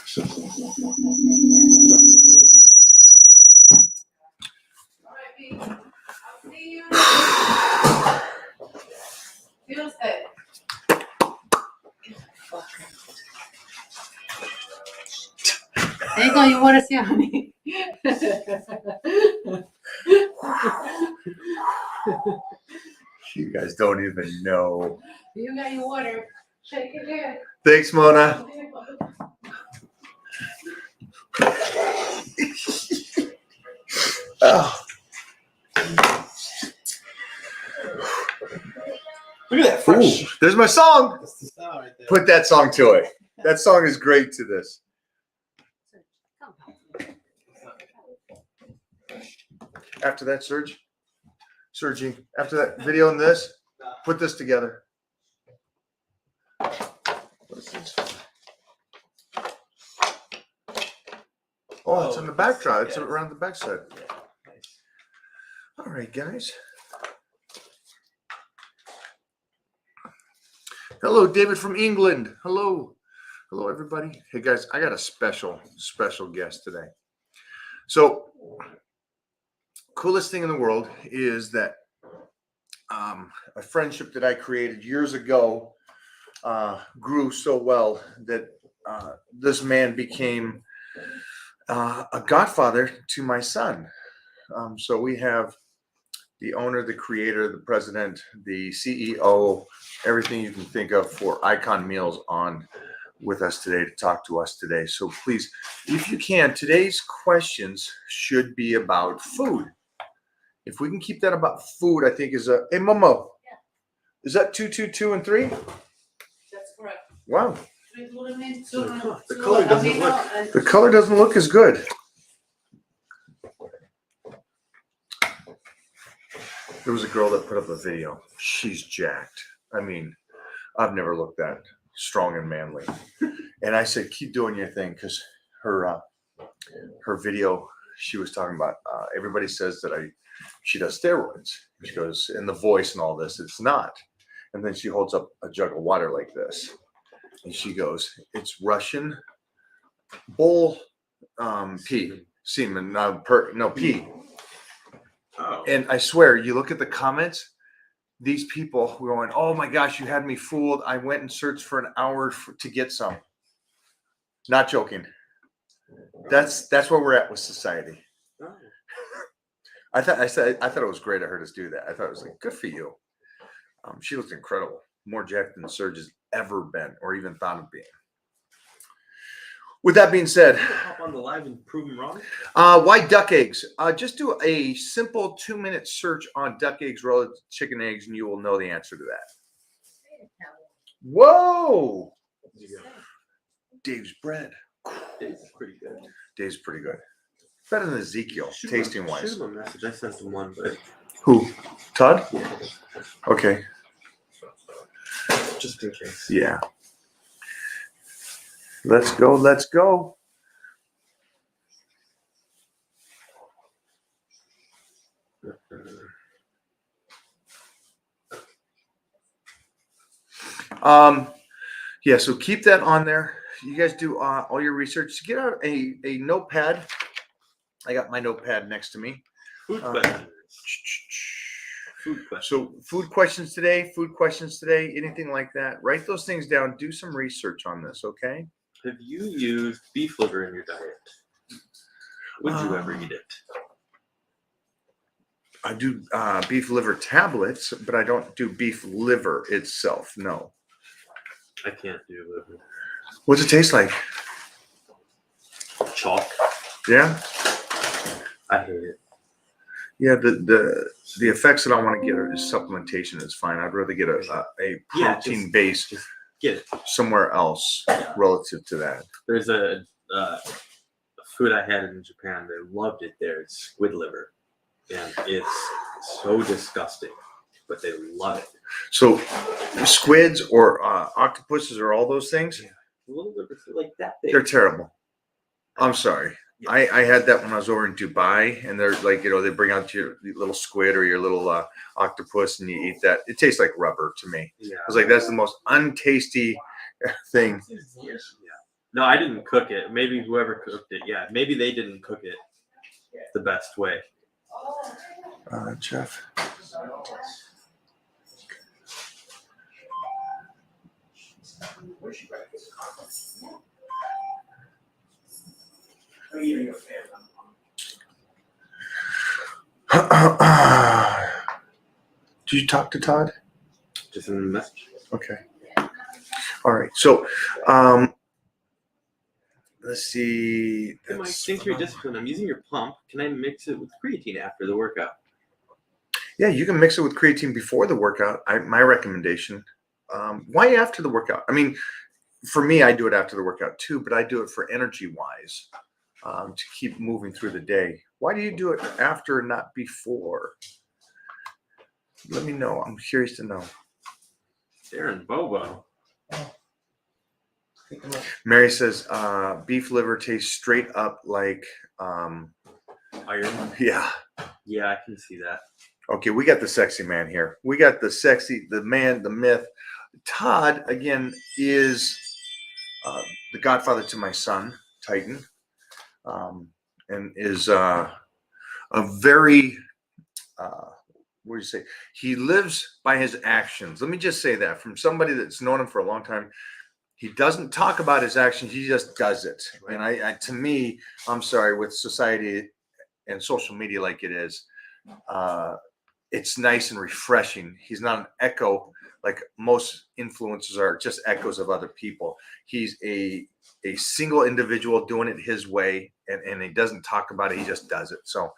There you go, you want to see, honey. You guys don't even know. You got your water. Shake it here. Thanks, Mona. Oh. Look at that fresh. Ooh, there's my song. That's the style right there. Put that song to it. That song is great to this. After that, Sergi, after that video and this, put this together. What is this? Oh, it's on the backdrop. It's around the backside. All right, guys. Hello, David from England. Hello. Hello, everybody. Hey, guys, I got a special guest today. So, coolest thing in the world is that a friendship that I created years ago grew so well that this man became a godfather to my son. So we have the owner, the creator, the president, the CEO, everything you can think of for Icon Meals on with us today to talk to us today. So please, if you can, today's questions should be about food. If we can keep that about food, I think is a, hey, Momo, yeah. Is that 2, 2, 2, and 3? That's correct. Wow. The color doesn't look. The color doesn't look as good. There was a girl that put up a video. She's jacked. I mean, I've never looked that strong and manly. And I said, keep doing your thing, because her video, she was talking about, everybody says that she does steroids. She goes, in the voice and all this, it's not. And then she holds up a jug of water like this. And she goes, it's Russian bull pee, semen, no pee. Oh. And I swear, you look at the comments, these people were going, oh my gosh, you had me fooled. I went and searched for an hour to get some. Not joking. That's where we're at with society. Oh. I thought it was great of her to do that. I thought it was like, good for you. She looked incredible. More jacked than Serge has ever been or even thought of being. With that being said, hop on the live and prove them wrong. Why duck eggs? Just do a simple 2-minute search on duck eggs relative to chicken eggs, and you will know the answer to that. Whoa! Dave's bread. Dave's pretty good. Dave's pretty good. Better than Ezekiel, tasting wise. Shoot him a message. I sent him one, but who? Todd? Yeah. Okay. Just in case. Yeah. Let's go. Let's go. Yeah, so keep that on there. You guys do all your research. Get out a notepad. I got my notepad next to me. Food questions. Food questions. So food questions today, anything like that. Write those things down. Do some research on this, okay? Have you used beef liver in your diet? Would you ever eat it? I do beef liver tablets, but I don't do beef liver itself. No. I can't do liver. What's it taste like? Chalk. Yeah? I hate it. Yeah, the effects that I want to get is supplementation is fine. I'd rather get a protein base just get it somewhere else relative to that. There's a food I had in Japan. They loved it there. It's squid liver. And it's so disgusting, but they love it. So squids or octopuses or all those things? Yeah. Little livers are like that big. They're terrible. I'm sorry. Yeah. I had that when I was over in Dubai, and they're like, they bring out your little squid or your little octopus, and you eat that. It tastes like rubber to me. Yeah. I was like, that's the most untasty thing. Yeah. No, I didn't cook it. Maybe whoever cooked it. Yeah, maybe they didn't cook it the best way. Jeff. Did you talk to Todd? Just in the message. Okay. All right. So, let's see. Hey, Mike, thanks for your discipline. I'm using your pump. Can I mix it with creatine after the workout? Yeah, you can mix it with creatine before the workout. My recommendation. Why after the workout? I mean, for me, I do it after the workout too, but I do it for energy wise, to keep moving through the day. Why do you do it after, not before? Let me know. I'm curious to know. Darren Bobo. Mary says, beef liver tastes straight up like, Iron. yeah. Yeah, I can see that. Okay, we got the sexy man here. We got the man, the myth. Todd, again, is the godfather to my son, Titan, and is a very, what do you say? He lives by his actions. Let me just say that from somebody that's known him for a long time. He doesn't talk about his actions. He just does it. And I to me, I'm sorry, with society and social media like it is, it's nice and refreshing. He's not an echo like most influencers are, just echoes of other people. He's a single individual doing it his way, and he doesn't talk about it. He just does it. So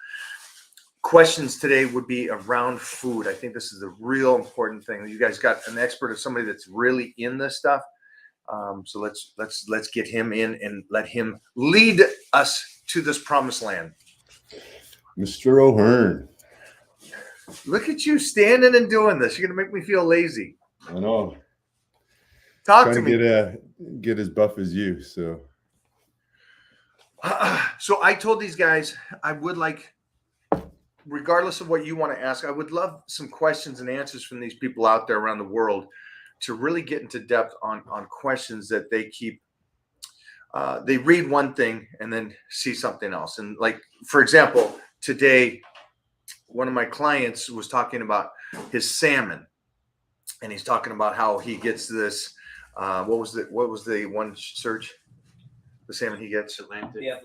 questions today would be around food. I think this is a real important thing. You guys got an expert or somebody that's really in this stuff. So let's get him in and let him lead us to this promised land. Mr. O'Hearn. Look at you standing and doing this. You're gonna make me feel lazy. I know. Talk to Trying me. to get as buff as you. So So I told these guys I would like, regardless of what you want to ask, I would love some questions and answers from these people out there around the world to really get into depth on questions that they keep. They read one thing and then see something else. And like, for example, today, one of my clients was talking about his salmon, and he's talking about how he gets this. What was the one search? The salmon he gets?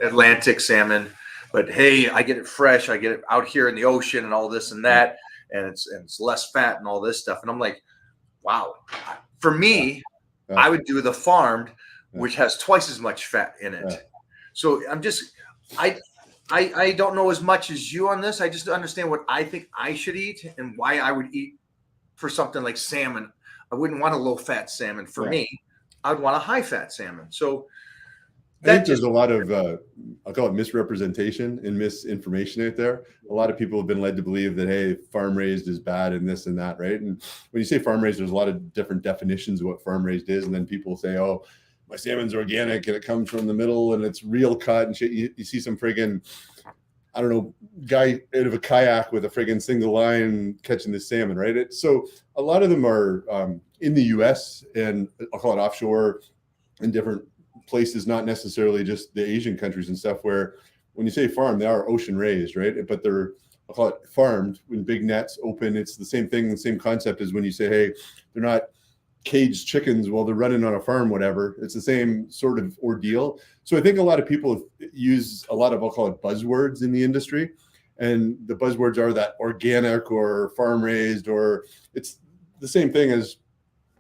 Atlantic salmon. But hey, I get it fresh. I get it out here in the ocean and all this and that, and it's less fat and all this stuff. And I'm like, wow. For me, I would do the farmed, which has twice as much fat in it. So I'm just, I don't know as much as you on this. I just understand what I think I should eat and why I would eat for something like salmon. I wouldn't want a low fat salmon for me. I would want a high fat salmon. So I think there's a lot of, I'll call it misrepresentation and misinformation out there. A lot of people have been led to believe that, hey, farm raised is bad and this and that, right? And when you say farm raised, there's a lot of different definitions of what farm raised is. And then people say, oh, my salmon's organic and it comes from the middle and it's real cut and shit. You see some friggin', I don't know, guy out of a kayak with a friggin' single line catching this salmon, right? So a lot of them are in the US and I'll call it offshore in different places, not necessarily just the Asian countries and stuff, where when you say farm, they are ocean raised, right? But they're, I'll call it farmed in big nets, open. It's the same thing, the same concept as when you say, hey, they're not caged chickens while they're running on a farm, whatever. It's the same sort of ordeal. So I think a lot of people use a lot of, I'll call it buzzwords in the industry. And the buzzwords are that organic or farm raised, or it's the same thing as,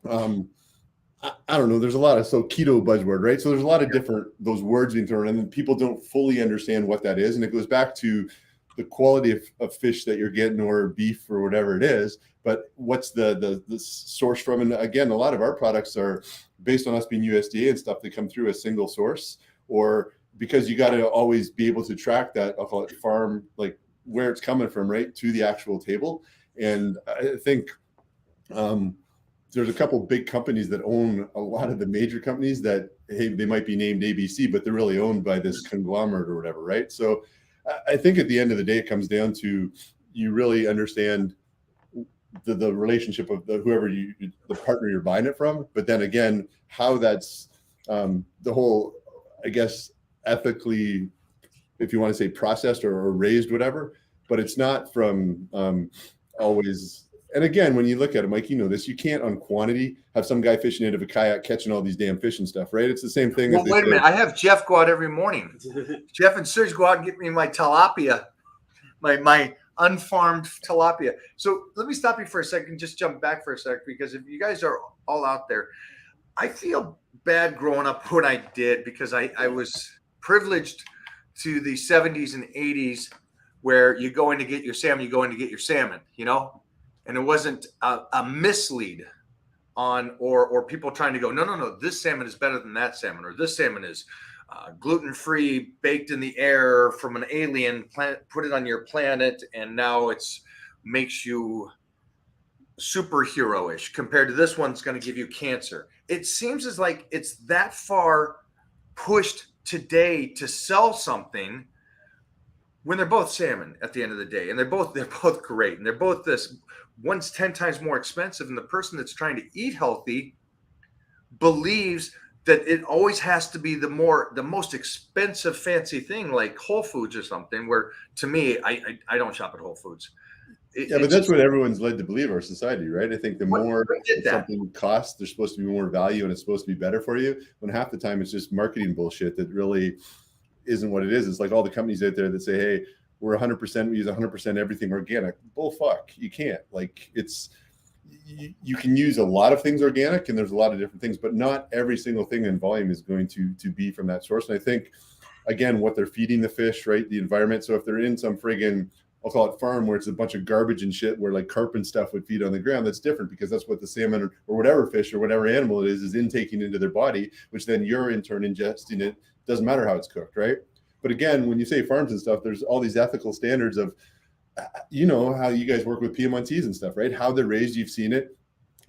I don't know, there's a lot of, so keto buzzword, right? So there's a lot of different, those words being thrown, and then people don't fully understand what that is. And it goes back to the quality of fish that you're getting, or beef or whatever it is, but what's the source from? And again, a lot of our products are based on us being USDA and stuff. They come through a single source, or because you got to always be able to track that, I'll call it farm, like where it's coming from, right, to the actual table. And I think there's a couple big companies that own a lot of the major companies that, hey, they might be named ABC, but they're really owned by this conglomerate or whatever, right? So I think at the end of the day, it comes down to you really understand the relationship of whoever the partner you're buying it from. But then again, how that's the whole, I guess, ethically, if you want to say processed or raised, whatever, but it's not from always. And again, when you look at it, Mike, you know this, you can't on quantity have some guy fishing out of a kayak catching all these damn fish and stuff, right? It's the same thing. Well, wait a minute. I have Jeff go out every morning. Jeff and Serge go out and get me my tilapia, my unfarmed tilapia. So let me stop you for a second, just jump back for a sec, because if you guys are all out there, I feel bad growing up when I did, because I was privileged to the 70s and 80s where you go in to get your salmon, you know? And it wasn't a mislead on or people trying to go, no, this salmon is better than that salmon, or this salmon is gluten-free, baked in the air from an alien planet, put it on your planet, and now it's makes you superhero-ish compared to this one's going to give you cancer. It seems as like it's that far pushed today to sell something when they're both salmon at the end of the day, and they're both great, and they're both this. One's 10 times more expensive, and the person that's trying to eat healthy believes that it always has to be the most expensive fancy thing like Whole Foods or something, where to me, I don't shop at Whole Foods. But that's what everyone's led to believe, our society, right? I think the more something costs, there's supposed to be more value and it's supposed to be better for you, when half the time it's just marketing bullshit that really isn't what it is. It's like all the companies out there that say, hey, we're 100%, we use 100% everything organic. Bull fuck. You can't. Like, it's, you can use a lot of things organic, and there's a lot of different things, but not every single thing in volume is going to be from that source. And I think, again, what they're feeding the fish, right? The environment. So if they're in some friggin', I'll call it farm, where it's a bunch of garbage and shit, where like carp and stuff would feed on the ground, that's different, because that's what the salmon or whatever fish or whatever animal it is intaking into their body, which then you're in turn ingesting it. Doesn't matter how it's cooked, right? But again, when you say farms and stuff, there's all these ethical standards of, you know, how you guys work with Piemontese and stuff, right? How they're raised, you've seen it.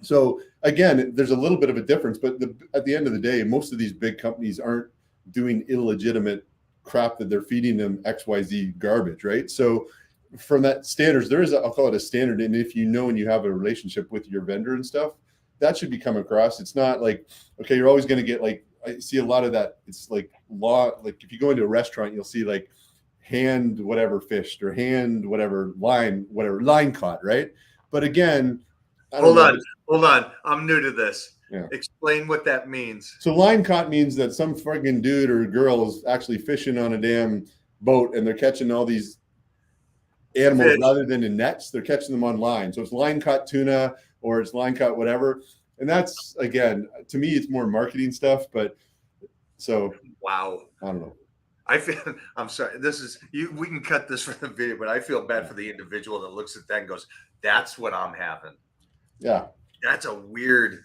So again, there's a little bit of a difference, but at the end of the day, most of these big companies aren't doing illegitimate crap that they're feeding them XYZ garbage, right? So from that standards, there is, I'll call it a standard. And if you know, and you have a relationship with your vendor and stuff, that should be come across. It's not like, okay, you're always going to get like, I see a lot of that. It's like like if you go into a restaurant, you'll see like hand whatever fished or hand whatever line caught, right? But again, hold on. I'm new to this. Yeah. Explain what that means. So line caught means that some friggin' dude or girl is actually fishing on a damn boat, and they're catching all these animals rather than in nets. They're catching them on line. So it's line caught tuna, or it's line caught whatever. And that's, again, to me, it's more marketing stuff. But so, wow, I don't know. I'm sorry. This is you. We can cut this from the video, but I feel bad for the individual that looks at that and goes, "That's what I'm having." Yeah, that's a weird.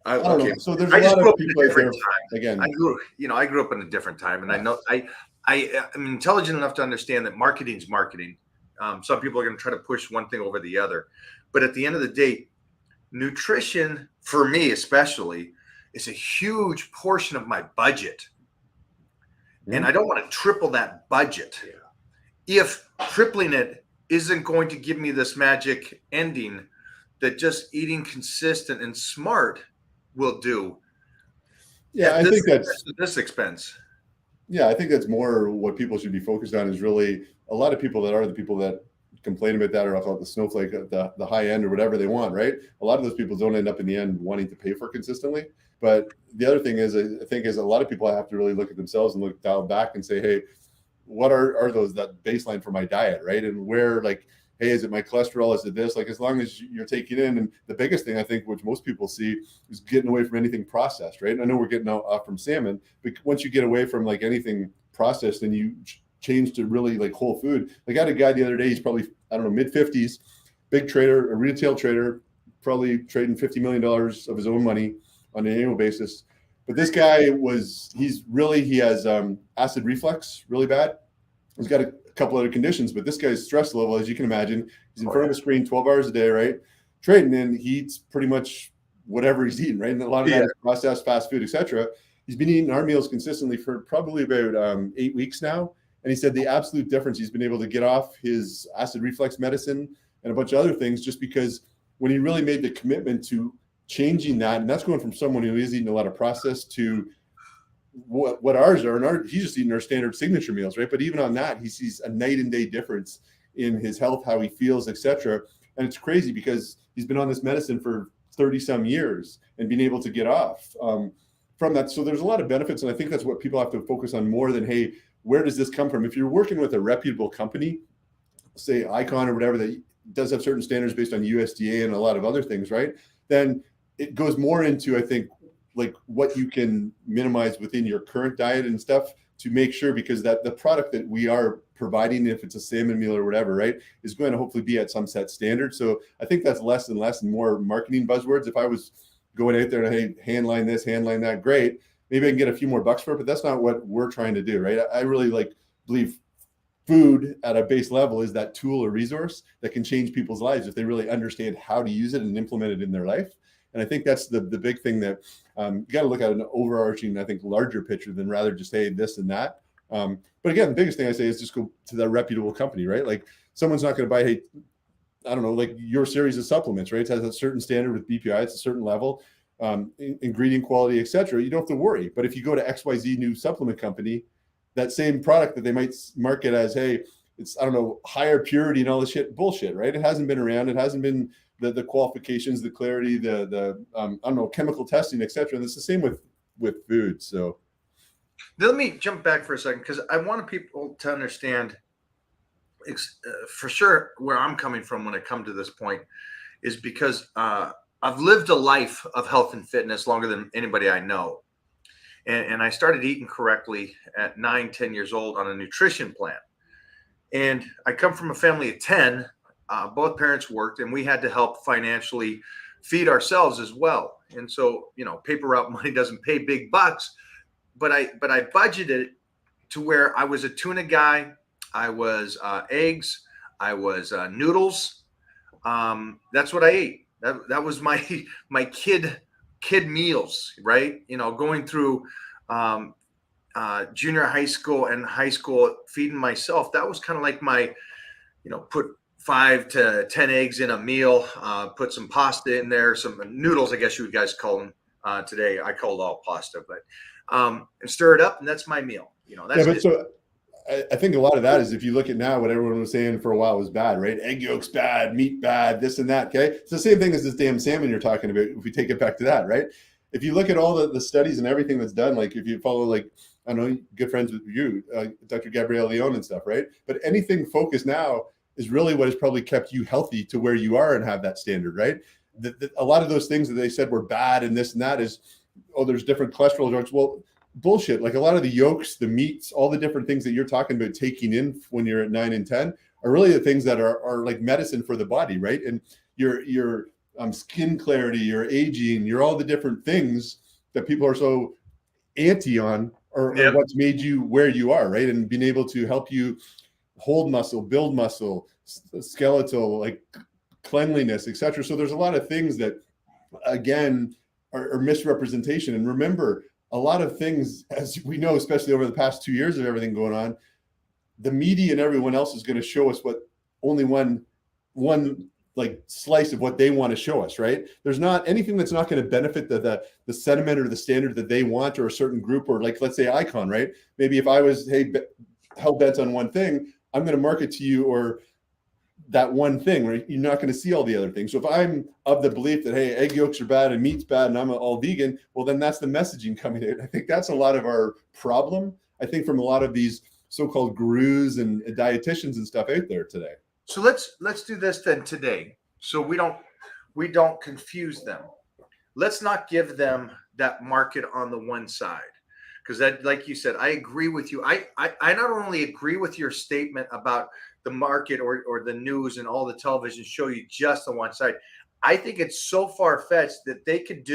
I don't know. So there's a lot of people out there. Again, I grew up in a different time, and I know I'm intelligent enough to understand that marketing's marketing. Some people are going to try to push one thing over the other, but at the end of the day, nutrition, for me especially, is a huge portion of my budget. And I don't want to triple that budget. If tripling it isn't going to give me this magic ending that just eating consistent and smart will do. Yeah, I think that's this expense. Yeah, I think that's more what people should be focused on, is really a lot of people that are the people that complain about that, or I'll call it the snowflake at the high end or whatever they want, right? A lot of those people don't end up in the end wanting to pay for consistently. But the other thing is, I think, is a lot of people have to really look at themselves and dial back and say, hey, what are those, that baseline for my diet, right? And where, like, hey, is it my cholesterol? Is it this? Like, as long as you're taking in, and the biggest thing I think, which most people see, is getting away from anything processed, right? And I know we're getting off from salmon, but once you get away from like anything processed and you change to really like whole food. Like, I had a guy the other day, he's probably, I don't know, mid-50s, big trader, a retail trader, probably trading $50 million of his own money on an annual basis. But this guy he has acid reflux really bad. He's got a couple other conditions, but this guy's stress level, as you can imagine, he's in front of a screen 12 hours a day, right? Trading, and he eats pretty much whatever he's eating, right? And a lot of that is processed fast food, etc. He's been eating our meals consistently for probably about 8 weeks now. And he said the absolute difference, he's been able to get off his acid reflux medicine and a bunch of other things, just because when he really made the commitment to changing that, and that's going from someone who is eating a lot of processed to what ours are, and he's just eating our standard signature meals, right? But even on that, he sees a night and day difference in his health, how he feels, etc. And it's crazy because he's been on this medicine for 30 some years and being able to get off from that. So there's a lot of benefits. And I think that's what people have to focus on more than, hey, where does this come from? If you're working with a reputable company, say Icon or whatever, that does have certain standards based on USDA and a lot of other things, right? Then it goes more into, I think, like what you can minimize within your current diet and stuff to make sure, because that the product that we are providing, if it's a salmon meal or whatever, right, is going to hopefully be at some set standard. So I think that's less and less and more marketing buzzwords. If I was going out there and, hey, handline this, handline that, great, maybe I can get a few more bucks for it, but that's not what we're trying to do, right? I really believe food at a base level is that tool or resource that can change people's lives if they really understand how to use it and implement it in their life. And I think that's the big thing that you got to look at an overarching, I think, larger picture than rather just say this and that. But again, the biggest thing I say is just go to that reputable company, right? Like someone's not going to buy, hey, I don't know, like your series of supplements, right? It has a certain standard with BPI, it's a certain level, ingredient quality, etc. You don't have to worry. But if you go to XYZ new supplement company, that same product that they might market as, hey, it's, I don't know, higher purity and all this shit, bullshit, right? It hasn't been around. It hasn't been the qualifications, the clarity, the I don't know, chemical testing, etc. And it's the same with food. So let me jump back for a second, because I want people to understand for sure where I'm coming from when I come to this point is because I've lived a life of health and fitness longer than anybody I know. And I started eating correctly at 9, 10 years old on a nutrition plan. And I come from a family of 10. Both parents worked, and we had to help financially feed ourselves as well. And so, paper route money doesn't pay big bucks, but I budgeted to where I was a tuna guy. I was eggs. I was noodles. That's what I ate. That was my kid meals, right? Going through junior high school and high school, feeding myself. That was kind of like my, put 5 to 10 eggs in a meal, put some pasta in there, some noodles, I guess you guys call them today. I call it all pasta, but and stir it up, and that's my meal. That's it. So I think a lot of that is, if you look at now, what everyone was saying for a while was bad, right? Egg yolks bad, meat bad, this and that. Okay, it's the same thing as this damn salmon you're talking about. If we take it back to that, right? If you look at all the studies and everything that's done, like if you follow, like, I know, good friends with you, Dr. Gabrielle Leon and stuff, right? But anything focused now is really what has probably kept you healthy to where you are and have that standard, right? A lot of those things that they said were bad and this and that is, there's different cholesterol drugs. Well, bullshit. Like a lot of the yolks, the meats, all the different things that you're talking about taking in when you're at 9 and 10 are really the things that are like medicine for the body, right? And your skin clarity, your aging, your all the different things that people are so anti on are what's made you where you are, right? And being able to help you hold muscle, build muscle, skeletal, like cleanliness, etc. So there's a lot of things that, again, are misrepresentation. And remember, a lot of things, as we know, especially over the past 2 years of everything going on, the media and everyone else is going to show us what only one like slice of what they want to show us, right? There's not anything that's not going to benefit the sentiment or the standard that they want, or a certain group, or like, let's say Icon, right? Maybe if I was, hey, hell bent on one thing, I'm going to market to you or that one thing, right? You're not going to see all the other things. So if I'm of the belief that, hey, egg yolks are bad and meat's bad and I'm all vegan, well, then that's the messaging coming in. I think that's a lot of our problem, I think, from a lot of these so-called gurus and dietitians and stuff out there today. So let's do this then today, so we don't confuse them. Let's not give them that market on the one side, because that, like you said, I agree with you. I not only agree with your statement about the market or the news and all the television show you just on one side. I think it's so far-fetched that they could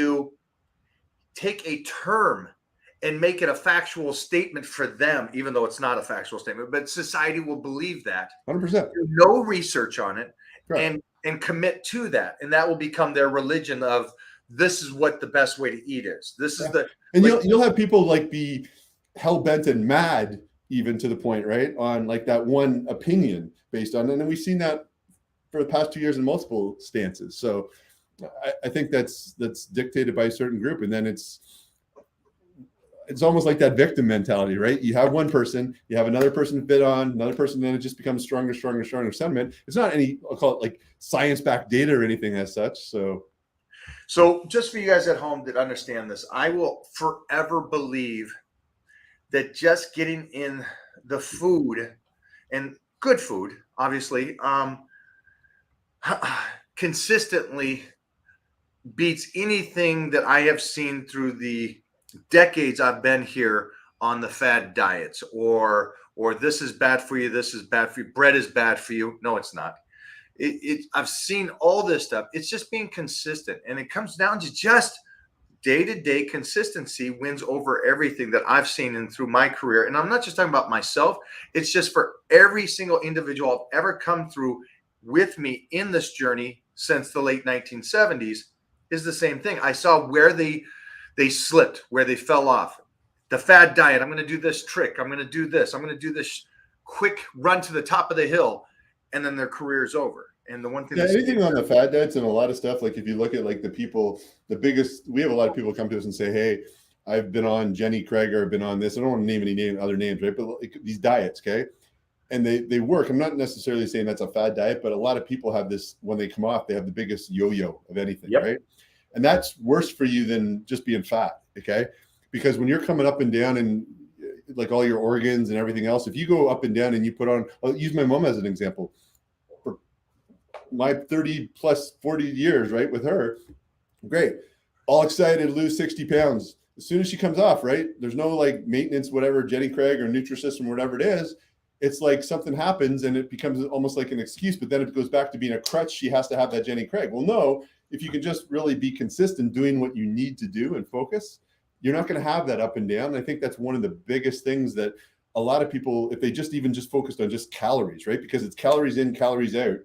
take a term and make it a factual statement for them, even though it's not a factual statement, but society will believe that. 100%. Do no research on it. Right. and commit to that. And that will become their religion of, this is what the best way to eat is. This is the, and you'll have people like be hell-bent and mad, even to the point, right, on like that one opinion based on, and we've seen that for the past 2 years in multiple stances. So I think that's dictated by a certain group. And then it's, it's almost like that victim mentality, right? You have one person, you have another person to fit on, another person, then it just becomes stronger sentiment. It's not any, I'll call it like science-backed data or anything as such. So just for you guys at home that understand this, I will forever believe that just getting in the food, and good food, obviously, consistently beats anything that I have seen through the decades I've been here on the fad diets, or this is bad for you, this is bad for you, bread is bad for you. No, it's not. I've seen all this stuff. It's just being consistent, and it comes down to just day-to-day consistency wins over everything that I've seen in through my career. And I'm not just talking about myself. It's just for every single individual I've ever come through with me in this journey since the late 1970s is the same thing. I saw where they slipped, where they fell off. The fad diet, I'm going to do this trick. I'm going to do this. I'm going to do this quick run to the top of the hill, and then their career's over. And the one thing, anything on the fad diets and a lot of stuff, like if you look at like we have a lot of people come to us and say, hey, I've been on Jenny Craig, or I've been on this. I don't want to name any other names, right? But like these diets, okay? And they work. I'm not necessarily saying that's a fad diet, but a lot of people have this, when they come off, they have the biggest yo-yo of anything, right? And that's worse for you than just being fat, okay? Because when you're coming up and down and like all your organs and everything else, if you go up and down and you put on, I'll use my mom as an example. For my 30 plus 40 years, right, with her, great, all excited to lose 60 pounds. As soon as she comes off, right, there's no like maintenance, whatever, Jenny Craig or Nutrisystem, whatever it is. It's like something happens and it becomes almost like an excuse, but then it goes back to being a crutch. She has to have that Jenny Craig. Well, no, if you can just really be consistent doing what you need to do and focus, you're not going to have that up and down. And I think that's one of the biggest things that a lot of people, if they just focused on just calories, right? Because it's calories in, calories out,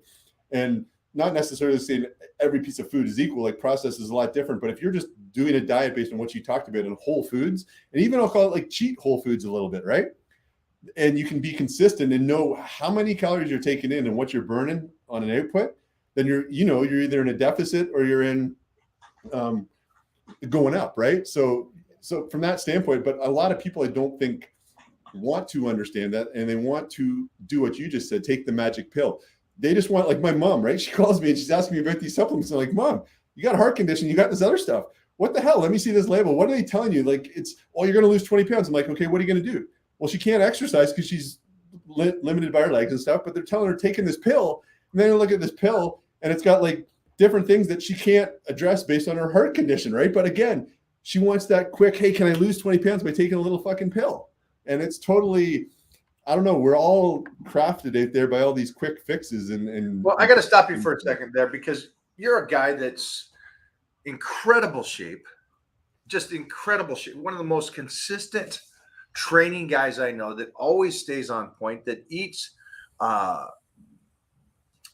and not necessarily saying every piece of food is equal, like process is a lot different. But if you're just doing a diet based on what you talked about in whole foods, and even I'll call it like cheat whole foods a little bit, right? And you can be consistent and know how many calories you're taking in and what you're burning on an output, then you're either in a deficit or you're in going up, right? So from that standpoint, but a lot of people I don't think want to understand that, and they want to do what you just said, take the magic pill. They just want, like my mom, right? She calls me and she's asking me about these supplements. I'm like, Mom, you got a heart condition, you got this other stuff. What the hell? Let me see this label. What are they telling you? Like, it's, oh, you're going to lose 20 pounds. I'm like, okay, what are you going to do? Well, she can't exercise because she's limited by her legs and stuff, but they're telling her taking this pill, and then you look at this pill and it's got like different things that she can't address based on her heart condition, right? But again, she wants that quick, hey, can I lose 20 pounds by taking a little fucking pill? And it's totally, I don't know, we're all crafted out there by all these quick fixes. And well, I got to stop you for a second there, because you're a guy that's incredible shape, just incredible shape. One of the most consistent training guys I know, that always stays on point, that eats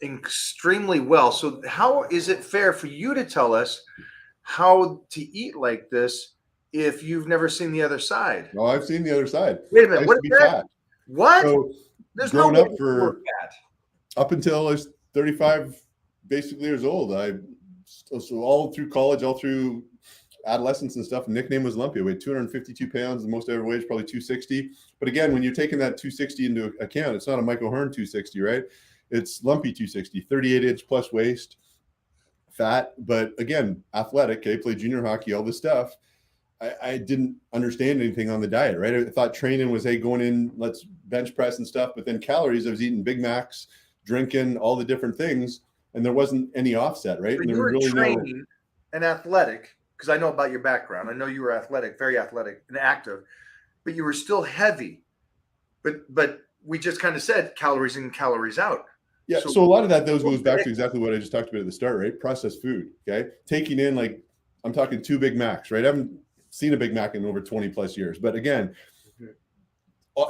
extremely well. So how is it fair for you to tell us how to eat like this if you've never seen the other side? No, I've seen the other side. Wait a minute, what is that? Fat. What? So There's no growing way up for fat. up until I was 35 basically years old, so all through college, all through adolescence and stuff, nickname was Lumpy. I weighed 252 pounds. The most I ever weighed is probably 260. But again, when you're taking that 260 into account, it's not a Michael Hearn 260, right? It's Lumpy 260, 38-inch plus waist, fat, but again, athletic. Okay, played junior hockey, all this stuff. I didn't understand anything on the diet, right? I thought training was, hey, going in, let's bench press and stuff. But then calories, I was eating Big Macs, drinking, all the different things, and there wasn't any offset, right? But And there you were was really training and athletic, because I know about your background. I know you were athletic, very athletic and active, but you were still heavy. But we just kind of said calories in, calories out. Yeah, so a lot of that goes back to exactly what I just talked about at the start, right? Processed food, okay? Taking in, like, I'm talking 2 Big Macs, right? I haven't seen a Big Mac in over 20 plus years. But again,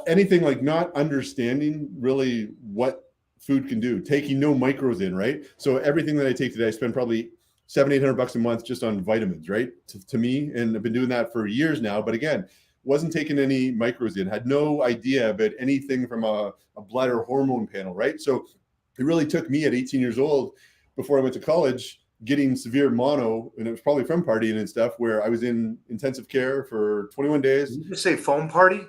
anything like not understanding really what food can do, taking no micros in, right? So everything that I take today, I spend probably $700-800 a month just on vitamins, right? To me, and I've been doing that for years now. But again, wasn't taking any micros in, had no idea about anything from a blood or hormone panel, right? So it really took me at 18 years old, before I went to college, getting severe mono, and it was probably from partying and stuff, where I was in intensive care for 21 days. Did you just say foam party?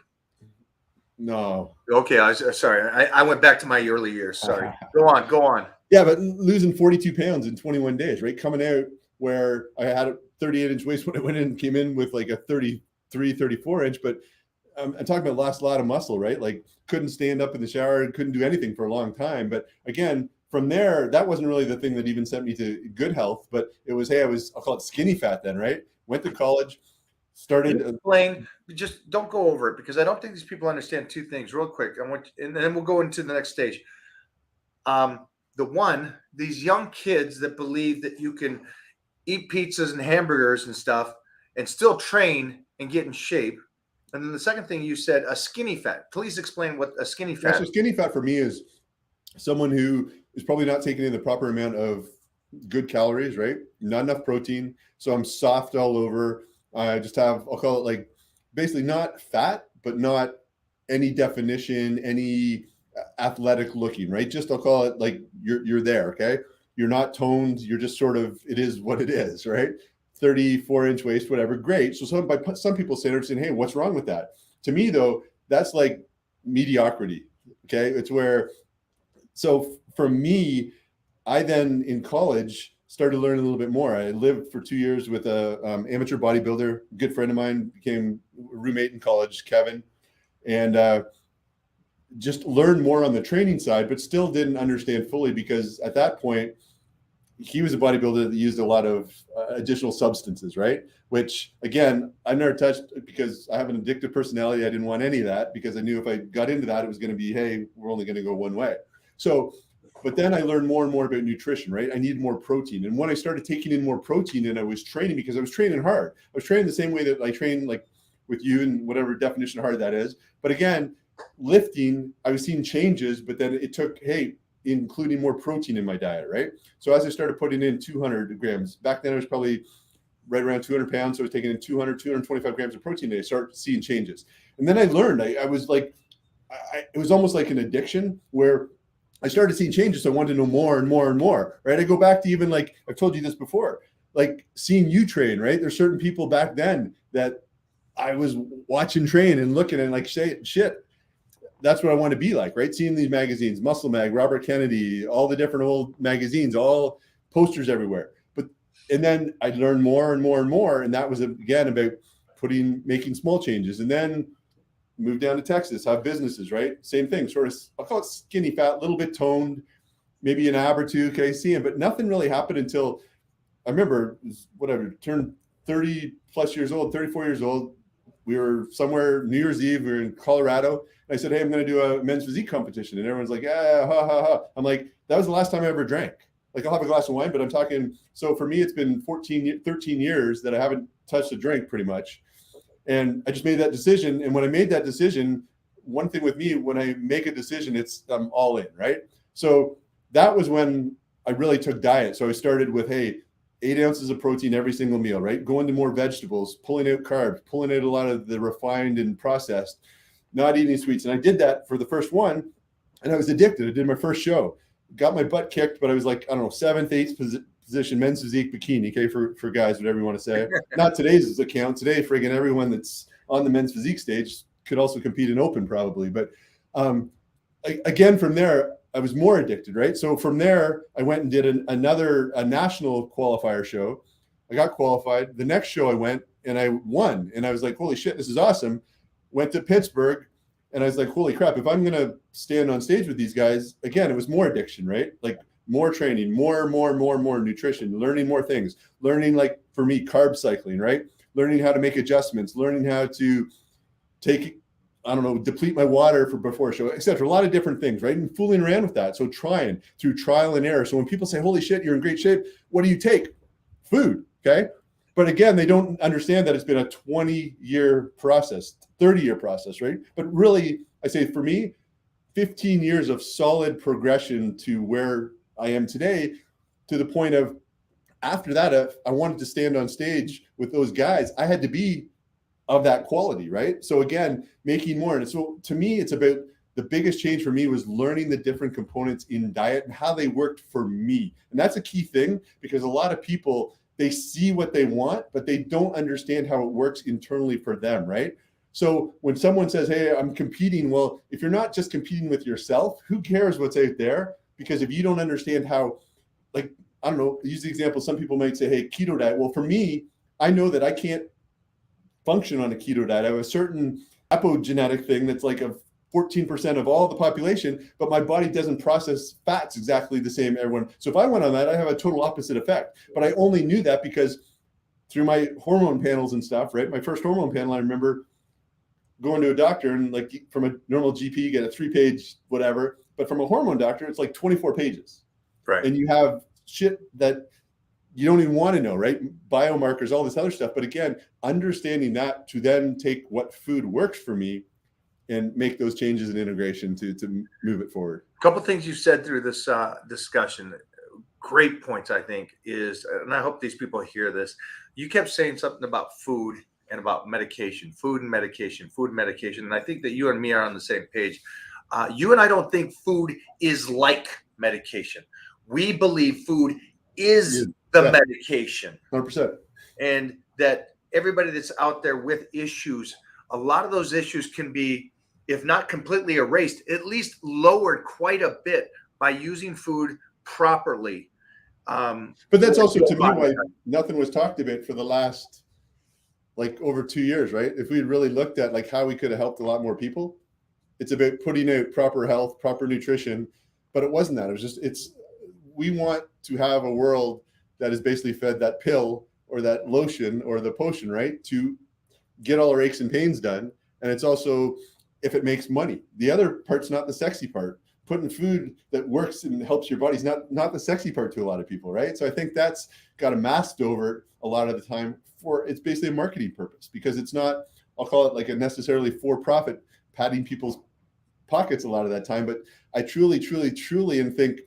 No. Okay, I was sorry. I went back to my early years. Sorry. Go on. Yeah, but losing 42 pounds in 21 days, right? Coming out where I had a 38-inch waist when I went in, came in with like a 33, 34-inch, but I'm talking about lost a lot of muscle, right? Like couldn't stand up in the shower and couldn't do anything for a long time. But again, from there, that wasn't really the thing that even sent me to good health, but it was, hey, I'll call it skinny fat then, right? Went to college, started. Explain, just don't go over it, because I don't think these people understand two things real quick. And then we'll go into the next stage. These young kids that believe that you can eat pizzas and hamburgers and stuff and still train and get in shape. And then the second thing you said, a skinny fat. Please explain what a skinny fat. So skinny fat for me is someone who is probably not taking in the proper amount of good calories, right? Not enough protein. So I'm soft all over. I just have, I'll call it like basically not fat, but not any definition, any athletic looking, right? Just I'll call it like you're there, okay? You're not toned. You're just sort of, it is what it is, right? 34-inch waist, whatever. Great. So some people saying, hey, what's wrong with that? To me, though, that's like mediocrity. Okay. It's where, so for me, I then in college started learning a little bit more. I lived for 2 years with a amateur bodybuilder, good friend of mine, became a roommate in college, Kevin, and just learned more on the training side, but still didn't understand fully, because at that point, he was a bodybuilder that used a lot of additional substances, right? Which again, I never touched, because I have an addictive personality. I didn't want any of that, because I knew if I got into that, it was going to be, hey, we're only going to go one way. So, but then I learned more and more about nutrition, right? I needed more protein. And when I started taking in more protein and I was training, because I was training hard, I was training the same way that I train like with you and whatever definition of hard that is. But again, lifting, I was seeing changes, but then it took, hey, including more protein in my diet, right? So as I started putting in 200 grams, back then I was probably right around 200 pounds. So I was taking in 200, 225 grams of protein a day. I started seeing changes. And then I learned, I was like, it was almost like an addiction where I started seeing changes. So I wanted to know more and more and more, right? I go back to even like, I've told you this before, like seeing you train, right? There's certain people back then that I was watching train and looking and like, shit, that's what I want to be like, right? Seeing these magazines, Muscle Mag, Robert Kennedy, all the different old magazines, all posters everywhere. And then I learned more and more and more. And that was again about making small changes. And then moved down to Texas, have businesses, right? Same thing, sort of, I'll call it skinny fat, a little bit toned, maybe an ab or two, okay, seeing, but nothing really happened until I remember, turned 30 plus years old, 34 years old. We were somewhere, New Year's Eve, we were in Colorado. And I said, hey, I'm going to do a men's physique competition. And everyone's like, yeah, ha, ha, ha. I'm like, that was the last time I ever drank. Like, I'll have a glass of wine, but I'm talking, so for me, it's been 13 years that I haven't touched a drink pretty much. And I just made that decision. And when I made that decision, one thing with me, when I make a decision, I'm all in, right? So that was when I really took diet. So I started with, hey, 8 ounces of protein every single meal, right? Going to more vegetables, pulling out carbs, pulling out a lot of the refined and processed, not eating sweets. And I did that for the first one, and I was addicted. I did my first show, got my butt kicked, but I was like, I don't know, 7th, 8th position, men's physique bikini, okay, for guys, whatever you want to say. Not today's account. Today, friggin' everyone that's on the men's physique stage could also compete in open probably. But again, from there, I was more addicted, right? So from there, I went and did a national qualifier show. I got qualified. The next show I went and I won. And I was like, holy shit, this is awesome. Went to Pittsburgh and I was like, holy crap, if I'm going to stand on stage with these guys, again, it was more addiction, right? Like more training, more nutrition, learning more things, learning, like for me, carb cycling, right? Learning how to make adjustments, learning how to deplete my water for before a show, etc. A lot of different things, right? And fooling around with that. So trying through trial and error. So when people say, holy shit, you're in great shape, what do you take? Food, okay? But again, they don't understand that it's been a 20-year process, 30-year process, right? But really, I say for me, 15 years of solid progression to where I am today, to the point of after that, if I wanted to stand on stage with those guys, I had to be of that quality, right? So again, making more. And so to me, it's about the biggest change for me was learning the different components in diet and how they worked for me. And that's a key thing, because a lot of people, they see what they want, but they don't understand how it works internally for them, right? So when someone says, hey, I'm competing, well, if you're not just competing with yourself, who cares what's out there? Because if you don't understand how, like, I don't know, use the example, some people might say, hey, keto diet. Well, for me, I know that I can't function on a keto diet. I have a certain epigenetic thing that's like a 14% of all the population, but my body doesn't process fats exactly the same everyone. So if I went on that, I have a total opposite effect. But I only knew that because through my hormone panels and stuff, right? My first hormone panel, I remember going to a doctor, and like from a normal GP, you get a 3-page whatever, but from a hormone doctor, it's like 24 pages. Right. And you have shit that you don't even want to know, right? Biomarkers, all this other stuff. But again, understanding that to then take what food works for me and make those changes in integration to move it forward. A couple things you said through this discussion, great points, I think, is, and I hope these people hear this. You kept saying something about food and about medication, food and medication, food and medication. And I think that you and me are on the same page. You and I don't think food is like medication. We believe food is the medication. 100%. And that everybody that's out there with issues, a lot of those issues can be, if not completely erased, at least lowered quite a bit by using food properly. But that's also, to me, why nothing was talked about for the last, like, over 2 years, right? If we had really looked at like how we could have helped a lot more people, it's about putting out proper health, proper nutrition, but it wasn't that. It was just, we want to have a world that is basically fed that pill or that lotion or the potion, right? To get all our aches and pains done. And it's also, if it makes money. The other part's not the sexy part. Putting food that works and helps your body is not the sexy part to a lot of people, right? So I think that's got a masked over a lot of the time for, it's basically a marketing purpose, because it's not, I'll call it like a necessarily for profit, padding people's pockets a lot of that time. But I truly, and think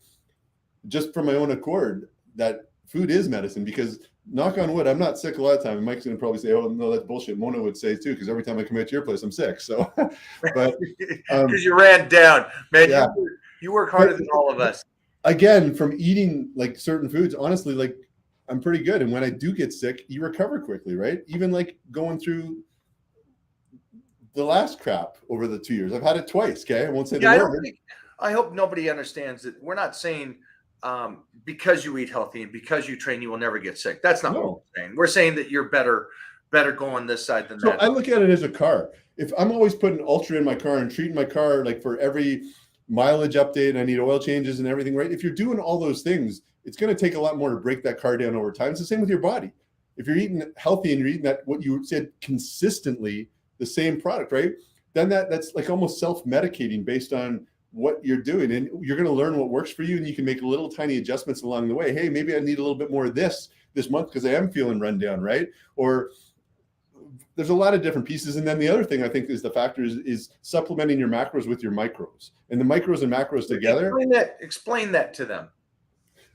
just from my own accord that food is medicine, because knock on wood, I'm not sick a lot of time. And Mike's going to probably say, oh, no, that's bullshit. Mona would say too, because every time I come out to your place, I'm sick. So, but because you ran down, man, yeah. you work harder than all of us. Again, from eating like certain foods, honestly, like I'm pretty good. And when I do get sick, you recover quickly, right? Even like going through the last crap over the 2 years, I've had it twice. Okay. I won't say the word. I hope nobody understands that we're not saying because you eat healthy and because you train, you will never get sick. That's not what we're saying. We're saying that you're better going this side than that. I look at it as a car. If I'm always putting ultra in my car and treating my car like for every mileage update, and I need oil changes and everything, right? If you're doing all those things, it's going to take a lot more to break that car down over time. It's the same with your body. If you're eating healthy and you're eating that, what you said, consistently the same product, right? Then that's like almost self-medicating based on what you're doing, and you're going to learn what works for you, and you can make little tiny adjustments along the way. Hey, maybe I need a little bit more of this month because I am feeling run down, right? Or there's a lot of different pieces. And then the other thing I think is the factor is supplementing your macros with your micros, and the micros and macros together. Explain that to them.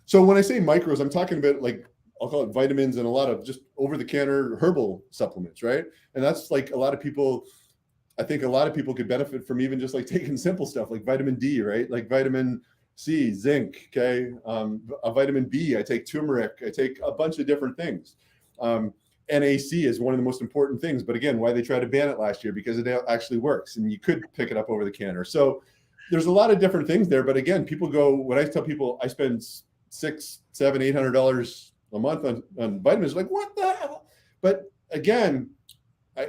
So when I say micros, I'm talking about like, I'll call it vitamins and a lot of just over-the-counter herbal supplements, right? And that's like I think a lot of people could benefit from even just like taking simple stuff like vitamin D, right? Like vitamin C, zinc, okay? A vitamin B, I take turmeric, I take a bunch of different things. NAC is one of the most important things, but again, why they tried to ban it last year, because it actually works and you could pick it up over the counter. So there's a lot of different things there, but again, people go, when I tell people I spend $600, $700, $800 a month on vitamins, like what the hell? But again,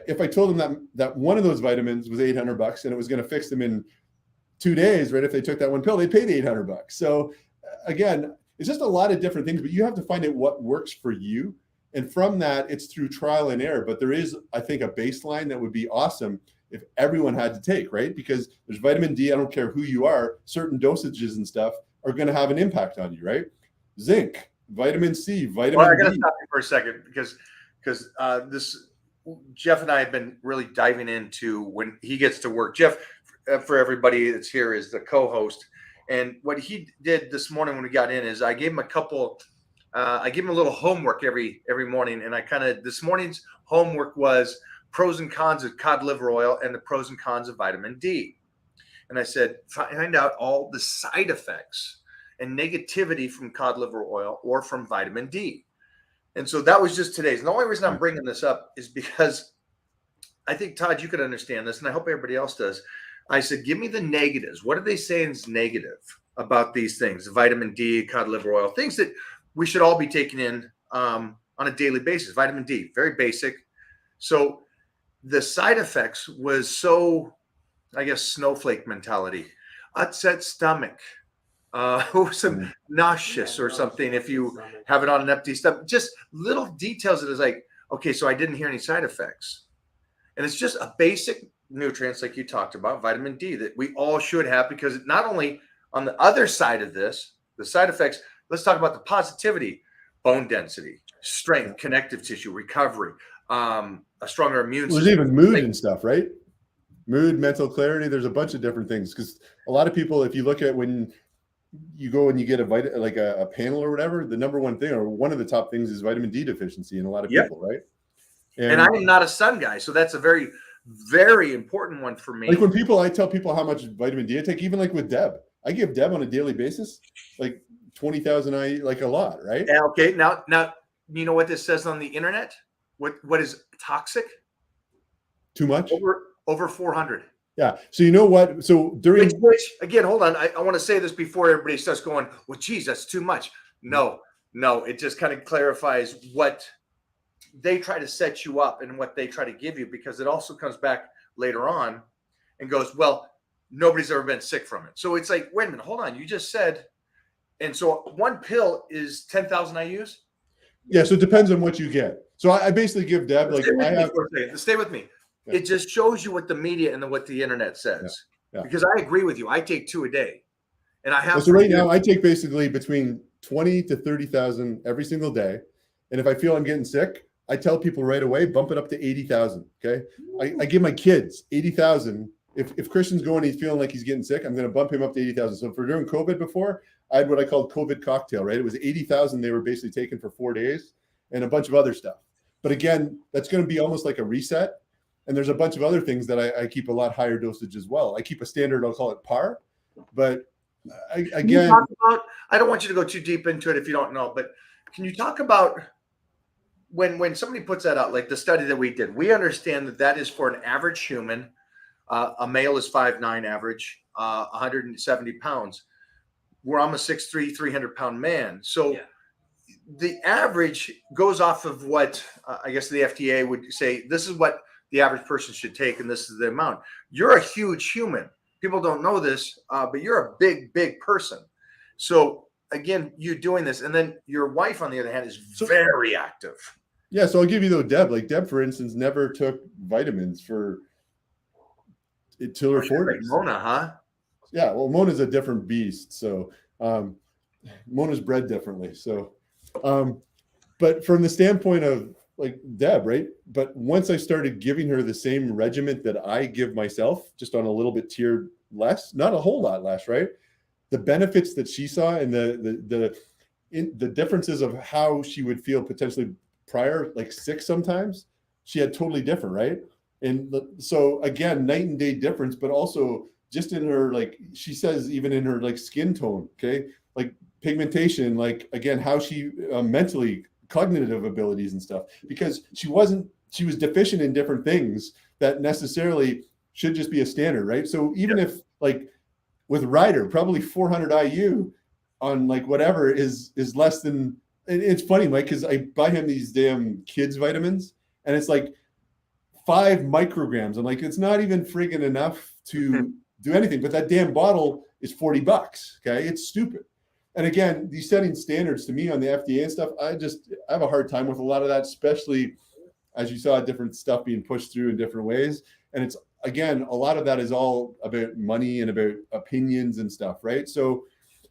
if I told them that one of those vitamins was $800 and it was going to fix them in 2 days, right? If they took that one pill, they'd pay the $800. So again, it's just a lot of different things, but you have to find out what works for you. And from that, it's through trial and error. But there is, I think, a baseline that would be awesome if everyone had to take, right? Because there's vitamin D, I don't care who you are, certain dosages and stuff are going to have an impact on you, right? Zinc, vitamin C, vitamin I D. got to stop you for a second because this Jeff and I have been really diving into when he gets to work. Jeff, for everybody that's here, is the co-host. And what he did this morning when we got in is I gave him I give him a little homework every morning. And this morning's homework was pros and cons of cod liver oil and the pros and cons of vitamin D. and I said, find out all the side effects and negativity from cod liver oil or from vitamin D. And so that was just today's. And the only reason I'm bringing this up is because I think, Todd, you could understand this, and I hope everybody else does. I said, give me the negatives. What are they saying is negative about these things? Vitamin D, cod liver oil, things that we should all be taking in on a daily basis. Vitamin D, very basic. So the side effects was so, I guess, snowflake mentality, upset stomach, some nauseous or something if you have it on an empty stomach. Just little details that is like, okay, so I didn't hear any side effects. And it's just a basic nutrients like you talked about, vitamin D, that we all should have, because not only on the other side of this, the side effects, let's talk about the positivity, bone density, strength, connective tissue, recovery, a stronger immune system. There's even mood and stuff, right? Mood, mental clarity. There's a bunch of different things, because a lot of people, if you look at when you go and you get a panel or whatever, the number one thing or one of the top things is vitamin D deficiency in a lot of people, right? And I am not a sun guy, so that's a very, very important one for me. Like when I tell people how much vitamin D I take, even like with Deb, I give Deb on a daily basis, like 20,000 like a lot, right? Yeah, okay. Now, you know what this says on the internet? What is toxic? Too much? Over 400. Yeah. So you know what? So during which again, hold on. I want to say this before everybody starts going, well, geez, that's too much. No, it just kind of clarifies what they try to set you up and what they try to give you, because it also comes back later on and goes, well, nobody's ever been sick from it. So it's like, wait a minute, hold on. You just said, and so one pill is 10,000 IUs. Yeah. So it depends on what you get. So I basically give Deb stay with me. Yeah. It just shows you what the media and what the internet says. Yeah. Because I agree with you. I take 2 a day, and I have. So right now I take basically between 20 to 30,000 every single day. And if I feel I'm getting sick, I tell people right away, bump it up to 80,000. Okay. I give my kids 80,000. If Christian's going, he's feeling like he's getting sick, I'm going to bump him up to 80,000. So for during COVID before, I had what I called COVID cocktail, right? It was 80,000 they were basically taking for 4 days and a bunch of other stuff. But again, that's going to be almost like a reset. And there's a bunch of other things that I keep a lot higher dosage as well. I keep a standard, I'll call it par. But again, I don't want you to go too deep into it if you don't know, but can you talk about when somebody puts that out, like the study that we did, we understand that is for an average human. A male is 5'9" average, 170 pounds. Where I'm a 6'3", 300-pound man. So the average goes off of what I guess the FDA would say, this is what the average person should take, and this is the amount. You're a huge human. People don't know this, but you're a big, big person. So again, you doing this, and then your wife, on the other hand, is very active. Yeah, so I'll give you though, Deb. Like Deb, for instance, never took vitamins until her 40s. Mona, huh? Yeah, well, Mona's a different beast. So Mona's bred differently. So, but from the standpoint of like Deb, right? But once I started giving her the same regimen that I give myself, just on a little bit tiered less, not a whole lot less, right? The benefits that she saw and the differences of how she would feel potentially prior, like sick sometimes, she had totally different, right? And so again, night and day difference, but also just in her, like she says, even in her like skin tone, okay, like pigmentation, like again, how she mentally, cognitive abilities and stuff, because she was deficient in different things that necessarily should just be a standard, right? So even if like with Ryder, probably 400 IU on like whatever is less than, and it's funny, Mike, because I buy him these damn kids vitamins and it's like 5 micrograms. I'm like, it's not even friggin' enough to do anything, but that damn bottle is $40. Okay. It's stupid. And again, these setting standards to me on the FDA and stuff, I have a hard time with a lot of that, especially as you saw different stuff being pushed through in different ways. And it's, again, a lot of that is all about money and about opinions and stuff, right? So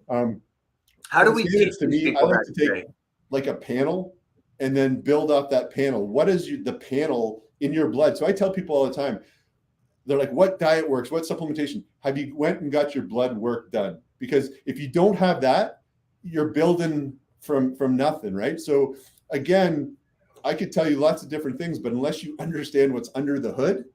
how do we teach to me? I like to take like a panel and then build up that panel. What is the panel in your blood? So I tell people all the time, they're like, what diet works? What supplementation? Have you went and got your blood work done? Because if you don't have that, you're building from nothing, right? So again, I could tell you lots of different things, but unless you understand what's under the hood,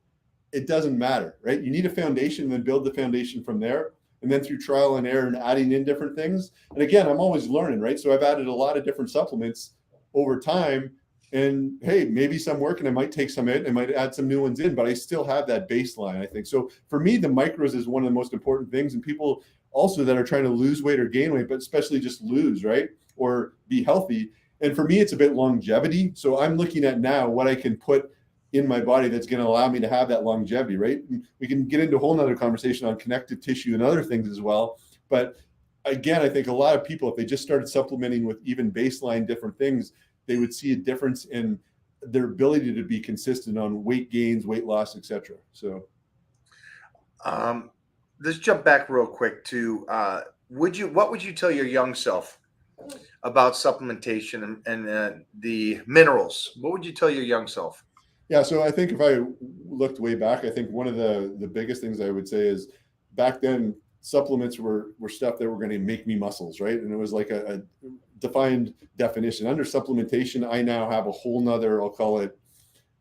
it doesn't matter, right? You need a foundation and then build the foundation from there. And then through trial and error and adding in different things. And again, I'm always learning, right? So I've added a lot of different supplements over time. And hey, maybe some work and I might take some in, I might add some new ones in, but I still have that baseline, I think. So for me, the micros is one of the most important things. And people also that are trying to lose weight or gain weight, but especially just lose, right? Or be healthy. And for me, it's a bit longevity. So I'm looking at now what I can put in my body that's going to allow me to have that longevity, right? And we can get into a whole nother conversation on connective tissue and other things as well. But again, I think a lot of people, if they just started supplementing with even baseline different things, they would see a difference in their ability to be consistent on weight gains, weight loss, etc. So let's jump back real quick to what would you tell your young self about supplementation and the minerals? What would you tell your young self? Yeah, so I think if I looked way back, I think one of the biggest things I would say is back then supplements were stuff that were going to make me muscles, right? And it was like a defined definition. Under supplementation, I now have a whole nother, I'll call it,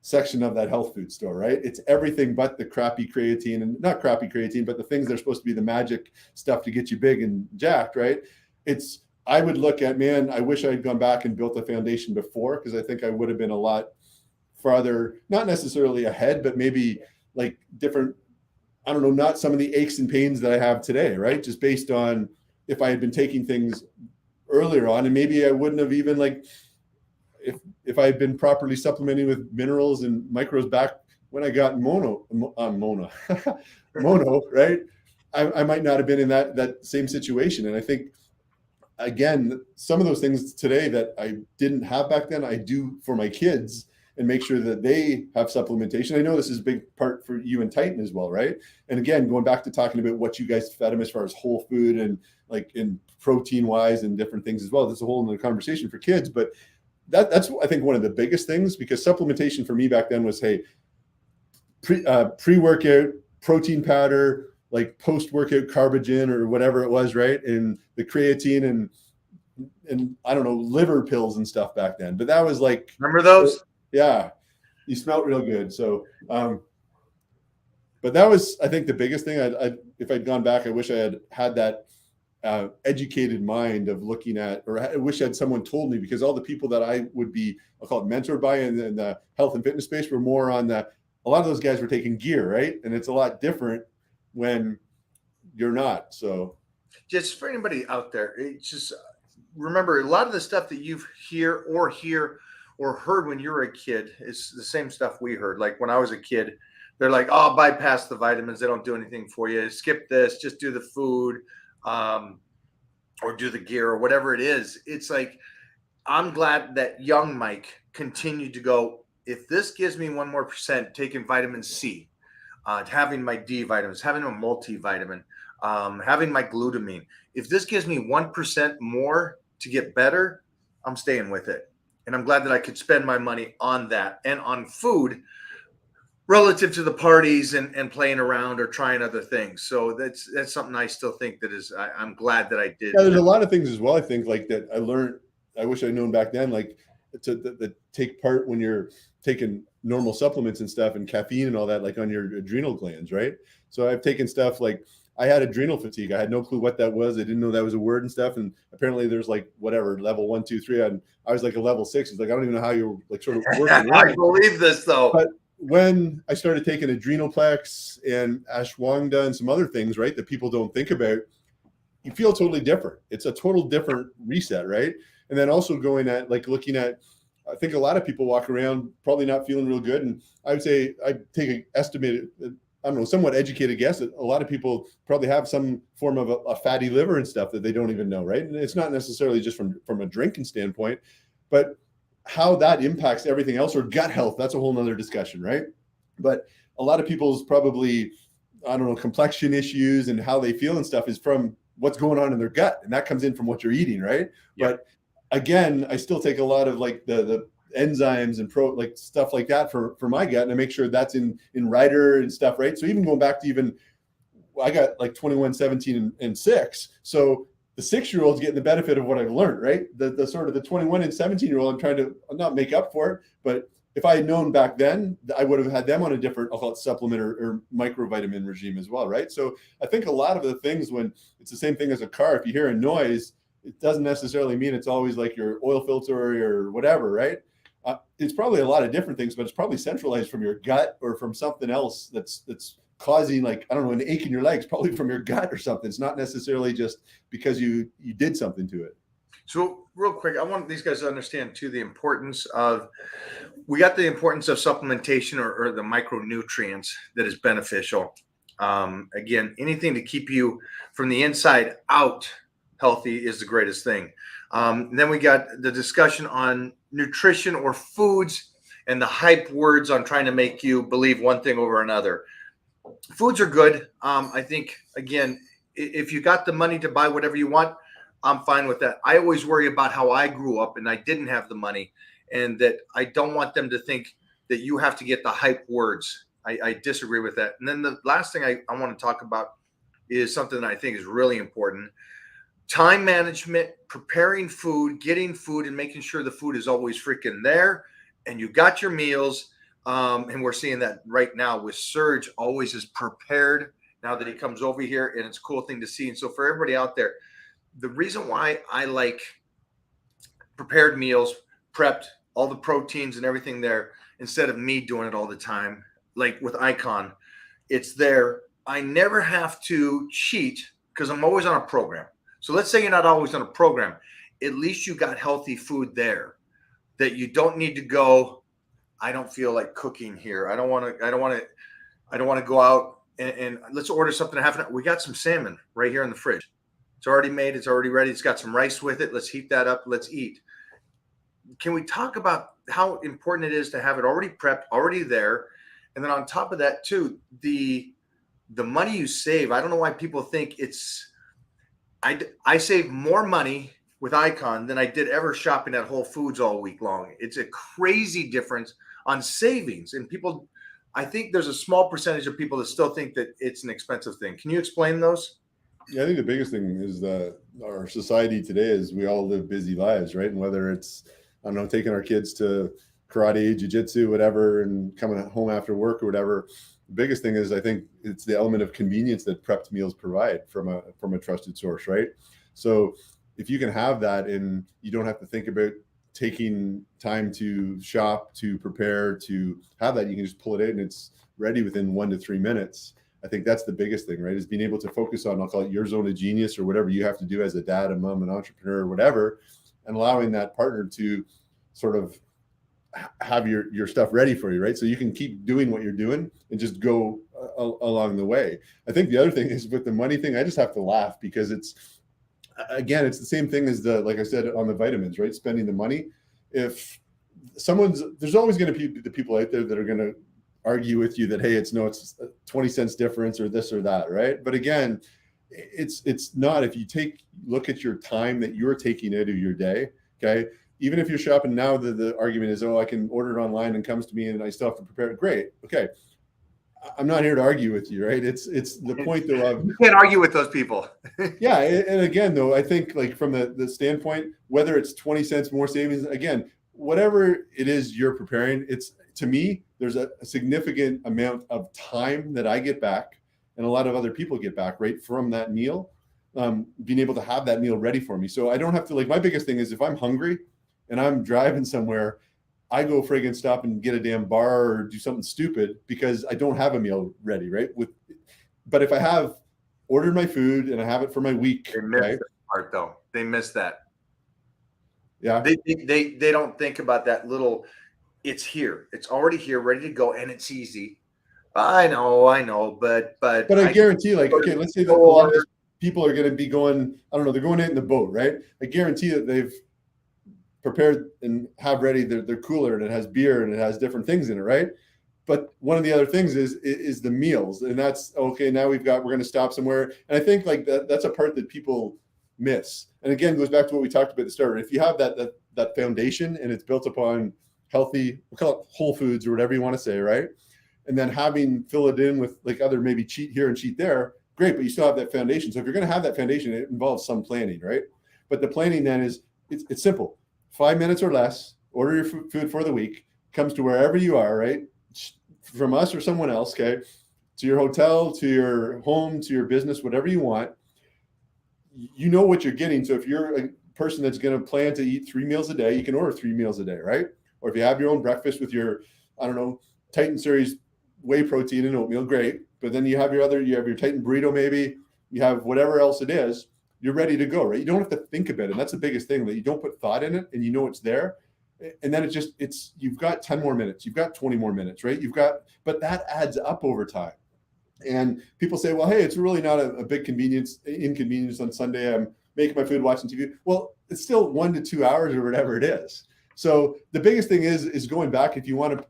section of that health food store, right? It's everything but the crappy creatine, and not crappy creatine, but the things that are supposed to be the magic stuff to get you big and jacked, right? I would look at, man, I wish I had gone back and built a foundation before, because I think I would have been a lot farther, not necessarily ahead, but maybe like different, I don't know, not some of the aches and pains that I have today, right? Just based on if I had been taking things earlier on, and maybe I wouldn't have even like, if I had been properly supplementing with minerals and micros back when I got mono, right? I might not have been in that same situation. And I think, again, some of those things today that I didn't have back then, I do for my kids and make sure that they have supplementation. I know this is a big part for you and Titan as well, right? And again, going back to talking about what you guys fed them as far as whole food and like in protein wise and different things as well. That's a whole other conversation for kids, but that's I think one of the biggest things, because supplementation for me back then was, hey, pre-workout protein powder, like post-workout carbogen or whatever it was, right? And the creatine and I don't know, liver pills and stuff back then. But that was like, remember those? Yeah, you smelled real good. So, but that was, I think, the biggest thing. If I'd gone back, I wish I had that educated mind of looking at, or I wish I had someone told me, because all the people that I would be, I'll call it mentored by in the health and fitness space were more on a lot of those guys were taking gear, right? And it's a lot different when you're not. So just for anybody out there, it's just remember, a lot of the stuff that you hear or heard when you were a kid is the same stuff we heard. Like when I was a kid, they're like, oh, bypass the vitamins. They don't do anything for you. Skip this, just do the food or do the gear or whatever it is. It's like, I'm glad that young Mike continued to go, if this gives me 1 more percent, taking vitamin C, having my D vitamins, having a multivitamin, having my glutamine. If this gives me 1% more to get better, I'm staying with it. And I'm glad that I could spend my money on that and on food relative to the parties and playing around or trying other things. So that's something I still think that is, I'm glad that I did. Yeah, there's a lot of things as well, I think, like that I learned, I wish I'd known back then, like to take part when you're taking normal supplements and stuff and caffeine and all that, like on your adrenal glands, right? So I've taken stuff like, I had adrenal fatigue. I had no clue what that was. I didn't know that was a word and stuff. And apparently there's like whatever, level 1, 2, 3. And I was like a level 6. It's like, I don't even know how you're like sort of working. I believe this though. But when I started taking Adrenalplex and ashwagandha and some other things, right, that people don't think about, you feel totally different. It's a total different reset, right? And then also going at like looking at, I think a lot of people walk around probably not feeling real good. And I would say I take an estimated, I don't know, somewhat educated guess that a lot of people probably have some form of a fatty liver and stuff that they don't even know, right? And it's not necessarily just from a drinking standpoint, but how that impacts everything else, or gut health, that's a whole nother discussion, right? But a lot of people's probably, I don't know, complexion issues and how they feel and stuff is from what's going on in their gut. And that comes in from what you're eating, right? Yeah. But again, I still take a lot of like the enzymes and like stuff like that for my gut, and I make sure that's in Rider and stuff, right? So even going back to even, I got like 21, 17 and 6. So the 6-year-old's getting the benefit of what I've learned, right? The sort of the 21 and 17-year-old, I'm trying to not make up for it, but if I had known back then, I would have had them on a different, I'll call it supplement or microvitamin regime as well, right? So I think a lot of the things, when it's the same thing as a car, if you hear a noise, it doesn't necessarily mean it's always like your oil filter or whatever, right? It's probably a lot of different things, but it's probably centralized from your gut or from something else that's causing, like, I don't know, an ache in your legs, probably from your gut or something. It's not necessarily just because you did something to it. So real quick, I want these guys to understand too the importance of, we got the importance of supplementation or the micronutrients that is beneficial. Again, anything to keep you from the inside out healthy is the greatest thing. Then we got the discussion on nutrition or foods and the hype words on trying to make you believe one thing over another. Foods are good. I think, again, if you got the money to buy whatever you want, I'm fine with that. I always worry about how I grew up and I didn't have the money, and that I don't want them to think that you have to get the hype words. I disagree with that. And then the last thing I want to talk about is something that I think is really important. Time management, preparing food, getting food, and making sure the food is always freaking there. And you got your meals. And we're seeing that right now with Serge, always is prepared now that he comes over here, and it's a cool thing to see. And so for everybody out there, the reason why I like prepared meals, prepped, all the proteins and everything there, instead of me doing it all the time, like with Icon, it's there. I never have to cheat because I'm always on a program. So let's say you're not always on a program. At least you got healthy food there that you don't need to go, I don't feel like cooking here. I don't want to go out and let's order something to have. We got some salmon right here in the fridge. It's already made. It's already ready. It's got some rice with it. Let's heat that up. Let's eat. Can we talk about how important it is to have it already prepped, already there? And then on top of that too, the money you save. I don't know why people think it's, I save more money with Icon than I did ever shopping at Whole Foods all week long. It's a crazy difference on savings. And people, I think there's a small percentage of people that still think that it's an expensive thing. Can you explain those? Yeah, I think the biggest thing is that our society today is we all live busy lives, right? And whether it's, I don't know, taking our kids to karate, jiu-jitsu, whatever, and coming home after work or whatever, the biggest thing is I think it's the element of convenience that prepped meals provide from a trusted source, right? So if you can have that and you don't have to think about taking time to shop, to prepare, to have that, you can just pull it in and it's ready within 1 to 3 minutes. I think that's the biggest thing, right? Is being able to focus on, I'll call it your zone of genius or whatever you have to do as a dad, a mom, an entrepreneur, or whatever, and allowing that partner to sort of have your stuff ready for you, right? So you can keep doing what you're doing and just go along the way. I think the other thing is with the money thing, I just have to laugh because it's the same thing as like I said, on the vitamins, right? Spending the money. If there's always going to be the people out there that are going to argue with you that, hey, it's 20 cents difference or this or that, right? But again, it's not. If you look at your time that you're taking out of your day, okay? Even if you're shopping now, the argument is, oh, I can order it online and it comes to me and I still have to prepare it. Great. Okay. I'm not here to argue with you, right? It's the point though of, you can't argue with those people. Yeah. And again, though, I think like from the standpoint, whether it's 20 cents more savings, again, whatever it is you're preparing, it's, to me, there's a significant amount of time that I get back and a lot of other people get back right from that meal, being able to have that meal ready for me. So I don't have to, like, my biggest thing is if I'm hungry and I'm driving somewhere, I go friggin' stop and get a damn bar or do something stupid because I don't have a meal ready, right? But if I have ordered my food and I have it for my week, they miss that part though. They miss that. Yeah. They don't think about that little. It's here. It's already here, ready to go, and it's easy. I know, but I guarantee, like, okay, let's say that a lot of these people are going to be going, I don't know, they're going in the boat, right? I guarantee that they've prepared and have ready their cooler and it has beer and it has different things in it, right? But one of the other things is the meals, and that's okay. Now we're going to stop somewhere, and I think like that's a part that people miss. And again, goes back to what we talked about at the start. If you have that foundation and it's built upon healthy, we'll call it whole foods or whatever you want to say, right? And then fill it in with like other maybe cheat here and cheat there, great, but you still have that foundation. So if you're going to have that foundation, it involves some planning, right? But the planning then is it's simple. 5 minutes or less, order your food for the week, comes to wherever you are, right? From us or someone else, okay? To your hotel, to your home, to your business, whatever you want, you know what you're getting. So if you're a person that's going to plan to eat 3 meals a day, you can order 3 meals a day, right? Or if you have your own breakfast with your, I don't know, Titan Series whey protein and oatmeal, great. But then you have your Titan burrito, maybe you have whatever else it is, you're ready to go, right? You don't have to think about it. And that's the biggest thing, that you don't put thought in it and you know it's there. And then you've got 10 more minutes, you've got 20 more minutes, right? But that adds up over time. And people say, well, hey, it's really not a big inconvenience on Sunday. I'm making my food, watching TV. Well, it's still 1 to 2 hours or whatever it is. So the biggest thing is going back. If you want to,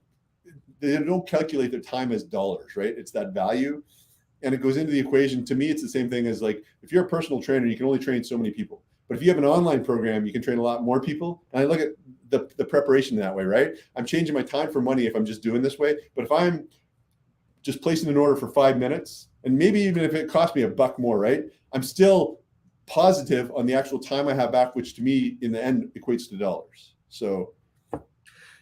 they don't calculate their time as dollars, right? It's that value. And it goes into the equation. To me, it's the same thing as, like, if you're a personal trainer, you can only train so many people. But if you have an online program, you can train a lot more people. And I look at the preparation that way, right? I'm changing my time for money if I'm just doing this way. But if I'm just placing an order for 5 minutes, and maybe even if it costs me $1 more, right? I'm still positive on the actual time I have back, which to me in the end equates to dollars. So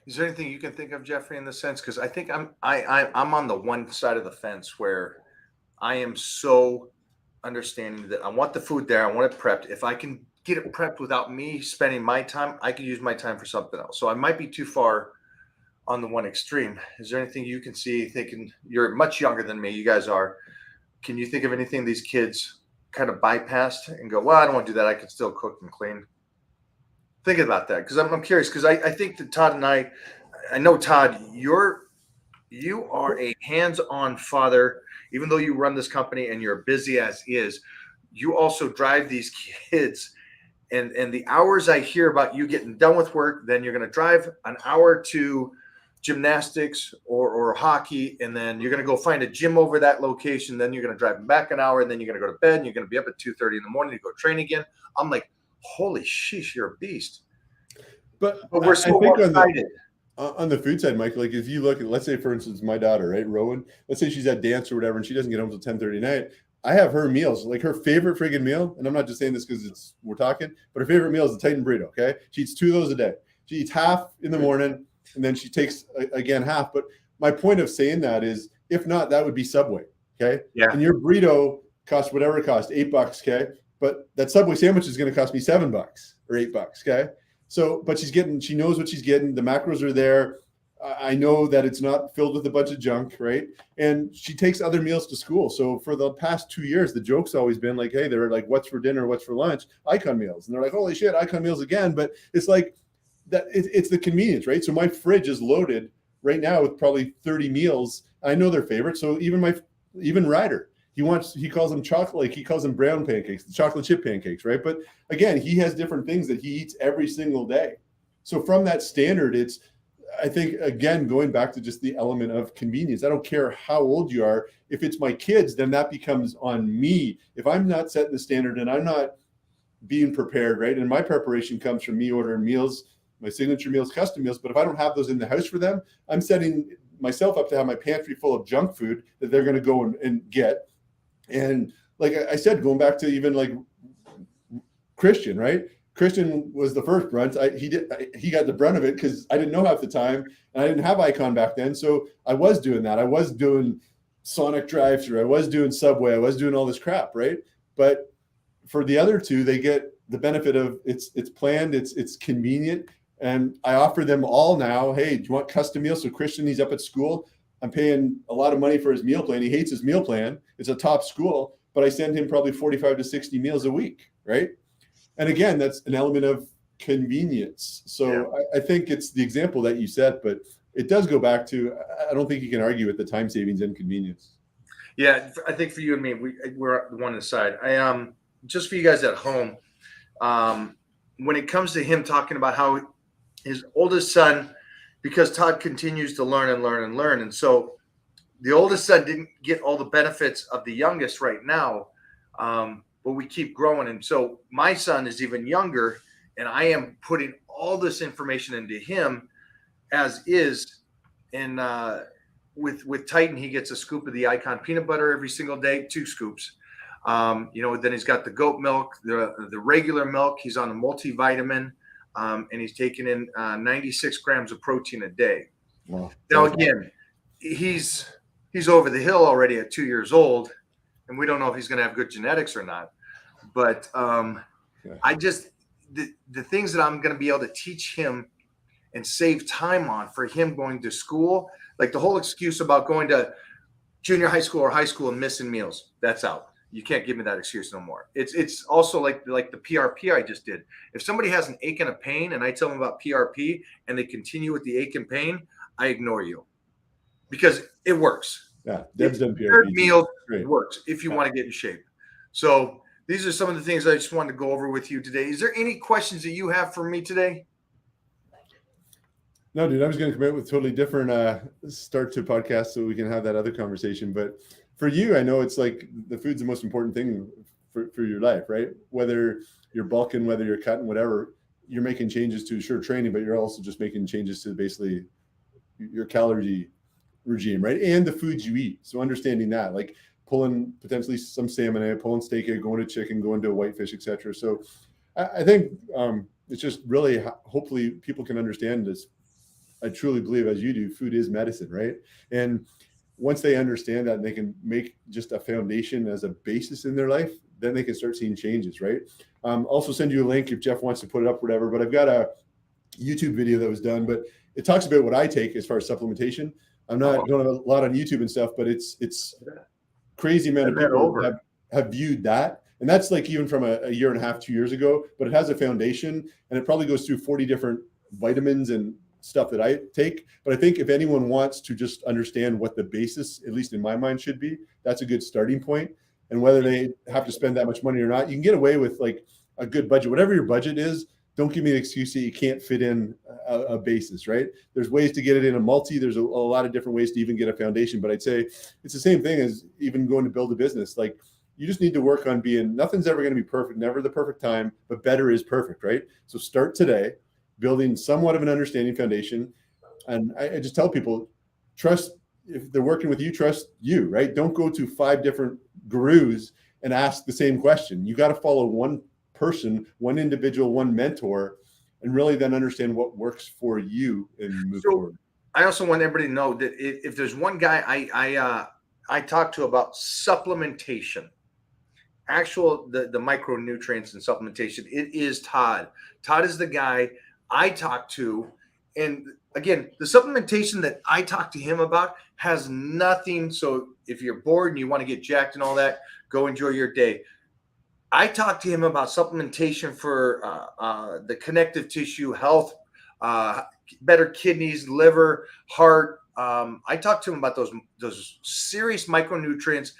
is there anything you can think of, Jeffrey, in the sense? Because I think I'm on the one side of the fence where I am so understanding that I want the food there, I want it prepped. If I can get it prepped without me spending my time, I can use my time for something else. So I might be too far on the one extreme. Is there anything you can see, thinking, you're much younger than me, you guys are, can you think of anything these kids kind of bypassed and go, well, I don't want to do that, I can still cook and clean? Think about that, because I'm curious, because I think that Todd and I know, Todd, you are a hands-on father. Even though you run this company and you're busy as is, you also drive these kids. And the hours I hear about you getting done with work, then you're going to drive an hour to gymnastics or hockey, and then you're going to go find a gym over that location. Then you're going to drive back an hour, and then you're going to go to bed, and you're going to be up at 2:30 in the morning to go train again. I'm like, holy sheesh, you're a beast. But we're so excited. On the food side, Mike, like if you look at, let's say, for instance, my daughter, right, Rowan, let's say she's at dance or whatever, and she doesn't get home till 10:30 night. I have her meals, like her favorite friggin' meal, and I'm not just saying this because we're talking, but her favorite meal is the Titan burrito, okay? She eats 2 of those a day. She eats half in the morning, and then she takes, again, half. But my point of saying that is, if not, that would be Subway, okay? Yeah. And your burrito costs whatever it costs, $8, okay? But that Subway sandwich is going to cost me $7 or $8, okay? So, but she knows what she's getting. The macros are there. I know that it's not filled with a bunch of junk, right? And she takes other meals to school. So for the past 2 years, the joke's always been like, hey, they're like, what's for dinner, what's for lunch? Icon meals. And they're like, holy shit, Icon meals again. But it's like that. It's the convenience, right? So my fridge is loaded right now with probably 30 meals. I know their favorites. So even Ryder, he calls them chocolate, like he calls them brown pancakes, the chocolate chip pancakes, right? But again, he has different things that he eats every single day. So from that standard, I think, again, going back to just the element of convenience. I don't care how old you are. If it's my kids, then that becomes on me. If I'm not setting the standard and I'm not being prepared, right? And my preparation comes from me ordering meals, my signature meals, custom meals. But if I don't have those in the house for them, I'm setting myself up to have my pantry full of junk food that they're going to go and get. And like I said, going back to even like Christian, right? Christian was the first brunch. He got the brunt of it because I didn't know half the time, and I didn't have Icon back then. So I was doing that. I was doing Sonic drive-thru. I was doing Subway. I was doing all this crap, right? But for the other two, they get the benefit of it's planned, it's convenient, and I offer them all now. Hey, do you want custom meals? So Christian, he's up at school. I'm paying a lot of money for his meal plan. He hates his meal plan. It's a top school, but I send him probably 45 to 60 meals a week, right? And again, that's an element of convenience. So yeah. I think it's the example that you set, but it does go back to, I don't think you can argue with the time savings and convenience. Yeah, I think for you and me, we're one aside. Just for you guys at home, when it comes to him talking about how his oldest son, because Todd continues to learn and learn and learn. And so the oldest son didn't get all the benefits of the youngest right now. But we keep growing. And so my son is even younger, and I am putting all this information into him as is. And with Titan, he gets a scoop of the Icon peanut butter every single day, 2 scoops. Then he's got the goat milk, the regular milk. He's on a multivitamin, and he's taking in 96 grams of protein a day. Wow. Now again, he's over the hill already at 2 years old, and we don't know if he's going to have good genetics or not. But I just the things that I'm going to be able to teach him and save time on for him going to school, like the whole excuse about going to junior high school or high school and missing meals, that's out. You can't give me that excuse no more. It's also like the PRP I just did. If somebody has an ache and a pain and I tell them about PRP and they continue with the ache and pain, I ignore you because it works. Yeah, Deb's done Prepared PRP. meal Great. works if you want to get in shape. So these are some of the things I just wanted to go over with you today. Is there any questions that you have for me today? No, dude, I was going to come out with totally different start to podcast so we can have that other conversation. But for you, I know it's like the food's the most important thing for your life, right? Whether you're bulking, whether you're cutting, whatever, you're making changes to sure training, but you're also just making changes to basically your calorie regime, right? And the foods you eat. So understanding that, like pulling potentially some salmon egg, pulling steak egg, going to chicken, going to whitefish, etc. So I think it's just really hopefully people can understand this. I truly believe, as you do, food is medicine, right? And once they understand that and they can make just a foundation as a basis in their life, then they can start seeing changes, right? Also send you a link if Jeff wants to put it up, whatever. But I've got a YouTube video that was done, but it talks about what I take as far as supplementation. I'm not doing a lot on YouTube and stuff, but it's crazy amount of people have viewed that. And that's like even from a year and a half, 2 years ago, but it has a foundation and it probably goes through 40 different vitamins and stuff that I take. But I think if anyone wants to just understand what the basis, at least in my mind, should be, that's a good starting point. And whether they have to spend that much money or not, you can get away with like a good budget, whatever your budget is. Don't give me the excuse that you can't fit in a basis, right? There's ways to get it in a multi. There's a lot of different ways to even get a foundation. But I'd say it's the same thing as even going to build a business. Like you just need to work on being, nothing's ever going to be perfect, never the perfect time, but better is perfect, right? So start today, building somewhat of an understanding foundation. And I just tell people, trust, if they're working with you, trust you, right? Don't go to 5 different gurus and ask the same question. You got to follow one person, one individual, one mentor, and really then understand what works for you and move forward. I also want everybody to know that if there's one guy I talk to about supplementation, the micronutrients and supplementation, it is Todd. Todd is the guy I talk to. And again, the supplementation that I talk to him about has nothing. So if you're bored and you want to get jacked and all that, go enjoy your day. I talked to him about supplementation for the connective tissue health, better kidneys, liver, heart. I talked to him about those serious micronutrients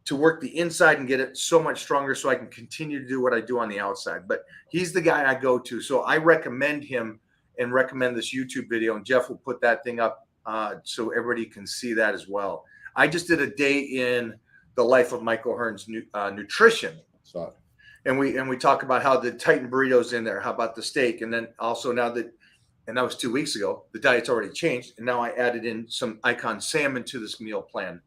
to work the inside and get it so much stronger so I can continue to do what I do on the outside. But he's the guy I go to. So I recommend him and recommend this YouTube video. And Jeff will put that thing up so everybody can see that as well. I just did a day in the life of Michael Hearn's nutrition. And we talk about how the Titan burrito's in there. How about the steak? And then also now that, and that was 2 weeks ago, the diet's already changed. And now I added in some Icon salmon to this meal plan.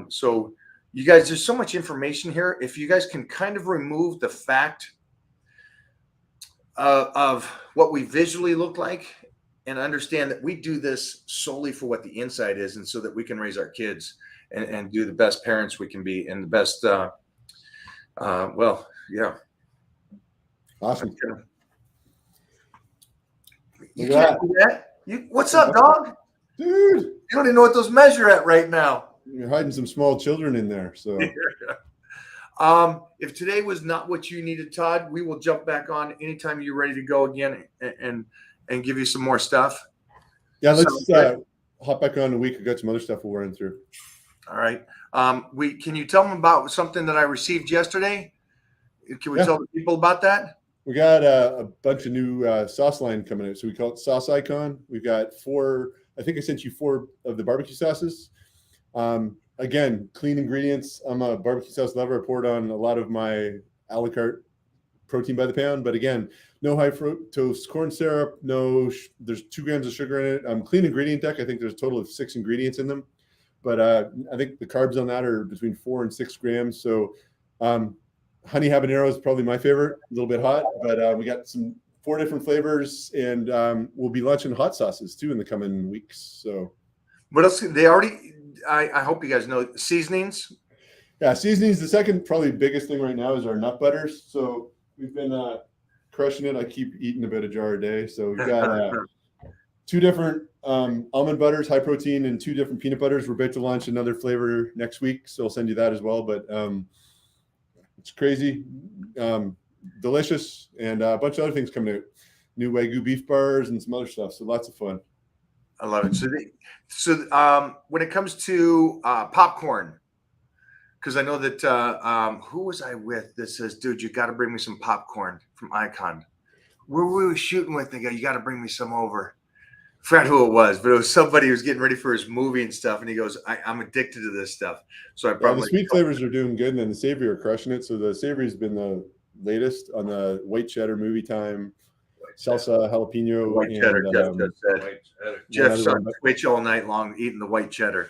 So you guys, there's so much information here. If you guys can kind of remove the fact of what we visually look like and understand that we do this solely for what the inside is. And so that we can raise our kids and do the best parents we can be and the best, yeah. Awesome. You can't do that. What's up, dog? Dude. You don't even know what those measure at right now. You're hiding some small children in there. So if today was not what you needed, Todd, we will jump back on anytime you're ready to go again and give you some more stuff. Yeah, let's hop back on in a week. I've got some other stuff we'll run through. All right. Can you tell them about something that I received yesterday? Can we tell the people about that? We got a bunch of new sauce line coming out. So we call it Sauce Icon. We've got 4, I think I sent you 4 of the barbecue sauces. Again, clean ingredients. I'm a barbecue sauce lover. I poured on a lot of my a la carte protein by the pound. But again, no high fructose corn syrup. There's 2 grams of sugar in it. Clean ingredient deck. I think there's a total of 6 ingredients in them. But I think the carbs on that are between 4 and 6 grams. So honey habanero is probably my favorite. A little bit hot, but we got some 4 different flavors, and we'll be launching hot sauces too in the coming weeks. So What else? They already. I hope you guys know seasonings. yeah, seasonings. The second probably biggest thing right now is our nut butters. So we've been crushing it. I keep eating about a jar a day. So we've got 2 different almond butters, high protein, and 2 different peanut butters. We're about to launch another flavor next week, so I'll send you that as well. But it's crazy, delicious, and a bunch of other things coming out. New Wagyu beef bars and some other stuff. So lots of fun. I love it. So when it comes to popcorn, because I know that who was I with that says, dude, you got to bring me some popcorn from Icon. Where we were shooting with, they go, you got to bring me some over. I forgot who it was, but it was somebody who was getting ready for his movie and stuff. And he goes, I'm addicted to this stuff. So I probably the sweet flavors are doing good, and then the savory are crushing it. So the savory has been the latest on the white cheddar movie time, salsa jalapeno, white cheddar. Jeff Jeff said Twitch all night long eating the white cheddar.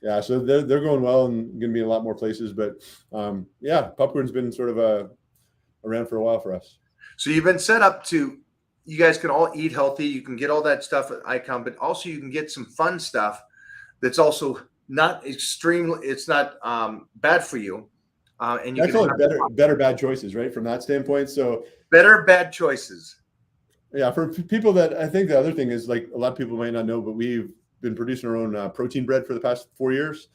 Yeah, so they're going well and going to be in a lot more places. But yeah, popcorn's been sort of around for a while for us. So you've been set up to, you guys can all eat healthy. You can get all that stuff at Icon, but also you can get some fun stuff that's also not extremely, it's not bad for you. And you I can call have it better bad choices, right? From that standpoint. So better bad choices. Yeah, for people that, I think the other thing is, like, a lot of people might not know, but we've been producing our own protein bread for the past 4 years.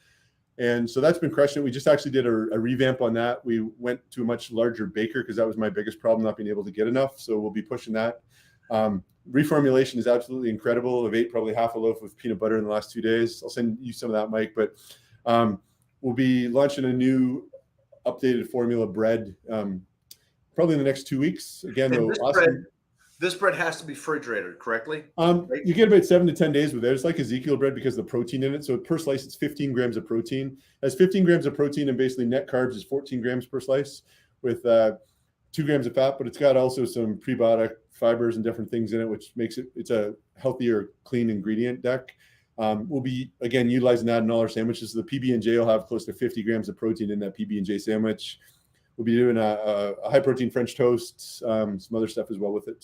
And so that's been crushing it. We just actually did a revamp on that. We went to a much larger baker because that was my biggest problem, not being able to get enough. So we'll be pushing that. Reformulation is absolutely incredible. I've ate probably half a loaf of peanut butter in the last 2 days. I'll send you some of that, Mike. But we'll be launching a new updated formula bread probably in the next 2 weeks. Again, though, this bread has to be refrigerated, correctly? You get about 7 to 10 days with it. It's like Ezekiel bread because of the protein in it. So per slice, it's 15 grams of protein. It has 15 grams of protein, and basically net carbs is 14 grams per slice with 2 grams of fat. But it's got also some prebiotic fibers and different things in it, which makes it's a healthier, clean ingredient deck. We'll be, again, utilizing that in all our sandwiches. So the PB&J will have close to 50 grams of protein in that PB&J sandwich. We'll be doing a high protein French toast, some other stuff as well with it.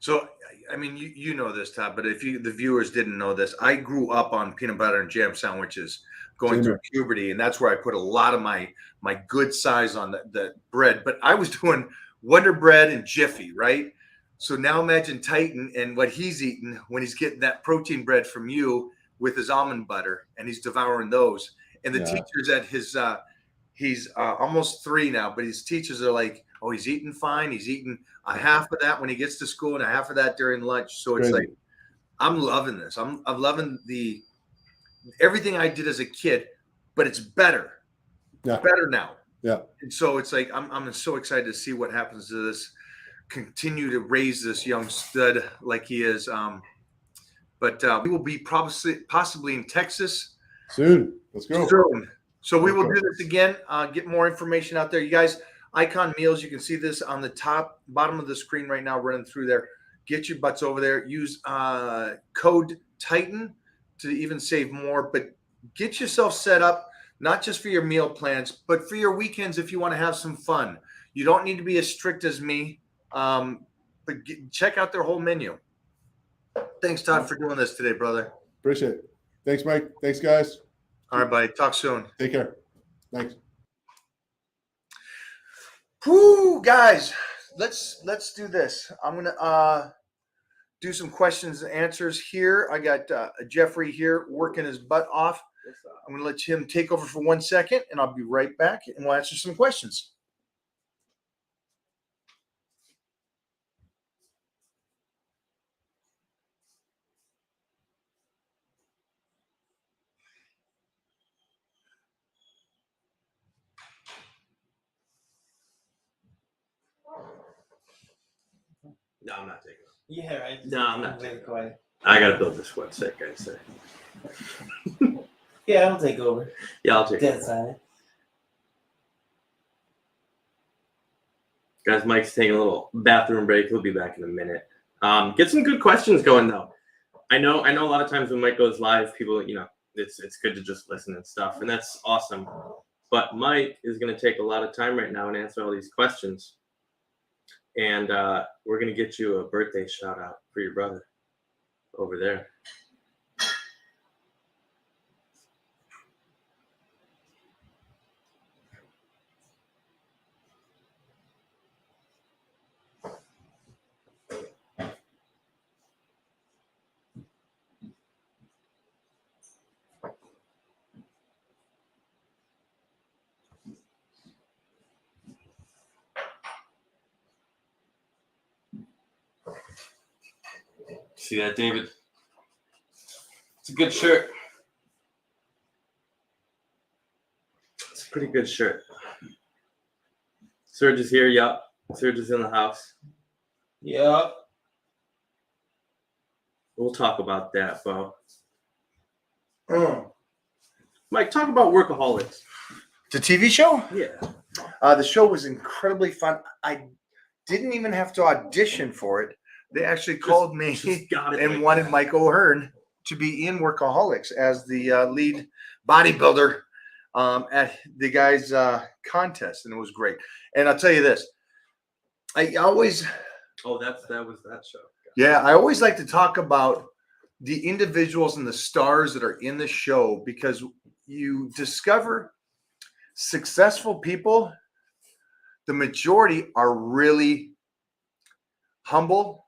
So I mean, you know this, Todd, but if the viewers didn't know this, I grew up on peanut butter and jam sandwiches going through puberty, and that's where I put a lot of my good size on the bread. But I was doing Wonder Bread and Jiffy, right? So now imagine Titan and what he's eating when he's getting that protein bread from you with his almond butter, and he's devouring those. And the teachers at his he's almost 3 now, but his teachers are like, oh, he's eating fine. He's eating a half of that when he gets to school and a half of that during lunch. So it's like, I'm loving this. I'm loving everything I did as a kid, but it's better. Yeah. Better now. Yeah. And so it's like, I'm so excited to see what happens to this, continue to raise this young stud like he is. But we will be possibly in Texas soon. Let's go. Soon. So we will do this again, get more information out there. You guys, Icon Meals, you can see this on the bottom of the screen right now, running through there. Get your butts over there. Use code TITAN to even save more. But get yourself set up, not just for your meal plans, but for your weekends if you want to have some fun. You don't need to be as strict as me, but check out their whole menu. Thanks, Todd, for doing this today, brother. Appreciate it. Thanks, Mike. Thanks, guys. All right, buddy. Talk soon. Take care. Thanks. Whoo, guys, let's do this. I'm gonna do some questions and answers here. I got Jeffrey here working his butt off. I'm gonna let him take over for 1 second, and I'll be right back, and we'll answer some questions. No, I'm not taking it. Yeah, right. No, I'm not taking it. I gotta build this website, guys. Yeah, I'll take over. Yeah, I'll take Dead it. silent. Guys, Mike's taking a little bathroom break. He'll be back in a minute. Get some good questions going though. I know a lot of times when Mike goes live, people, it's good to just listen and stuff, and that's awesome. But Mike is gonna take a lot of time right now and answer all these questions. And we're going to get you a birthday shout out for your brother over there. See that, David? It's a good shirt. It's a pretty good shirt. Serge is here. Yup. Serge is in the house. Yup. We'll talk about that, Bo. Mike, talk about Workaholics. The TV show? Yeah. The show was incredibly fun. I didn't even have to audition for it. They actually called me got it and like wanted that. Mike O'Hearn to be in Workaholics as the lead bodybuilder at the guys' contest, and it was great. And I'll tell you this, I always, Oh, that was that show. yeah, I always like to talk about the individuals and the stars that are in the show, because you discover successful people, the majority are really humble,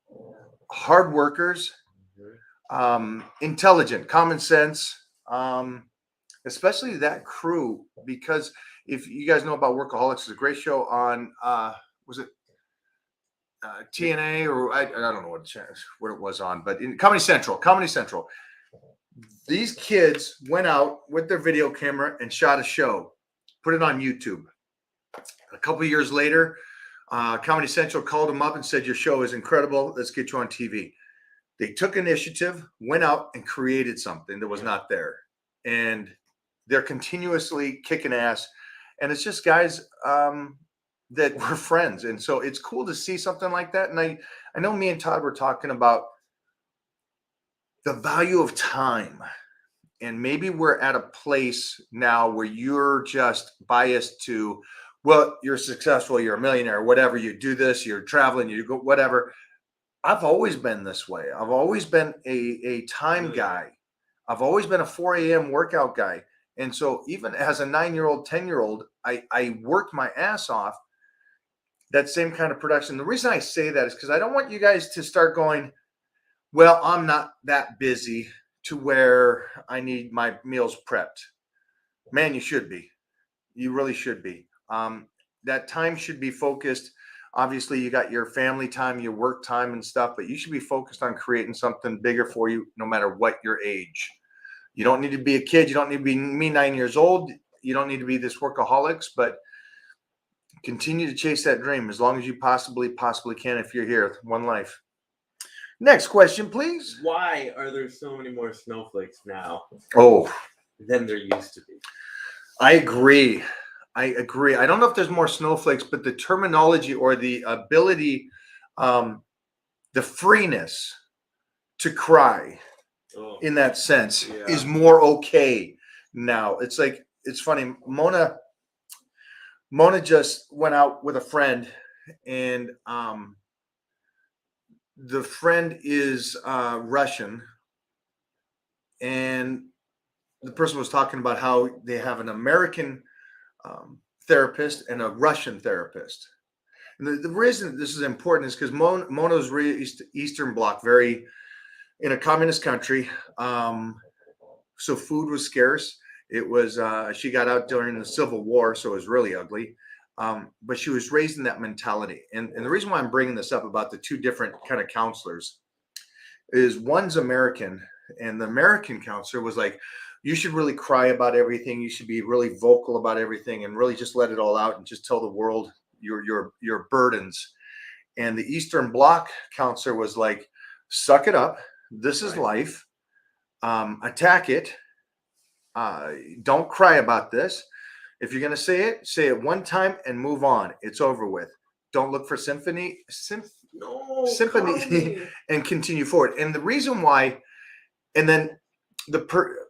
hard workers, intelligent, common sense, especially that crew. Because if you guys know about Workaholics, it's a great show on was it TNA, or I don't know what it was on, but in Comedy Central. These kids went out with their video camera and shot a show, put it on YouTube. A couple of years later, Comedy Central called them up and said, your show is incredible. Let's get you on TV. They took initiative, went out and created something that was not there. And they're continuously kicking ass. And it's just guys that were friends. And so it's cool to see something like that. And I know me and Todd were talking about the value of time. And maybe we're at a place now where you're just biased to, well, you're successful, you're a millionaire, whatever, you do this, you're traveling, you go, whatever. I've always been this way. I've always been a time guy. I've always been a 4 a.m. workout guy. And so even as a 9-year-old, 10-year-old, I worked my ass off. That same kind of production. The reason I say that is because I don't want you guys to start going, well, I'm not that busy to where I need my meals prepped. Man, you should be. You really should be. That time should be focused. Obviously, you got your family time, your work time and stuff, but you should be focused on creating something bigger for you, no matter what your age. You don't need to be a kid. You don't need to be me 9 years old. You don't need to be this Workaholics, but continue to chase that dream as long as you possibly can if you're here. One life. Next question, please. Why are there so many more snowflakes now Oh, than there used to be? I agree. I don't know if there's more snowflakes, but the terminology or the ability, the freeness to cry in that sense is more okay now. It's like, it's funny. Mona just went out with a friend, and the friend is Russian, and the person was talking about how they have an American therapist and a Russian therapist. And the reason this is important is because Mona's raised Eastern Bloc, very in a communist country. So food was scarce. It was, she got out during the Civil War, so it was really ugly. But she was raised in that mentality. And the reason why I'm bringing this up about the two different kind of counselors is one's American, and the American counselor was like, you should really cry about everything. You should be really vocal about everything and really just let it all out and just tell the world your burdens. And the Eastern Bloc counselor was like, suck it up. This is life. Attack it. Don't cry about this. If you're going to say it one time and move on. It's over with. Don't look for sympathy and continue forward. And the reason why, and then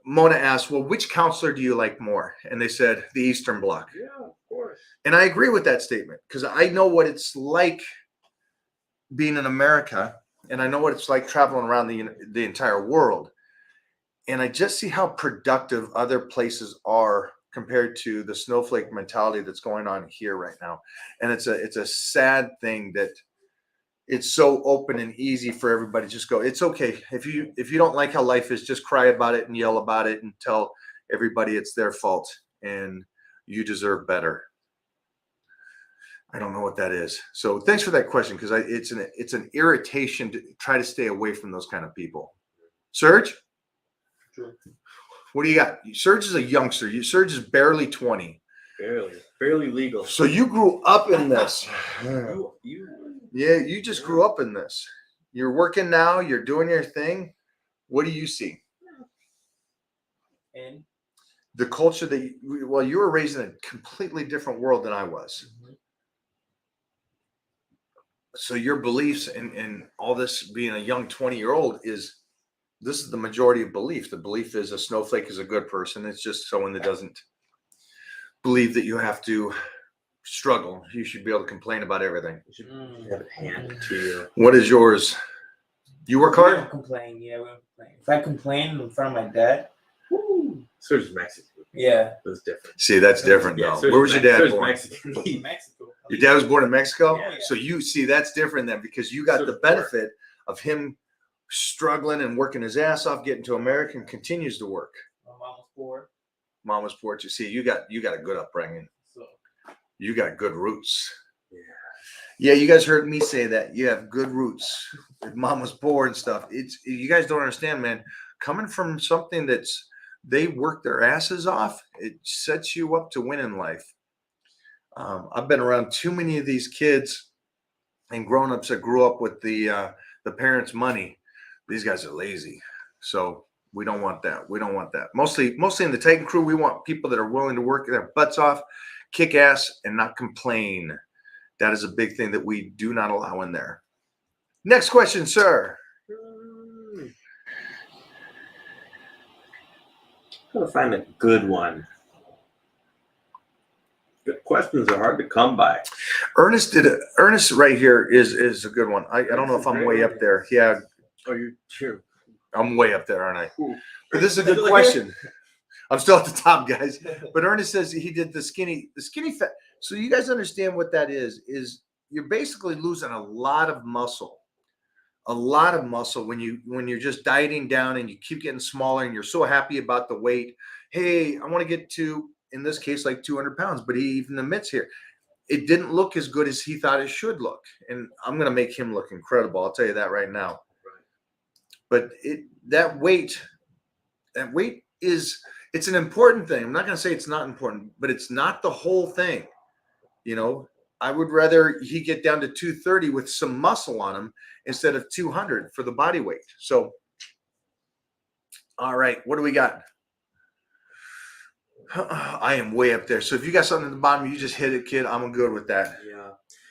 Mona asked, well, which counselor do you like more? And they said the Eastern Bloc. Yeah, of course. And I agree with that statement because I know what it's like being in America, and I know what it's like traveling around the entire world. And I just see how productive other places are compared to the snowflake mentality that's going on here right now. And it's a sad thing that it's so open and easy for everybody to just go, it's okay. If you don't like how life is, just cry about it and yell about it and tell everybody it's their fault and you deserve better. I don't know what that is. So thanks for that question, because it's an irritation to try to stay away from those kind of people. Serge? Sure. What do you got? Serge is a youngster. Serge is barely 20. Barely legal. So you grew up in this. You Yeah, you just grew up in this. You're working now. You're doing your thing. What do you see? And The culture that you were raised in a completely different world than I was. So your beliefs and all this being a young 20-year-old this is the majority of belief. The belief is a snowflake is a good person. It's just someone that doesn't believe that you have to struggle. You should be able to complain about everything. You should have a hand to you. What is yours? You work we hard? don't complain. Yeah, we don't complain. If I complain in front of my dad, woo, Serge is Mexican. yeah, That's different. See, that's different though. Serge Where was your dad Serge's born? Mexican. Mexico. Your dad was born in Mexico? Yeah. So you see, that's different then, because you got Serge the is poor. benefit of him struggling and working his ass off, getting to America, and continues to work. My mom was poor, Mom was poor. You see, you got a good upbringing. so You got good roots. Yeah. Yeah, you guys heard me say that. You have good roots. Mom was poor and stuff. You guys don't understand, man. Coming from something they work their asses off, it sets you up to win in life. I've been around too many of these kids and grown-ups that grew up with the parents' money. These guys are lazy. So we don't want that. We don't want that. Mostly in the Titan crew, we want people that are willing to work their butts off, kick ass, and not complain. That is a big thing that we do not allow in there. Next question, sir. Gotta find a good one. Good questions are hard to come by. Ernest right here is a good one. I don't know if I'm way up there. Yeah, Oh, you're true. I'm way up there, aren't I? Cool. But this is a good question. I'm still at the top, guys. But Ernest says he did the skinny fat. So you guys understand what that is you're basically losing a lot of muscle. A lot of muscle when you're just dieting down and you keep getting smaller and you're so happy about the weight. Hey, I want to get to, in this case, like 200 pounds, but he even admits here, it didn't look as good as he thought it should look. And I'm going to make him look incredible. I'll tell you that right now. But that weight it's an important thing. I'm not going to say it's not important, but it's not the whole thing. You know, I would rather he get down to 230 with some muscle on him instead of 200 for the body weight. So, all right, what do we got? I am way up there. So if you got something at the bottom, you just hit it, kid. I'm good with that. Yeah.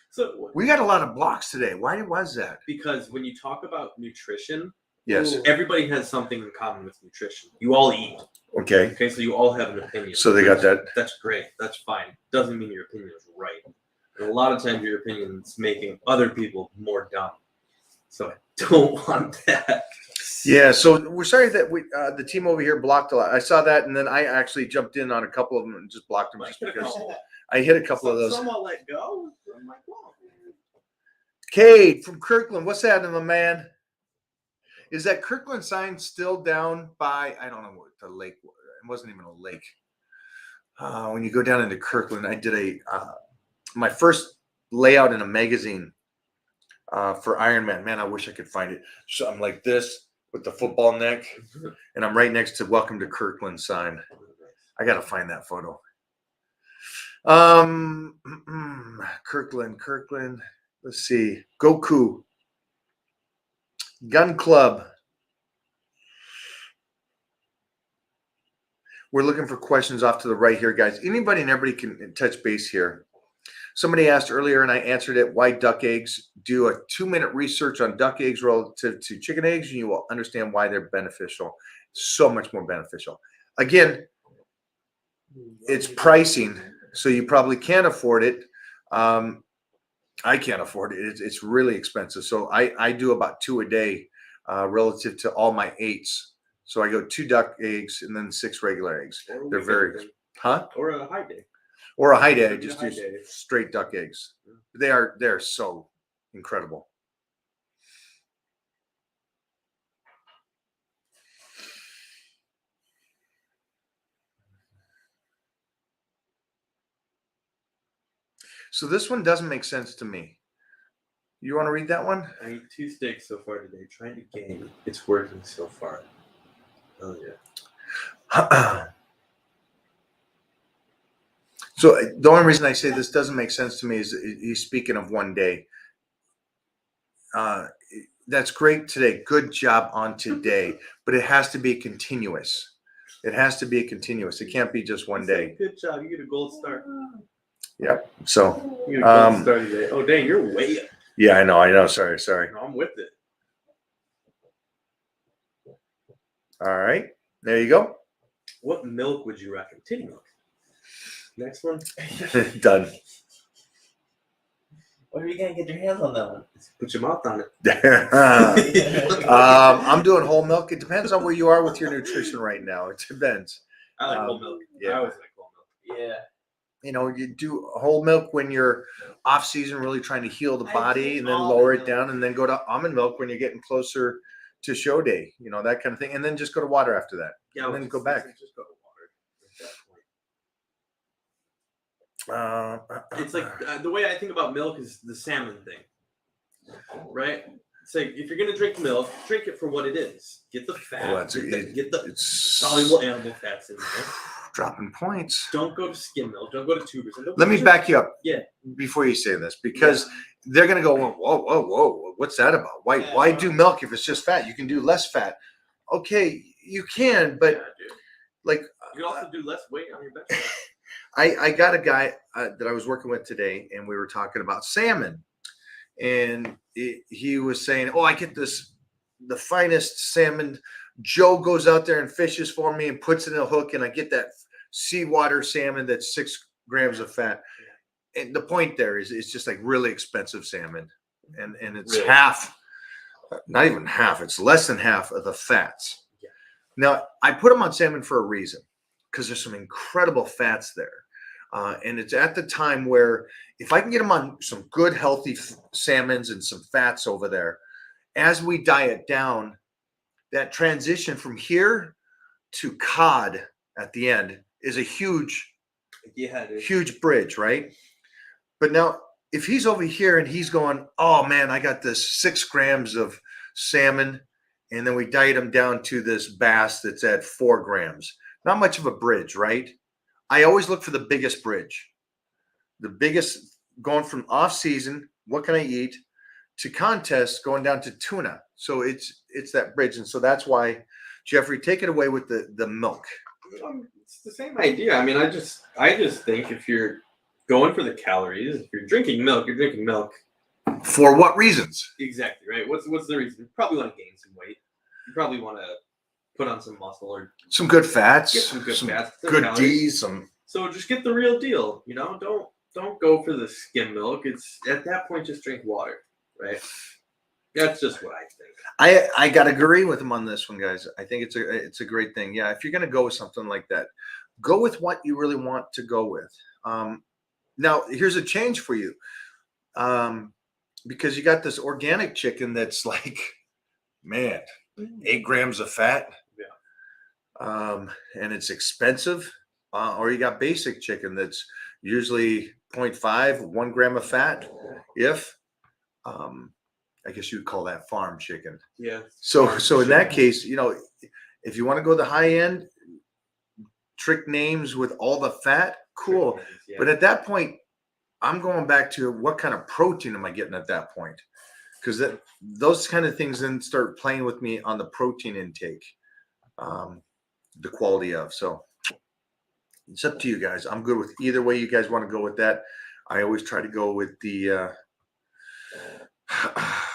So We got a lot of blocks today. Why was that? because when you talk about nutrition, Yes. everybody has something in common with nutrition. You all eat. Okay. Okay, so you all have an opinion. So they got that. That's great. That's fine. Doesn't mean your opinion is right. And a lot of times your opinion is making other people more dumb. So I don't want that. Yeah, so we're sorry that the team over here blocked a lot. I saw that, and then I actually jumped in on a couple of them and just blocked them just because I hit a couple of those. Some I'll let go. I'm like, well. Cade from Kirkland, what's happening, my man? Is that Kirkland sign still down by, I don't know what the lake was. It wasn't even a lake. When you go down into Kirkland, I did my first layout in a magazine for Ironman. Man, I wish I could find it. So I'm like this with the football neck, and I'm right next to Welcome to Kirkland sign. I got to find that photo. Kirkland. Let's see. Goku. Gun Club. We're looking for questions off to the right here, guys. Anybody and everybody can touch base here. Somebody asked earlier, and I answered it, why duck eggs? Do a 2-minute research on duck eggs relative to chicken eggs, and you will understand why they're beneficial. So much more beneficial. Again, it's pricing, so you probably can't afford it. I can't afford it. It's really expensive. So I do about 2 a day relative to all my 8s. So I go 2 duck eggs and then 6 regular eggs. Or a They're weekend very, thing. huh? Or a high day. Or a high day. I Maybe a just high do day. straight duck eggs. They're so incredible. So this one doesn't make sense to me. You want to read that one? I ate 2 steaks so far today. Trying to gain. It's working so far. Oh yeah. So the only reason I say this doesn't make sense to me is he's speaking of one day. That's great today. Good job on today, but it has to be continuous. It has to be continuous. It can't be just one You said, day. good job. You get a gold star. Yep. So You get a gold star today. Oh dang, you're way up. yeah, I know. Sorry. No, I'm with it. All right. There you go. What milk would you recommend? Titty milk. Next one. Done. When are you gonna get your hands on that one? Put your mouth on it. I'm doing whole milk. It depends on where you are with your nutrition right now. It depends. I like whole milk. yeah. I always like whole milk. Yeah. You know, you do whole milk when you're off season, really trying to heal the I body, do and then almond lower it milk. down, and then go to almond milk when you're getting closer to show day. You know, that kind of thing, and then just go to water after that. Yeah, And then go back. Just go to water at that point. It's like the way I think about milk is the salmon thing, right? It's like if you're gonna drink milk, drink it for what it is. Get the fat. Well, get the it's soluble animal fats in there. dropping points. Don't go to skim milk. Don't go to tubers. Let me back you up. Yeah. Before you say this, because they're gonna go, whoa, what's that about? Why do milk if it's just fat? You can do less fat. Okay, you can, but like you can also do less weight on your vegetables. I got a guy that I was working with today, and we were talking about salmon, and he was saying, "Oh, I get the finest salmon. Joe goes out there and fishes for me and puts it in a hook, and I get that seawater salmon that's 6 grams of fat." And the point there is, it's just like really expensive salmon, and it's Really? half, not even half. It's less than half of the fats. Yeah. Now I put them on salmon for a reason, because there's some incredible fats there. And it's at the time where if I can get them on some good, healthy salmons and some fats over there, as we diet down, that transition from here to cod at the end is a huge bridge, right? But now if he's over here and he's going, oh man, I got this 6 grams of salmon, and then we diet him down to this bass that's at 4 grams. Not much of a bridge, right? I always look for the biggest bridge. The biggest, going from off season, what can I eat, to contest, going down to tuna. So it's that bridge. And so that's why, Jeffrey, take it away with the milk. It's the same idea. I mean, I just think if you're going for the calories, if you're drinking milk, you're drinking milk. For what reasons? Exactly, right? What's the reason? You probably want to gain some weight. You probably want to put on some muscle or some good fats, get some good fats, good calories. D's, some. So just get the real deal. You know, don't go for the skim milk. It's at that point just drink water, right? That's just what I think. I gotta agree with him on this one, guys. I think it's a great thing. Yeah, if you're gonna go with something like that, go with what you really want to go with. Now here's a change for you, because you got this organic chicken that's like, man, 8 grams of fat. And it's expensive, or you got basic chicken that's usually 0.5, 1 gram of fat. I guess you'd call that farm chicken. Yeah. So in that case, you know, if you want to go the high end, trick names with all the fat, cool. Yeah. But at that point, I'm going back to what kind of protein am I getting at that point? Because those kind of things then start playing with me on the protein intake. The quality of. So it's up to you guys. I'm good with either way you guys want to go with that. I always try to go with the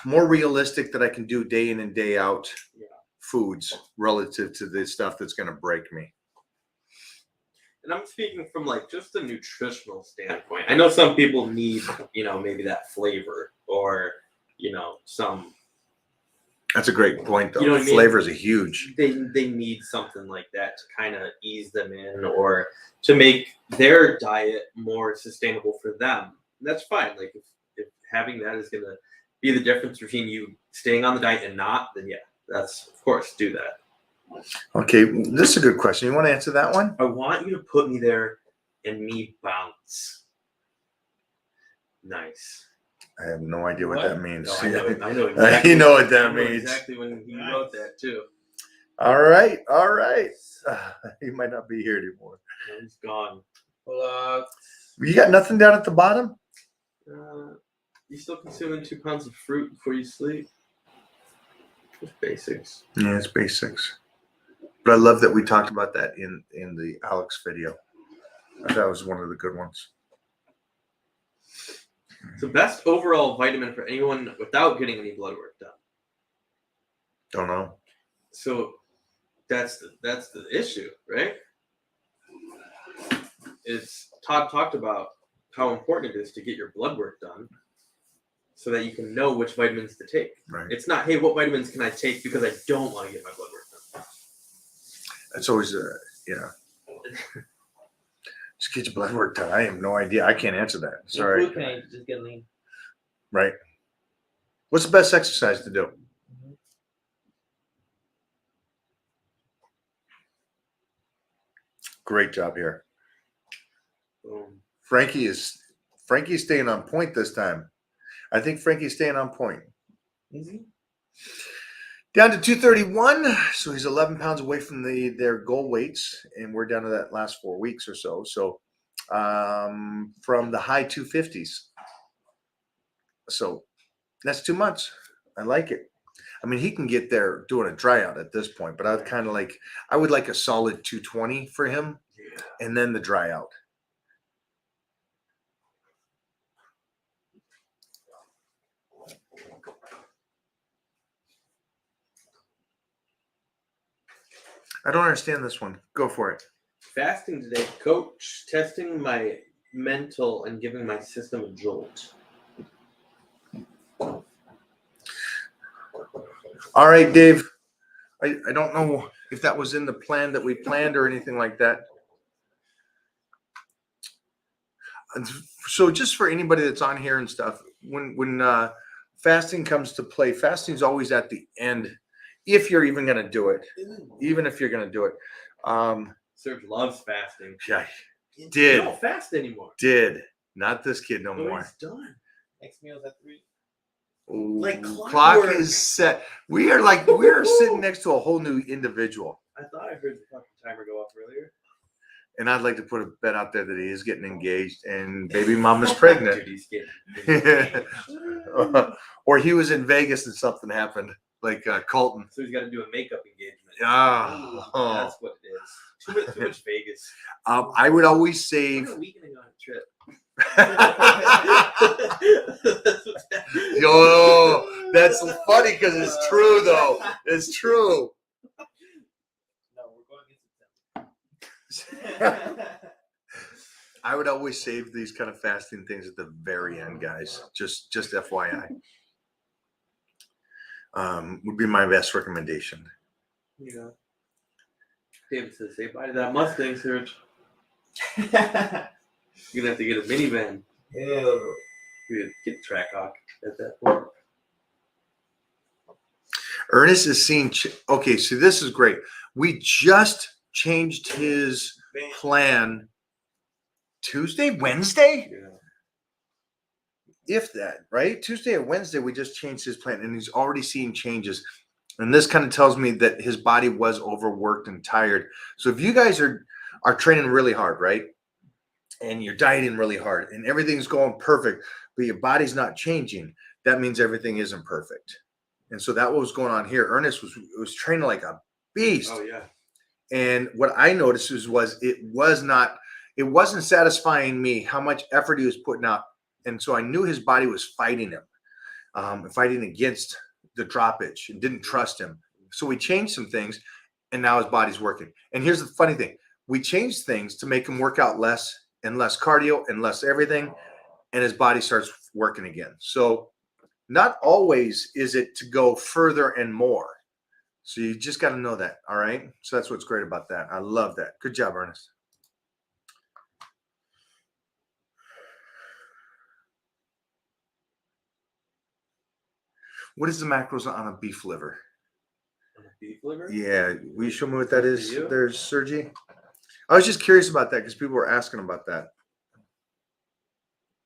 more realistic that I can do day in and day out foods relative to the stuff that's going to break me. And I'm speaking from like just a nutritional standpoint. I know some people need, maybe that flavor or, some. That's a great point, though. You know what I mean? Flavors are huge. They need something like that to kind of ease them in or to make their diet more sustainable for them. And that's fine. Like if having that is going to be the difference between you staying on the diet and not, then yeah, that's, of course, do that. Okay, this is a good question. You want to answer that one? I want you to put me there and me bounce. Nice. I have no idea what that means. No, I know exactly. You know what that I know means. exactly when he wrote that too. All right. He might not be here anymore. No, he's gone. You got nothing down at the bottom? You still consuming 2 pounds of fruit before you sleep? Just basics. Yeah, it's basics. But I love that we talked about that in the Alex video. I thought it was one of the good ones. So best overall vitamin for anyone without getting any blood work done. Don't know. So that's the issue, right? Todd talked about how important it is to get your blood work done so that you can know which vitamins to take. Right. It's not, hey, what vitamins can I take because I don't want to get my blood work done. That's always just get your blood work done. I have no idea. I can't answer that. Sorry. Food can I just get lean? Right. What's the best exercise to do? Great job here. Boom. Frankie's staying on point this time. I think Frankie's staying on point. Easy. Down to 231, so he's 11 pounds away from their goal weights, and we're down to that last 4 weeks or so. So from the high 250s. So that's 2 months. I like it. I mean, he can get there doing a dry out at this point, but I would like a solid 220 for him, and then the dry out. I don't understand this one. Go for it. Fasting today, coach, testing my mental and giving my system a jolt. All right, Dave. I don't know if that was in the plan that we planned or anything like that. So just for anybody that's on here and stuff, when fasting comes to play, fasting's always at the end. If you're even going to do it, even if you're going to do it. Serge loves fasting. Yeah, He did. don't fast anymore. Did. Not this kid no more. He's done. Next meal's at 3. Ooh, Like clock clockwork. is set. We're sitting next to a whole new individual. I thought I heard the fucking timer go off earlier. And I'd like to put a bet out there that he is getting engaged and baby mama's pregnant. Dude, he's getting Or he was in Vegas and something happened, like Colton. So he's got to do a makeup engagement. Oh. That's what it is. Too much Vegas. I would always save. We're a week and on a trip. Yo, that's funny because it's true though. It's true. No, we're going against I would always save these kind of fasting things at the very end, guys. Just FYI. Would be my best recommendation. Yeah. David says, say bye to that Mustang, Serge. them. You're going to have to get a minivan. Ew. You're going to get Trackhawk at that point. Ernest is seeing. Okay, so this is great. We just changed his plan Tuesday, Wednesday? Yeah. If that, right? Tuesday or Wednesday, we just changed his plan and he's already seeing changes. And this kind of tells me that his body was overworked and tired. So if you guys are training really hard, right? And you're dieting really hard and everything's going perfect, but your body's not changing, that means everything isn't perfect. And so that was going on here. Ernest was training like a beast. Oh, yeah. And what I noticed was it wasn't satisfying me how much effort he was putting out. And so I knew his body was fighting him, fighting against the droppage and didn't trust him. So we changed some things and now his body's working. And here's the funny thing. we changed things to make him work out less and less cardio and less everything, and his body starts working again. So not always is it to go further and more. So you just got to know that. All right. So that's what's great about that. I love that. Good job, Ernest. What is the macros on a beef liver? Beef liver? Yeah. Will you show me what that For is you? there, Sergi? I was just curious about that because people were asking about that.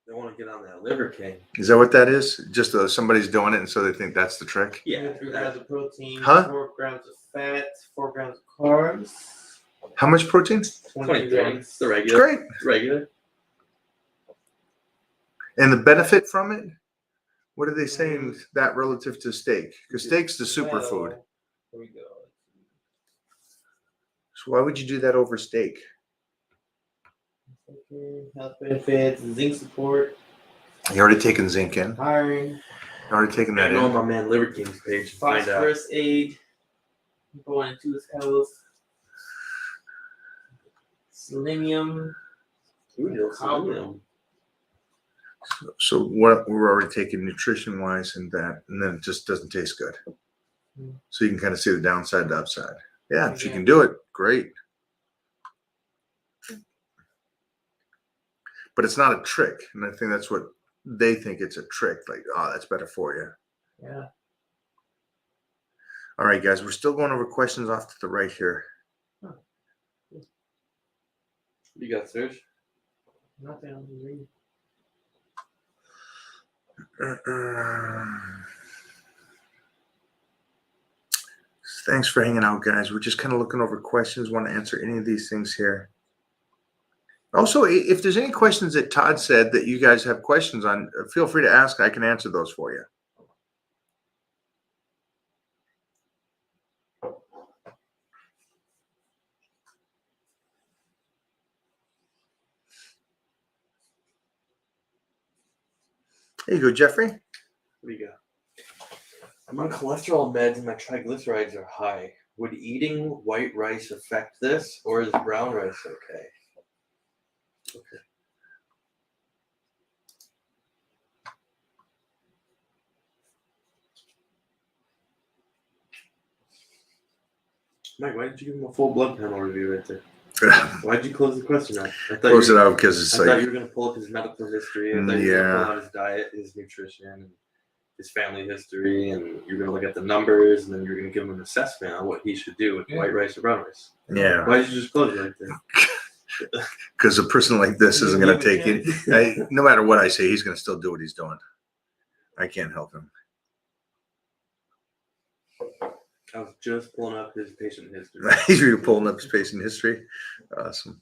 They want to get on that liver king. Is that what that is? Just somebody's doing it, and so they think that's the trick? Yeah. 3 grams of protein, Huh? 4 grams of fat, 4 grams of carbs, How much protein? 20 23. grams. The It's regular. great. Regular. And the benefit from it? What are they saying that relative to steak? Because steak's the superfood. Well, here we go. So why would you do that over steak? Health benefits, zinc support, You already taken zinc in. iron, You already taken I that know in. my man Liver King's page. to Find out. phosphorus aid, going into his health, selenium, Ooh, no selenium. So what we're already taking nutrition wise and that, and then it just doesn't taste good. So you can kind of see the downside, the upside. Yeah, if you can do it, great. But it's not a trick, and I think that's what they think it's a trick. Like, oh, that's better for you. yeah. All right, guys, we're still going over questions off to the right here. You got Serge? Nothing else to read. Thanks for hanging out, guys. We're just kind of looking over questions. Want to answer any of these things here. Also, if there's any questions that Todd said that you guys have questions on, feel free to ask. I can answer those for you. There you go, Jeffrey. What do you got? I'm on cholesterol meds and my triglycerides are high. Would eating white rice affect this, or is brown rice okay? Okay. Mike, why did you give him a full blood panel review right there? Why did you close the question out? I thought Close you it were, out because it's I thought like, you were going to pull up his medical history. I thought you were going to Yeah. pull out his diet, his nutrition, and his family history, and you're going to look at the numbers, and then you're going to give him an assessment on what he should do with white rice or brown rice. yeah, Why did you just close it right there? because a person like this isn't going to take it. No matter what I say, he's going to still do what he's doing. I can't help him. I was just pulling up his patient history. He's really pulling up his patient history. Awesome.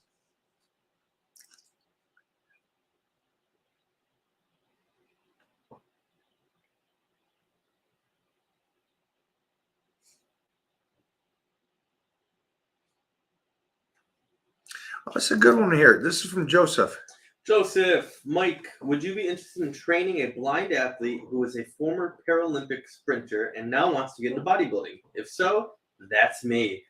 Oh, that's a good one here. This is from Joseph. Joseph, Mike, would you be interested in training a blind athlete who is a former Paralympic sprinter and now wants to get into bodybuilding? If so, that's me.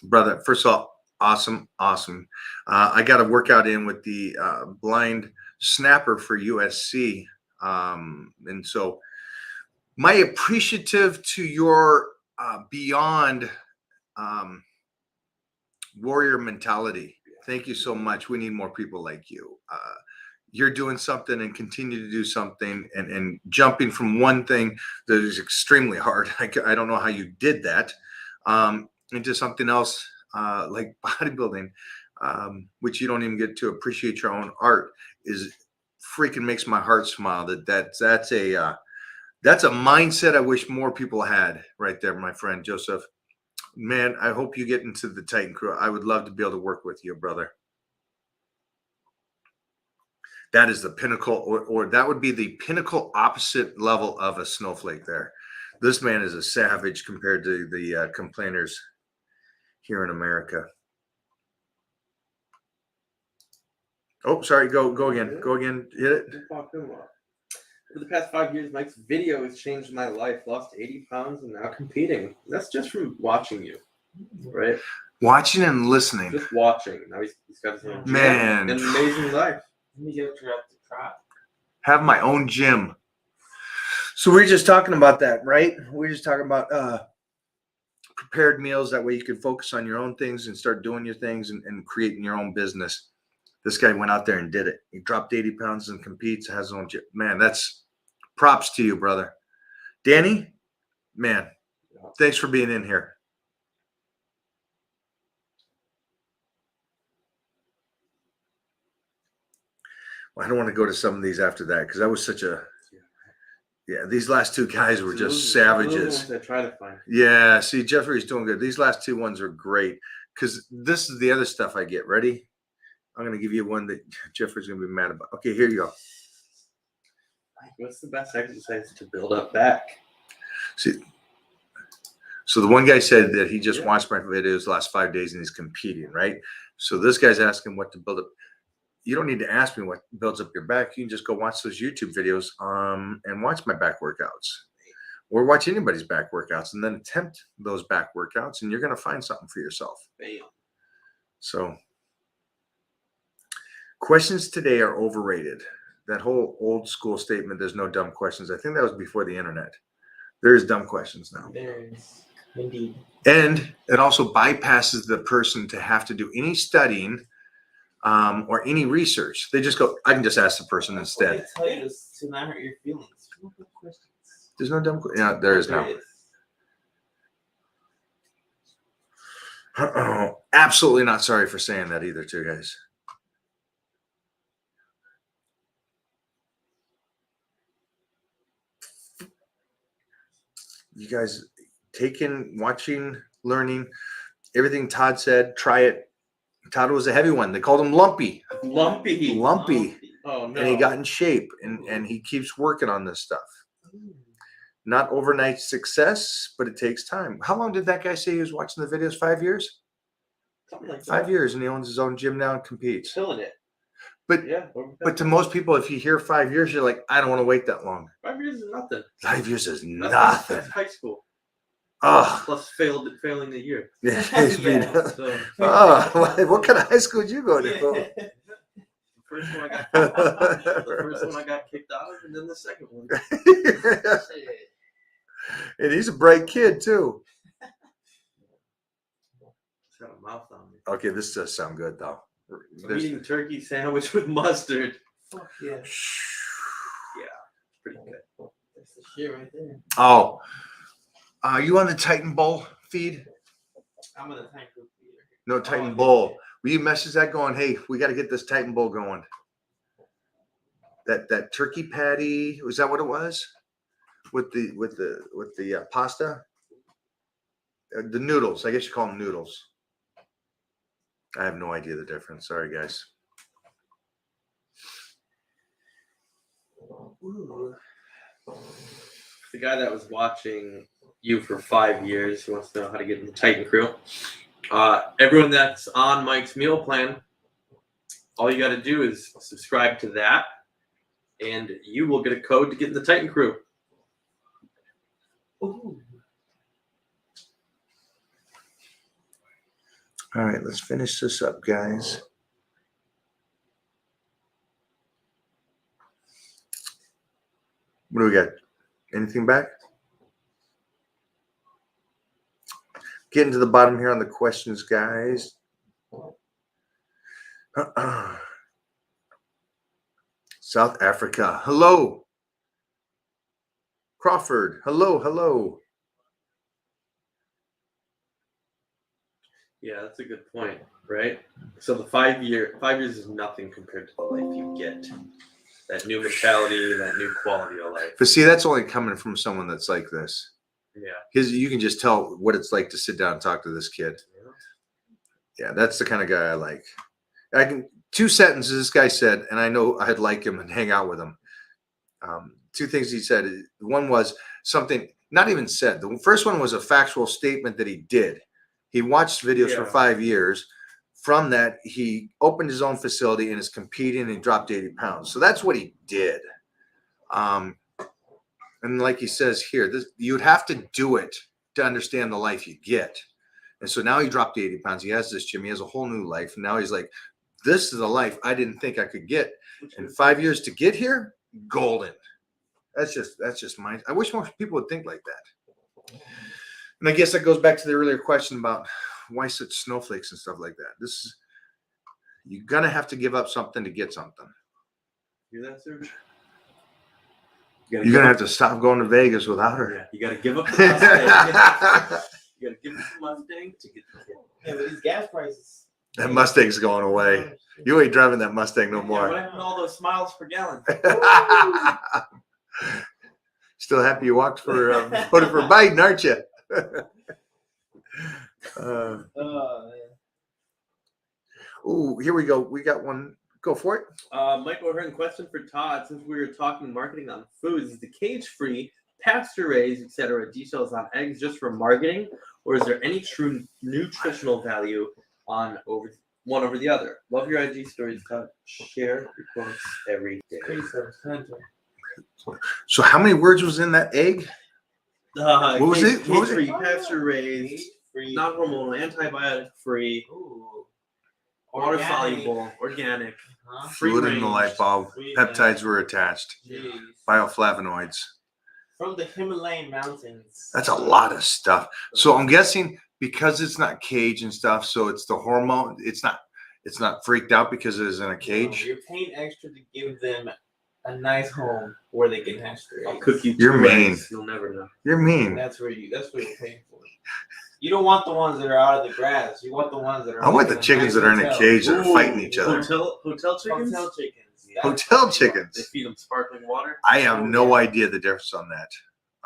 Brother, first of all, awesome. I got a workout in with the blind snapper for USC. And so my appreciative to your beyond warrior mentality. Thank you so much. We need more people like you. You're doing something and continue to do something and jumping from one thing that is extremely hard. I don't know how you did that into something else like bodybuilding, which you don't even get to appreciate your own art is freaking makes my heart smile. That's a mindset I wish more people had right there, my friend Joseph. Man, I hope you get into the Titan crew. I would love to be able to work with you, brother. That is the pinnacle, or that would be the pinnacle opposite level of a snowflake there. This man is a savage compared to the complainers here in America. Oh, sorry. Go again. Go again. Hit it. For the past 5 years, Mike's video has changed my life. Lost 80 pounds and now competing. That's just from watching you, right? Watching and listening. Just watching. Now he's got his own gym. Man. An amazing life. You have to try. Have my own gym. So we were just talking about that, right? We were just talking about prepared meals. That way you can focus on your own things and start doing your things and creating your own business. This guy went out there and did it. He dropped 80 pounds and competes, has his own gym. Man, that's props to you, brother. Danny, man, thanks for being in here. Well, I don't want to go to some of these after that because that was such a, yeah, these last two guys were just savages. I try to find. Yeah, see, Jeffrey's doing good. These last two ones are great because this is the other stuff I get. Ready? I'm going to give you one that Jeffrey's going to be mad about. Okay, here you go. What's the best exercise to build up back? See, so the one guy said that he just watched my videos the last 5 days and he's competing, right? So this guy's asking what to build up. You don't need to ask me what builds up your back. You can just go watch those YouTube videos and watch my back workouts or watch anybody's back workouts and then attempt those back workouts and you're going to find something for yourself. Bam. So questions today are overrated. That whole old school statement, there's no dumb questions. I think that was before the internet. There's dumb questions now. There's indeed. And it also bypasses the person to have to do any studying or any research. They just go, I can just ask the person instead. I tell you this to not hurt your feelings. No good questions. There's no dumb questions. Yeah, there is now. Absolutely not sorry for saying that either, too, guys. You guys take in, watching, learning, everything Todd said, try it. Todd was a heavy one. They called him lumpy. Lumpy. Oh, no. And he got in shape and he keeps working on this stuff. Not overnight success, but it takes time. How long did that guy say he was watching the videos? 5 years? Something like that. 5 years, and he owns his own gym now and competes. Killing it. But Yeah. but to most people, if you hear 5 years, you're like, I don't want to wait that long. 5 years is nothing. 5 years is That's nothing. That's high school. Oh, Plus failing the year. yeah. So Oh, what kind of high school did you go to? the first one I got kicked out of, and then the second one. And he's a bright kid too. It's got a mouth on me. Okay, this does sound good though. I'm eating turkey sandwich with mustard. Fuck yeah. Pretty good. That's the shit right there. Oh, are you on the Titan Bowl feed? I'm gonna thank you. No, Titan Bowl. Will you message that going, hey, we got to get this Titan Bowl going? That turkey patty, was that what it was? With the pasta? The noodles. I guess you call them noodles. I have no idea the difference. Sorry, guys. Ooh. The guy that was watching you for 5 years, who wants to know how to get in the Titan crew. Everyone that's on Mike's meal plan, all you got to do is subscribe to that, and you will get a code to get in the Titan crew. Ooh. All right, let's finish this up, guys. What do we got? Anything back? Getting to the bottom here on the questions, guys. South Africa. Hello. Crawford. Hello. Yeah, that's a good point, right? So the 5 years is nothing compared to the life you get. That new mentality, that new quality of life. But see, that's only coming from someone that's like this. Yeah. You can just tell what it's like to sit down and talk to this kid. Yeah, that's the kind of guy I like. Two sentences this guy said, and I know I'd like him and hang out with him. Two things he said. One was something not even said. The first one was a factual statement that he did. He watched videos for 5 years. From that, he opened his own facility and is competing and dropped 80 pounds. So that's what he did. And like he says here, you'd have to do it to understand the life you get. And so now he dropped the 80 pounds. He has this gym. He has a whole new life. And now he's like, this is a life I didn't think I could get. And 5 years to get here, golden. That's just mine. I wish more people would think like that. And I guess that goes back to the earlier question about why such snowflakes and stuff like that. You're gonna have to give up something to get something. Hear that, Serge? You're gonna have to stop going to Vegas without her. Yeah, you gotta give up the Mustang. You gotta give up the Mustang to get the kid. Yeah, but these gas prices. That Mustang's going away. You ain't driving that Mustang no Yeah, what more. happened to all those miles per gallon? Still happy you walked for voted for Biden, aren't you? Ooh, here we go. We got one. Go for it. Michael Hearn, question for Todd. Since we were talking marketing on foods, is the cage-free, pasture-raised, etc. details on eggs just for marketing, or is there any true nutritional value on one over the other? Love your IG stories, Todd. Share your quotes every day. So how many words was in that egg? What was it? What was it? Cage-free, pasture-raised, non-hormonal, antibiotic-free, water-soluble, organic, free Fluid in range. the light bulb. Peptides were attached. Jeez. Bioflavonoids. From the Himalayan mountains. That's a lot of stuff. So I'm guessing because it's not cage and stuff, so it's the hormone. It's not freaked out because it is in a cage. You're paying extra to give them a nice home where they can hatch their I'll eggs. cook you You're 2 mean. eggs. You'll never know. You're mean. That's what you're paying for. You don't want the ones that are out of the grass. You want the ones that are. I want the like in chickens nice that are in a hotel. cage that are fighting each other. Hotel chickens? Hotel chickens. That's Hotel what you want. They chickens. feed them sparkling water. I have no idea the difference on that.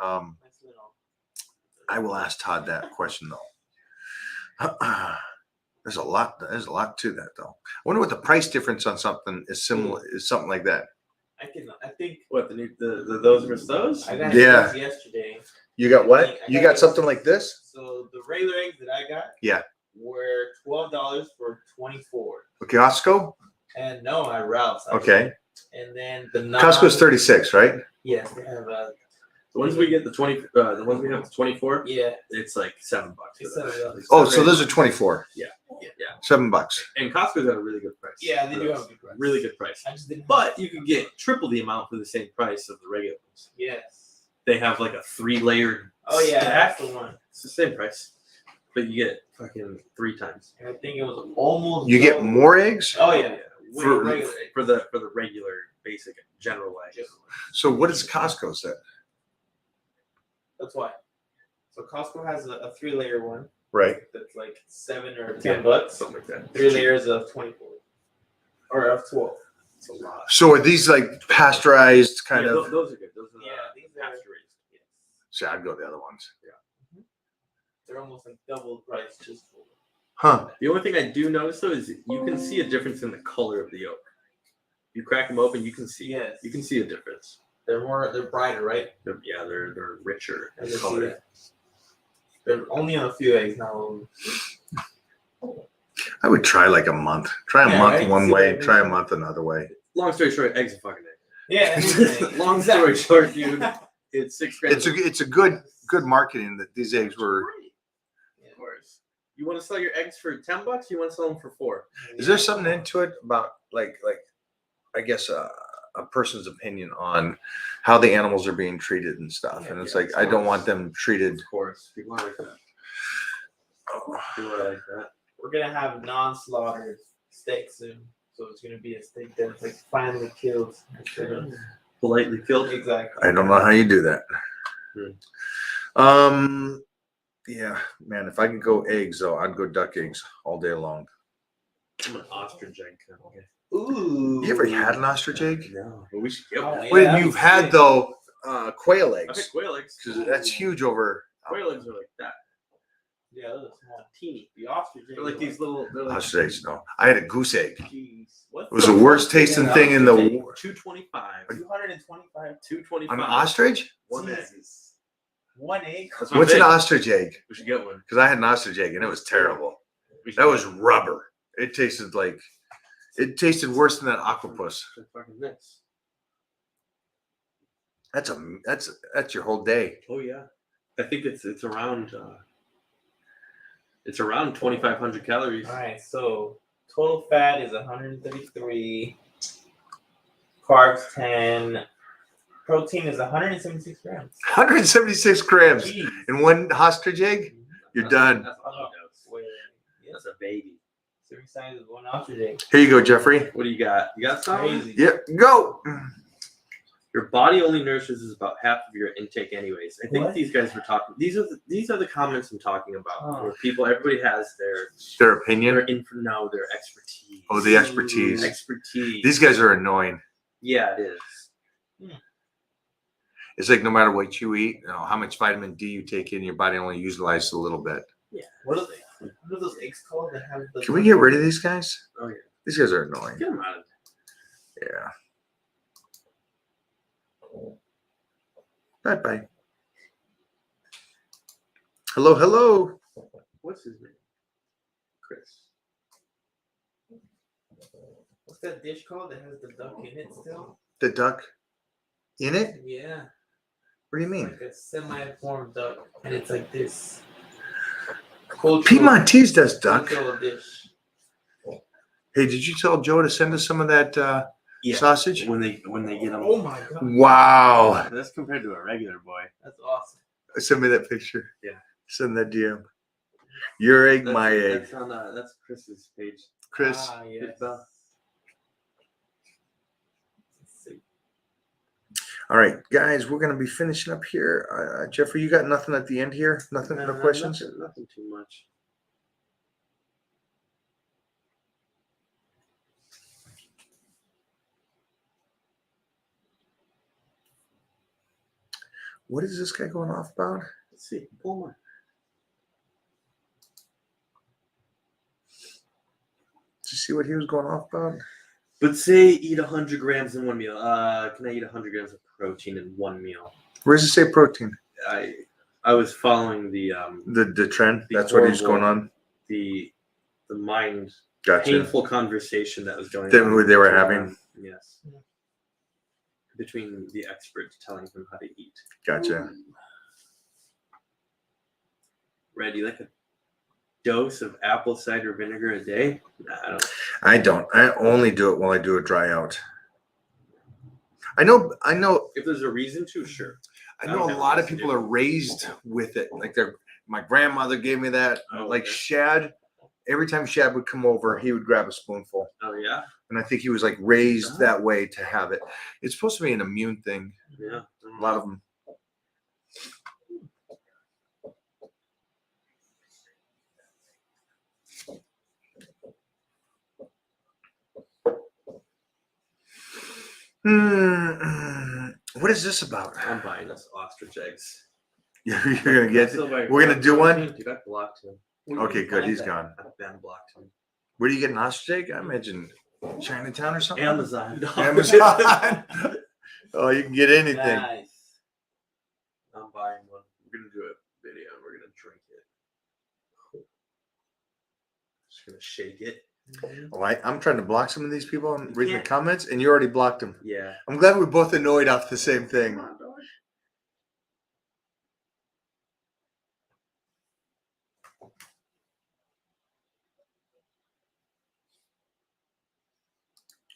Nice little- I will ask Todd that question though. There's a lot to that though. I wonder what the price difference on something is similar is something like that. I think. What, the those versus those? I got Yeah. eggs yesterday. You got what? I You got got something like this? So the regular eggs that I got. Yeah. Were $12 for 24. Okay, Costco? And no, at Ralph's. actually. Okay. And then the Costco's 36, right? Yes, they have The ones we get the ones we have the 24, yeah. it's like $7. It's for that. $7. Oh, so those are 24. Yeah. $7. And Costco's got a really good price. Yeah, they for do those. have a good price. Really good price. I just didn't. But you can get triple the amount for the same price of the regular ones. Yes. They have like a 3-layered. Oh yeah, stack. that's the one. It's the same price, but you get fucking 3 times. And I think it was almost. You get double. more eggs? Oh yeah. Way For- regular, for the regular basic general egg. So what does Costco say? That's why. So Costco has a 3-layer one Right. that's like $7 or Yeah, $10. something like that. 3 layers of 24 or of 12. It's a lot. So are these like pasteurized kind Yeah, of? those are good. Those are Yeah, these are. pasture raised. Yes. See, I'd go the other ones. They're almost like double the price just for. Huh. The only thing I do notice though is you can see a difference in the color of the yolk. You crack them open, you can see. Yes. You can see a difference. They're brighter, right? They're richer I in can see color. that. They're only on a few eggs now. I would try like a month. Try a Yeah, month right? one See way, what try a it is. month another way. Long story short, eggs are fucking Yeah. egg. Long story short, dude, it's $6 grand. It's a good marketing that these eggs were. Of course. You want to sell your eggs for $10? You want to sell them for $4? Is there something into it about like I guess a person's opinion on how the animals are being treated and stuff? And it's Yeah, like of I don't course. want them treated. Of course. People are like that. People are like that. We're gonna have non-slaughtered steak soon, so it's gonna be a steak that's like finally killed. instead of- Politely killed. Exactly. I don't know how you do that. Hmm. Yeah, man. If I could go eggs though, I'd go duck eggs all day long. I'm an ostrich egg kind of guy. Ooh. You ever had an ostrich egg? No, but we should get Oh, one. yeah, Wait, that'd you've be had sick. though quail I've had eggs quail eggs. because that's huge over Quail eggs are like that. Yeah, those are Teeny. the ostrich. They're like these little. They're like ostrich eggs. No, I had a goose egg. Jeez. What? It was the worst tasting thing in the world. 225. 225. 225. An ostrich? One egg. Jesus. One egg. That's what What's I'm an saying. ostrich egg? We should get one. Because I had an ostrich egg and it was terrible. We should That get was one. rubber. It tasted worse than that octopus. They're fucking nice. That's your whole day. Oh yeah. I think it's around It's around 2,500 calories. All right, so total fat is 133, carbs 10, protein is 176 grams. 176 grams Jeez. in one ostrich egg. You're done. That's a low dose. Wait, yes, That's a baby. serving size is 1 ounce a day. Here you go, Jeffrey. What do you got? You got some? Crazy. Yeah, go. Your body only nourishes about half of your intake, anyways. I think What? these guys were talking. These are the comments I'm talking about. Oh. Where people, everybody has their Their opinion. their expertise. Oh, the expertise. Expertise. These guys are annoying. Yeah, it is. It's like no matter what you eat, how much vitamin D you take in, your body only utilizes a little bit. Yeah. What are they? What are those eggs called that have the? Can we get rid of these guys? Oh yeah. These guys are annoying. Get them out of Yeah. Bye bye. Hello, hello. What's his name? Chris. What's that dish called that has the duck in it still? The duck in it? Yeah, What do you mean? like a semi-formed duck, and it's like this. Cultural- Piedmontese does duck. cultural dish. Hey, did you tell Joe to send us some of that Yeah. sausage? When they get them. Oh my god, Wow. That's compared to a regular boy. that's awesome. Send me that picture. Yeah. Send that DM. Your egg, That's, my egg. That's on. That's Chris's page. Chris. Ah, yes. Good stuff. Let's see. All right, guys, we're going to be finishing up here. Jeffrey, you got nothing at the end here? Nothing? No questions? Nothing too much. What is this guy going off about? Let's see. Pull more. Did you see what he was going off about? But say eat 100 grams in one meal. Can I eat 100 grams of protein in one meal? Where does it say protein? I was following the trend. The That's what he's horrible- going on. the mind Gotcha. painful conversation that was going That on. they were having. Yes. Between the experts telling him how to eat. Gotcha. Red, you like a dose of apple cider vinegar a day? Nah, I don't. I don't. I only do it while I do a dry out. I know. If there's a reason to, sure. I know a lot of people are raised with it. Like my grandmother gave me that. Oh, Like okay. Shad, every time Shad would come over, he would grab a spoonful. Oh yeah. And I think he was like raised that way to have it. It's supposed to be an immune thing. Yeah. A lot of them. What is this about? I'm buying us ostrich eggs. You're gonna get. Still buying We're gonna do one? Dude, I blocked him. Okay, good. He's gone. I've been blocked him. Where do you get an ostrich egg? I imagine Chinatown or something. Amazon. Amazon. Oh, you can get anything. Nice. I'm buying one. We're gonna do a video and we're gonna drink it. Just gonna shake it. Oh, I'm trying to block some of these people. I'm reading the can't. comments, and you already blocked them. Yeah. I'm glad we're both annoyed off the same thing. Come on, dog.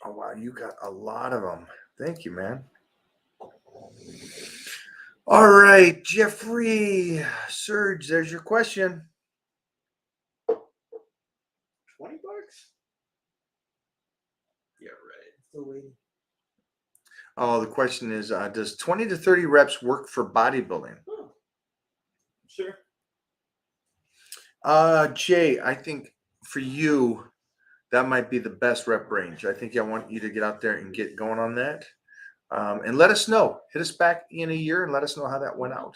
Oh wow, you got a lot of them. Thank you, man. All right, Jeffrey, Serge, there's your question. $20? Yeah, right. Still waiting. Oh, the question is, does 20 to 30 reps work for bodybuilding? Oh. Sure. Jay, I think for you, that might be the best rep range. I think I want you to get out there and get going on that. And let us know. Hit us back in a year and let us know how that went out.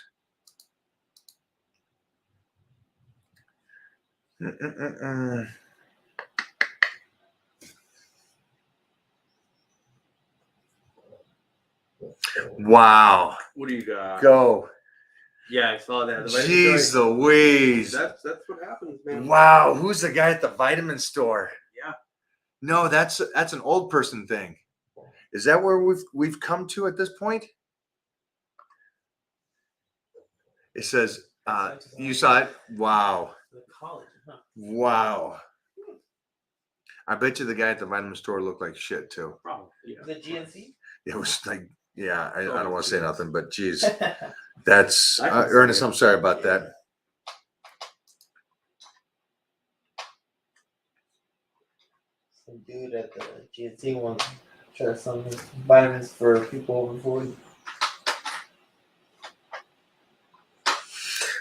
Wow. What do you got? Go. Yeah, I saw that. The vitamin Jeez store. Louise. That's what happens, man. Wow. Who's the guy at the vitamin store? Yeah. No, that's an old person thing. Is that where we've come to at this point? It says you saw it. Wow. The college. Wow. I bet you the guy at the vitamin store looked like shit too. Probably. Yeah. The GNC? It was like, yeah, I don't want to say geez. nothing, but geez, that's I can see Ernest. it. I'm sorry about that. Some dude at the GNC wants to try some vitamins for people over 40.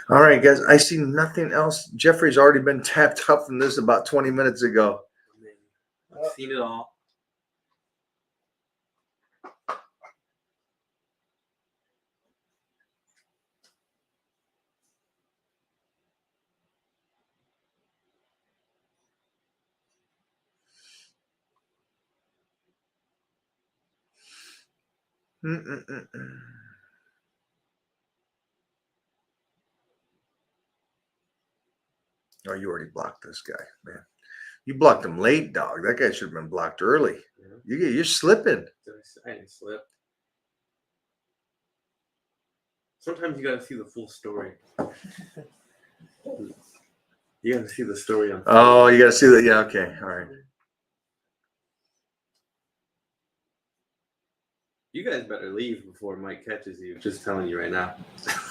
All right, guys, I see nothing else. Jeffrey's already been tapped up from this about 20 minutes ago. I mean, I've seen it all. Mm-mm-mm-mm. Oh, you already blocked this guy, man. You blocked him late, dog. That guy should have been blocked early. Yeah. You're slipping. I didn't slip. Sometimes you gotta see the full story. You gotta see the story on. Oh, you got to see that. Yeah, okay. All right. You guys better leave before Mike catches you. Just telling you right now.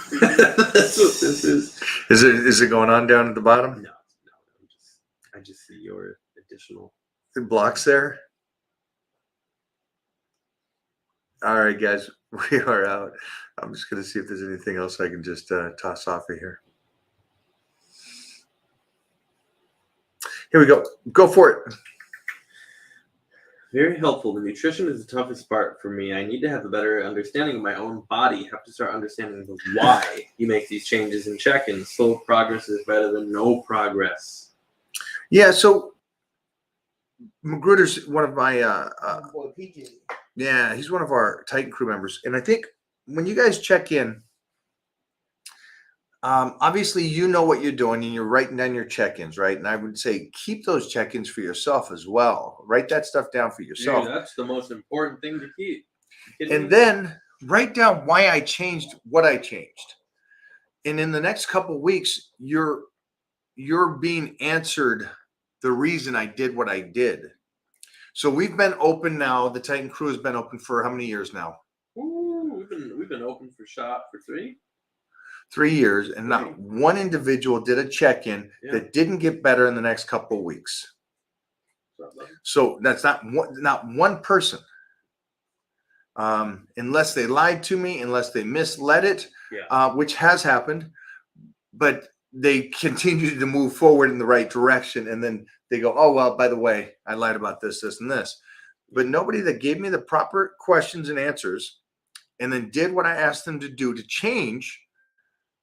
That's what this is. Is it going on down at the bottom? No. I just see your additional. The blocks there? All right, guys. We are out. I'm just going to see if there's anything else I can just toss off of here. Here we go. Go for it. Very helpful. The nutrition is the toughest part for me. I need to have a better understanding of my own body. Have to start understanding the why you make these changes and check-ins. Slow progress is better than no progress. Yeah, so Magruder's one of my Boy, PJ. yeah, he's one of our Titan crew members. And I think when you guys check in, obviously you know what you're doing and you're writing down your check-ins, right? And I would say keep those check-ins for yourself as well. Write that stuff down for yourself. Dude, that's the most important thing to keep. And then write down why I changed what I changed. And in the next couple of weeks, you're being answered the reason I did what I did. So we've been open now. The Titan crew has been open for how many years now? Ooh, we've been open for shop for 3 years, and not one individual did a check-in that didn't get better in the next couple of weeks. So that's not one person. Unless they lied to me, unless they misled it, which has happened, but they continue to move forward in the right direction. And then they go, oh, well, by the way, I lied about this, this, and this. But nobody that gave me the proper questions and answers and then did what I asked them to do to change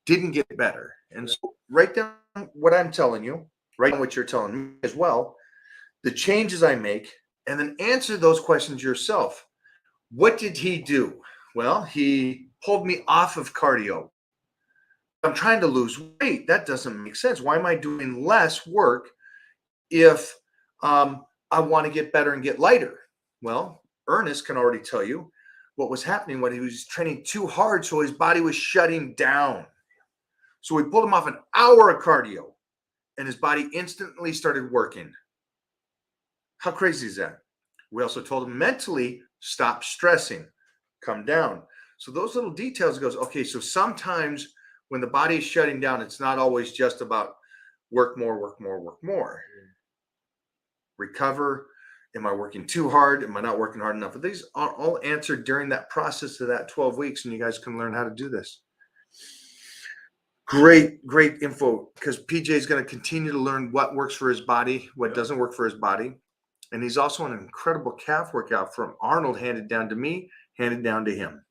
didn't get better. And so write down what I'm telling you, write down what you're telling me as well, the changes I make, and then answer those questions yourself. What did he do? Well, he pulled me off of cardio. I'm trying to lose weight. That doesn't make sense. Why am I doing less work if I want to get better and get lighter? Well, Ernest can already tell you what was happening when he was training too hard, so his body was shutting down. So we pulled him off an hour of cardio, and his body instantly started working. How crazy is that? We also told him mentally, stop stressing, come down. So those little details goes, okay, so sometimes when the body is shutting down, it's not always just about work more, work more, work more. Recover. Am I working too hard? Am I not working hard enough? But these are all answered during that process of that 12 weeks, and you guys can learn how to do this. Great info, because PJ is going to continue to learn what works for his body, what doesn't work for his body. And he's also an incredible calf workout from Arnold, handed down to me, handed down to him.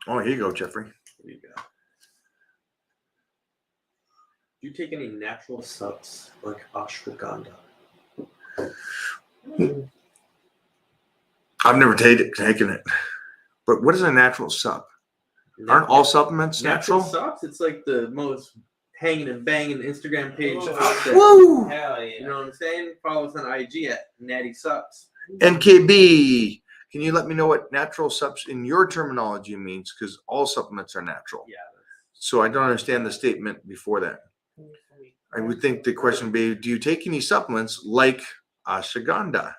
Oh, here you go, Jeffrey. There you go. Do you take any natural subs like ashwagandha? I've never taken it. But what is a natural sup? Aren't all supplements natural? Subs, it's like the most hanging and banging Instagram page Whoa. out there. Woo! Hell yeah. You know what I'm saying? Follow us on IG at Natty Subs. NKB. Can you let me know what natural subs in your terminology means? Because all supplements are natural. Yeah. So I don't understand the statement before that. I would think the question would be, do you take any supplements like ashwagandha?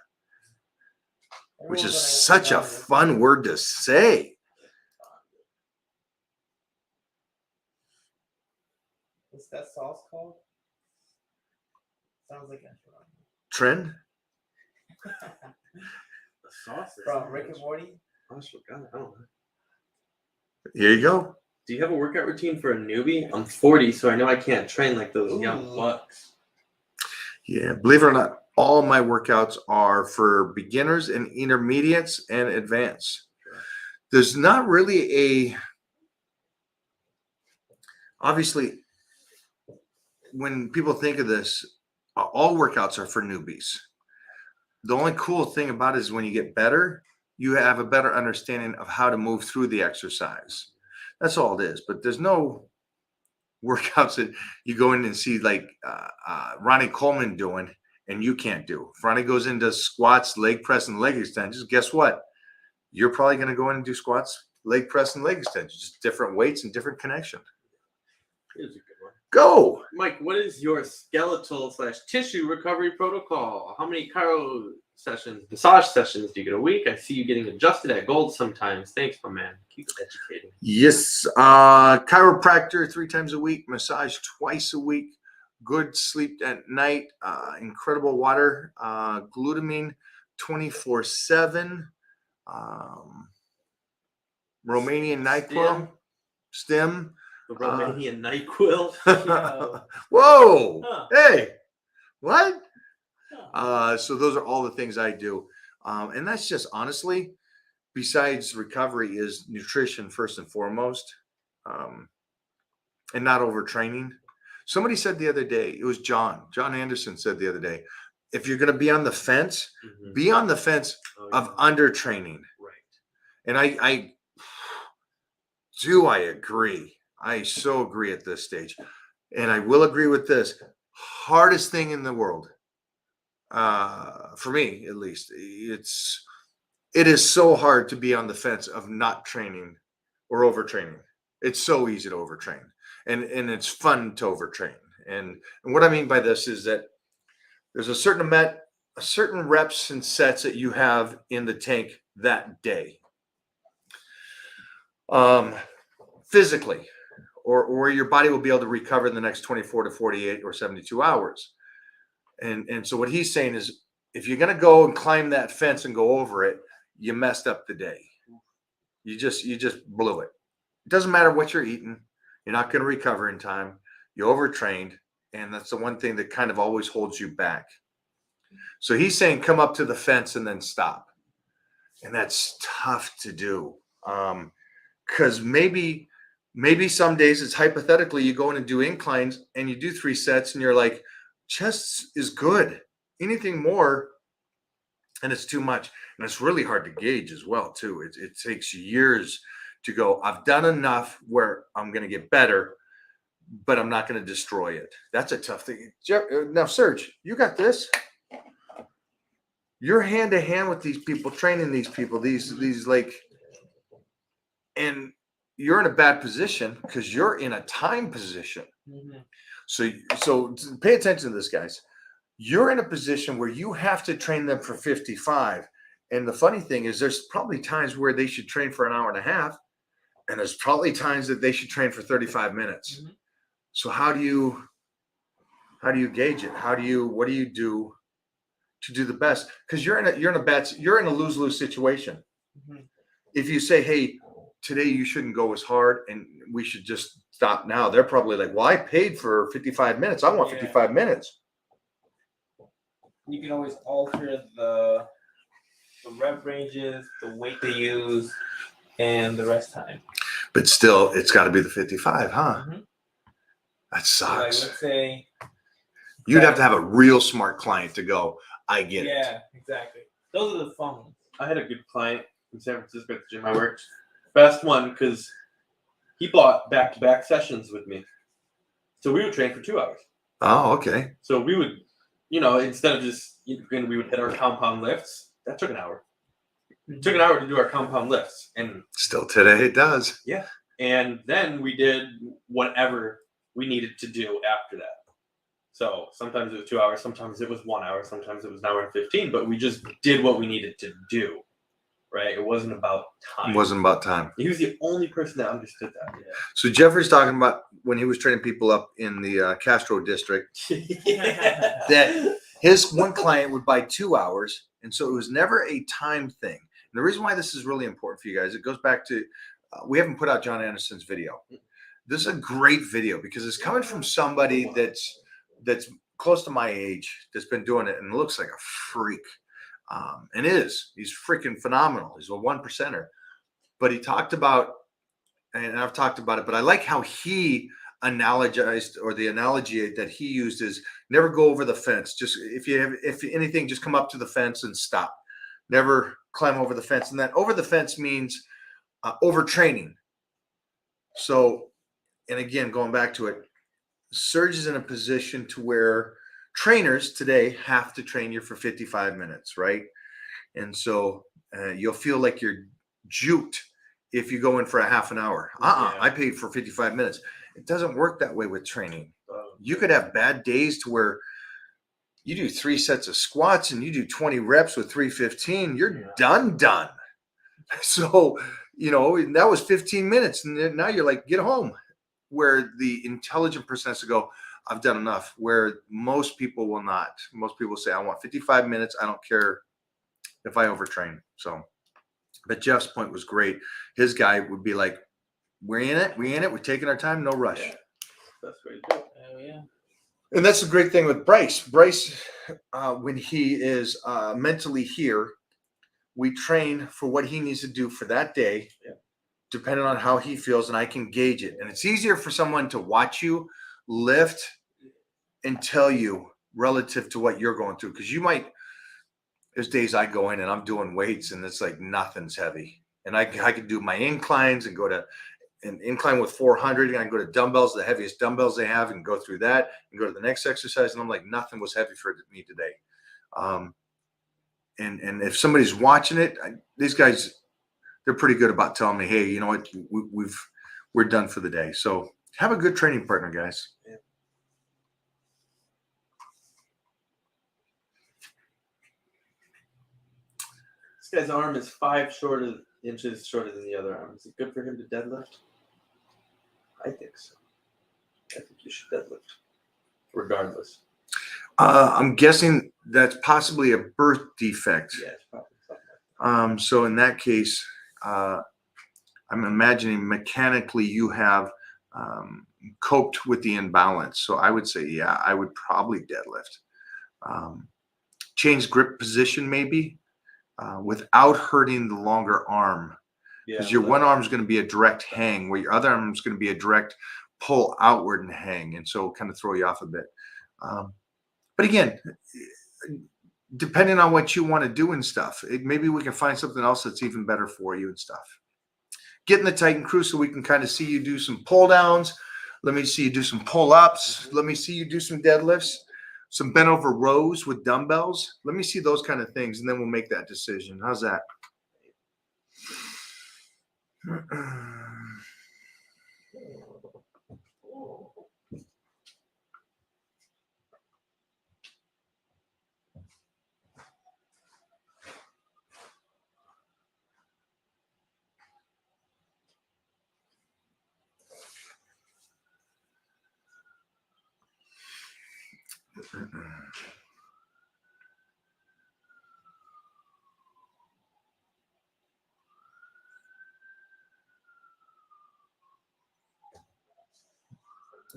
Which is such a fun word to say. What's that sauce called? Sounds like a Trend? The sauce is from Rick and Morty. Ashwagandha, I don't know. Here you go. Do you have a workout routine for a newbie? I'm 40, so I know I can't train like those young Ooh. bucks. Yeah, believe it or not, all my workouts are for beginners and intermediates and advanced. There's not really obviously, when people think of this, all workouts are for newbies. The only cool thing about it is when you get better, you have a better understanding of how to move through the exercise. That's all it is. But there's no workouts that you go in and see like Ronnie Coleman doing and you can't do. If Ronnie goes into squats, leg press, and leg extensions, guess what? You're probably going to go in and do squats, leg press, and leg extensions, just different weights and different connection. Here's a good one. Go. Mike, what is your skeletal/tissue recovery protocol? How many chiro sessions, massage sessions do you get a week? I see you getting adjusted at gold sometimes. Thanks, my man. Keep educating. Yes. Chiropractor 3 times a week, massage twice a week, good sleep at night, incredible water, glutamine 24/7, Romanian NyQuil, stem. The Romanian NyQuil. Whoa. Huh. Hey, what? Huh. So those are all the things I do. And that's just honestly, besides recovery, is nutrition first and foremost, and not overtraining. Somebody said the other day, it was John Anderson said the other day, if you're going to be on the fence, be on the fence of undertraining. Right. And I agree. I so agree at this stage. And I will agree with this. Hardest thing in the world, for me at least, it is so hard to be on the fence of not training or overtraining. It's so easy to overtrain, and it's fun to overtrain. And what I mean by this is that there's a certain reps and sets that you have in the tank that day, physically, or your body will be able to recover in the next 24 to 48 or 72 hours. And so what he's saying is, if you're going to go and climb that fence and go over it, you messed up the day. You just blew it. It doesn't matter what you're eating. You're not going to recover in time. You overtrained. And that's the one thing that kind of always holds you back. So he's saying, come up to the fence and then stop. And that's tough to do. Because maybe some days it's hypothetically, you go in and do inclines and you do 3 sets and you're like, chest is good. Anything more, and it's too much. And it's really hard to gauge as well, too. It takes years to go, I've done enough where I'm going to get better, but I'm not going to destroy it. That's a tough thing. Now, Serge, you got this. You're hand to hand with these people, training these people, these like, and you're in a bad position because you're in a time position. Mm-hmm. So pay attention to this, guys. You're in a position where you have to train them for 55. And the funny thing is, there's probably times where they should train for an hour and a half. And there's probably times that they should train for 35 minutes. Mm-hmm. So how do you gauge it? What do you do to do the best? Because you're in a lose-lose situation. Mm-hmm. If you say, hey, today you shouldn't go as hard and we should just stop now, they're probably like, well, I paid for 55 minutes. I want 55 minutes. You can always alter the rep ranges, the weight they use, and the rest time. But still, it's got to be the 55, huh? Mm-hmm. That sucks. So let's say you'd have to have a real smart client to go, I get it. Yeah, exactly. Those are the fun ones. I had a good client in San Francisco at the gym I worked. Best one because he bought back-to-back sessions with me. So we would train for 2 hours. Oh, okay. So we would, instead of just, we would hit our compound lifts. That took an hour. It took an hour to do our compound lifts, and Still today it does. and then we did whatever we needed to do after that. So sometimes it was 2 hours, sometimes it was 1 hour, sometimes it was an hour and 15, but we just did what we needed to do, right? It wasn't about time. It wasn't about time. He was the only person that understood that. So Jeffrey's talking about when he was training people up in the Castro district, Yeah. that his one client would buy 2 hours. And so it was never a time thing. And the reason why this is really important for you guys, it goes back to, we haven't put out John Anderson's video. This is a great video because it's coming from somebody that's close to my age, that's been doing it and looks like a freak. And he's freaking phenomenal. He's a 1%er, but he talked about, and I've talked about it, but I like how he analogized, or the analogy that he used is never go over the fence. Just if anything, just come up to the fence and stop. Never climb over the fence. And that over the fence means overtraining. So, and again, going back to it, Serge is in a position to where trainers today have to train you for 55 minutes, right? And so you'll feel like you're juked if you go in for a half an hour. Yeah. I paid for 55 minutes. It doesn't work that way with training. You could have bad days to where you do 3 sets of squats and you do 20 reps with 315. You're done. So, that was 15 minutes. And then now you're like, get home. Where the intelligent person has to go, I've done enough. Where most people will not. Most people say, I want 55 minutes. I don't care if I overtrain. So, but Jeff's point was great. His guy would be like, we're in it. We're taking our time. No rush. Yeah. That's what he did. Oh yeah. And that's the great thing with Bryce. Bryce, when he is mentally here, we train for what he needs to do for that day. Yeah. Depending on how he feels, and I can gauge it. And it's easier for someone to watch you lift and tell you relative to what you're going through. Because there's days I go in and I'm doing weights and it's like nothing's heavy. And I could do my inclines and go to an incline with 400, and I can go to dumbbells, the heaviest dumbbells they have, and go through that and go to the next exercise. And I'm like, nothing was heavy for me today. And if somebody's watching it, these guys, they're pretty good about telling me, hey, you know what, we're done for the day. So have a good training partner, guys. Yeah. This guy's arm is 5 inches shorter than the other arm. Is it good for him to deadlift? I think so. I think you should deadlift, regardless. I'm guessing that's possibly a birth defect. Yeah, it's probably something. So in that case, I'm imagining mechanically you have coped with the imbalance. So I would say, yeah, I would probably deadlift. Change grip position maybe without hurting the longer arm. Because your one arm is going to be a direct hang, where your other arm is going to be a direct pull outward and hang. And so kind of throw you off a bit. But again, depending on what you want to do and stuff, maybe we can find something else that's even better for you and stuff. Get in the Titan crew so we can kind of see you do some pull downs. Let me see you do some pull ups. Let me see you do some deadlifts, some bent over rows with dumbbells. Let me see those kind of things, and then we'll make that decision. How's that?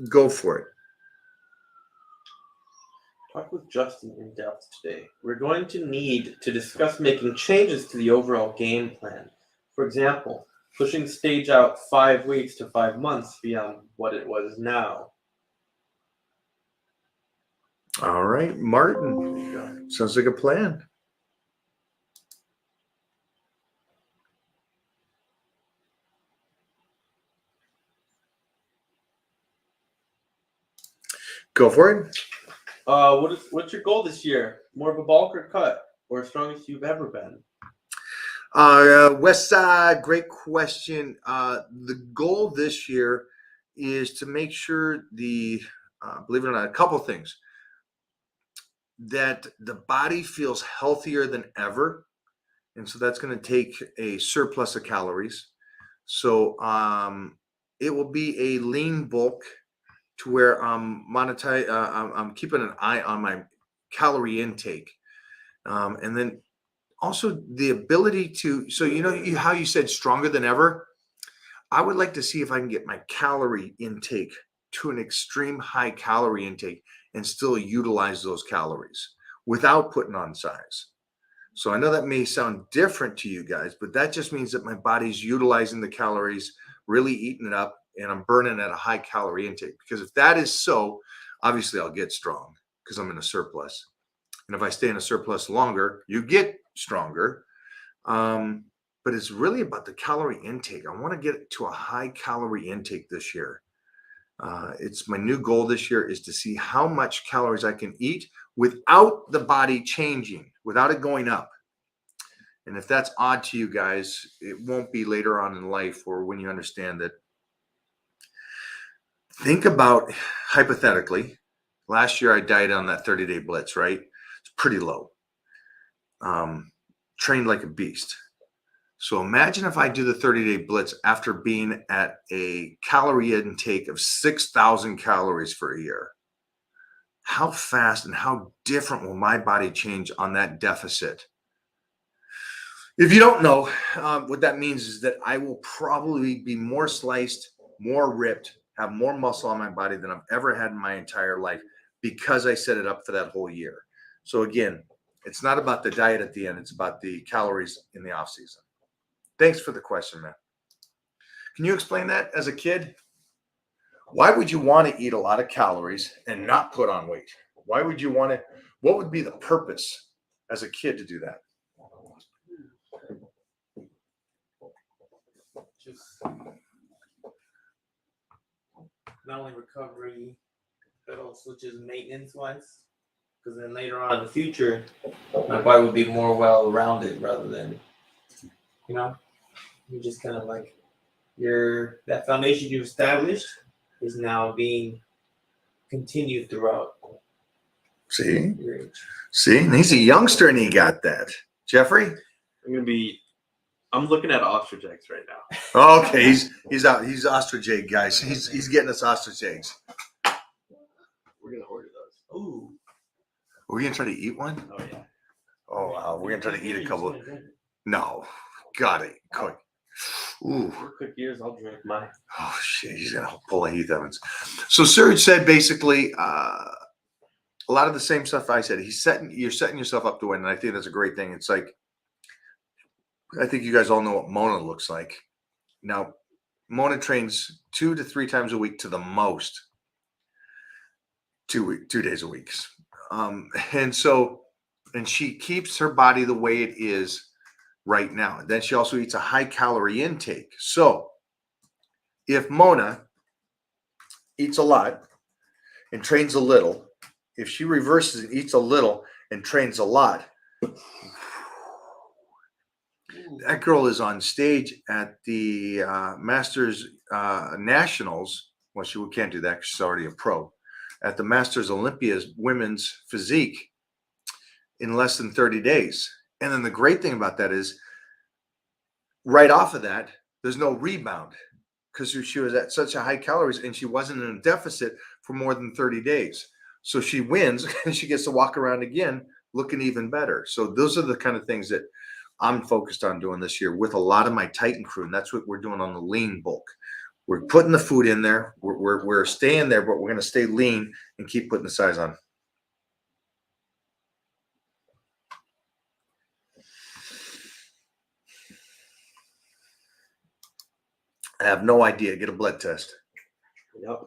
Go for it. Talk with Justin in depth today. We're going to need to discuss making changes to the overall game plan. For example, pushing stage out 5 weeks to 5 months beyond what it was now. All right, Martin. Sounds like a plan. Go for it. What's your goal this year? More of a bulk or cut, or strongest you've ever been? West Side, great question. The goal this year is to make sure believe it or not, a couple things, that the body feels healthier than ever. And so that's going to take a surplus of calories. So it will be a lean bulk to where I'm keeping an eye on my calorie intake. And then also the ability to, so how you said stronger than ever. I would like to see if I can get my calorie intake to an extreme high calorie intake and still utilize those calories without putting on size. So I know that may sound different to you guys, but that just means that my body's utilizing the calories, really eating it up, and I'm burning at a high calorie intake. Because if that is so, obviously I'll get strong because I'm in a surplus. And if I stay in a surplus longer, you get stronger. But it's really about the calorie intake. I want to get to a high calorie intake this year. It's my new goal this year is to see how much calories I can eat without the body changing, without it going up. And if that's odd to you guys, it won't be later on in life or when you understand that. Think about, hypothetically, last year I dieted on that 30-day blitz, right? It's pretty low. Trained like a beast. So imagine if I do the 30-day blitz after being at a calorie intake of 6,000 calories for a year. How fast and how different will my body change on that deficit? If you don't know, what that means is that I will probably be more sliced, more ripped, have more muscle on my body than I've ever had in my entire life because I set it up for that whole year. So again, it's not about the diet at the end. It's about the calories in the off season. Thanks for the question, man. Can you explain that as a kid? Why would you want to eat a lot of calories and not put on weight? Why would you want to? What would be the purpose as a kid to do that? Just not only recovery, but also just maintenance-wise. Because then later on in the future, my body would be more well-rounded rather than, you just kind of like that foundation you established is now being continued throughout. See, your age. and he's a youngster and he got that. Jeffrey? I'm looking at ostrich eggs right now. Okay, he's out. He's ostrich egg, guys. He's getting us ostrich eggs. We're gonna order those. Ooh. Are we gonna try to eat one? Oh yeah. Oh wow, we're gonna try to eat a couple. No, got it. Quick. Ooh. For quick years, I'll drink mine. Oh shit, he's gonna pull a Heath Evans. So Serge said basically a lot of the same stuff I said. You're setting yourself up to win, and I think that's a great thing. It's like, I think you guys all know what Mona looks like. Now, Mona trains 2 to 3 times a week to the most. 2 days a week. And she keeps her body the way it is right now. Then she also eats a high calorie intake. So if Mona eats a lot and trains a little, if she reverses and eats a little and trains a lot, that girl is on stage at the Masters Nationals. Well, she can't do that because she's already a pro. At the Masters Olympia's women's physique in less than 30 days. And then the great thing about that is right off of that, there's no rebound because she was at such a high calories and she wasn't in a deficit for more than 30 days. So she wins and she gets to walk around again looking even better. So those are the kind of things that I'm focused on doing this year with a lot of my Titan crew. And that's what we're doing on the lean bulk. We're putting the food in there. We're staying there, but we're going to stay lean and keep putting the size on. I have no idea. Get a blood test. Yep.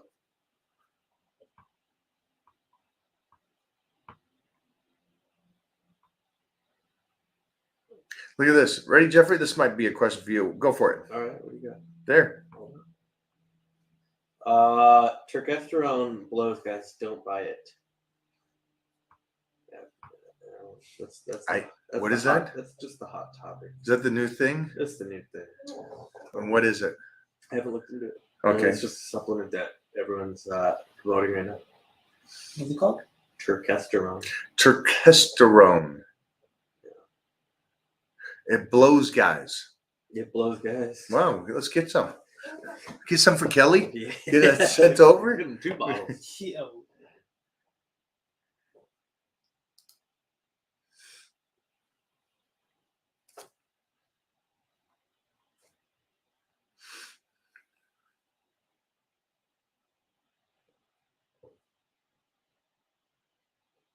Look at this. Ready, Jeffrey? This might be a question for you. Go for it. All right. What do you got? There. Testosterone blows, guys. Don't buy it. Yeah. That's What the is hot- that? That's just the hot topic. Is that the new thing? That's the new thing. And what is it? I haven't looked into it. Okay. It's just a supplement that everyone's promoting right now. What's it called? Turkesterone. Turkesterone. It blows guys. It blows, guys. Wow, let's get some. Get some for Kelly. Yeah. Get that sent over. Give him 2 bottles. Yo.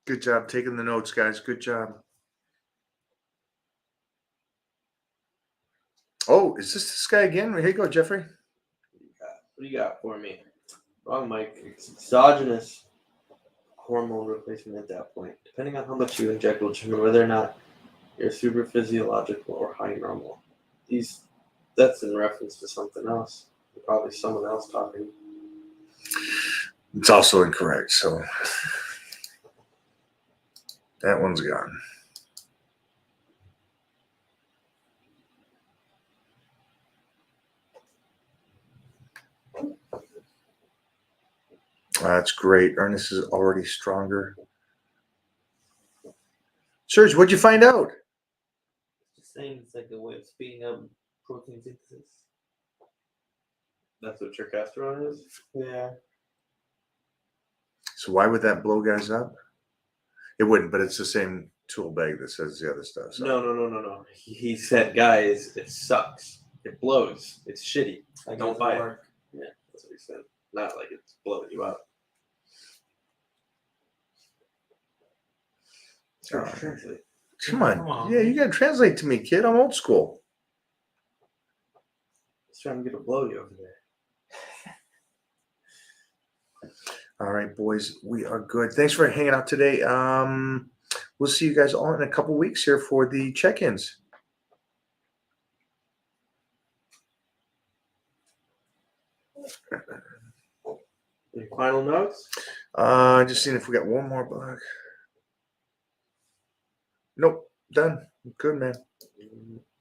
Good job taking the notes, guys. Good job. Oh, is this guy again? Here you go, Jeffrey. What do you got for me? Wrong, Mike. It's exogenous hormone replacement at that point. Depending on how much you inject will determine whether or not you're super physiological or high normal. That's in reference to something else. Probably someone else talking. It's also incorrect, so that one's gone. That's great. Ernest is already stronger. Serge, what'd you find out? Just saying it's like a way of speeding up protein synthesis. That's what turkesterone is? Yeah. So why would that blow guys up? It wouldn't, but it's the same tool bag that says the other stuff. So. No. He said, guys, it sucks. It blows. It's shitty. Like Don't it buy doesn't it. work. Yeah, that's what he said. Not like it's blowing you up. All right. Translate. Come on. Yeah, you got to translate to me, kid. I'm old school. He's trying to get a blowy over there. All right, boys, we are good. Thanks for hanging out today. We'll see you guys all in a couple weeks here for the check-ins. Any final notes? Just seeing if we got one more block. Nope, done. Good, man.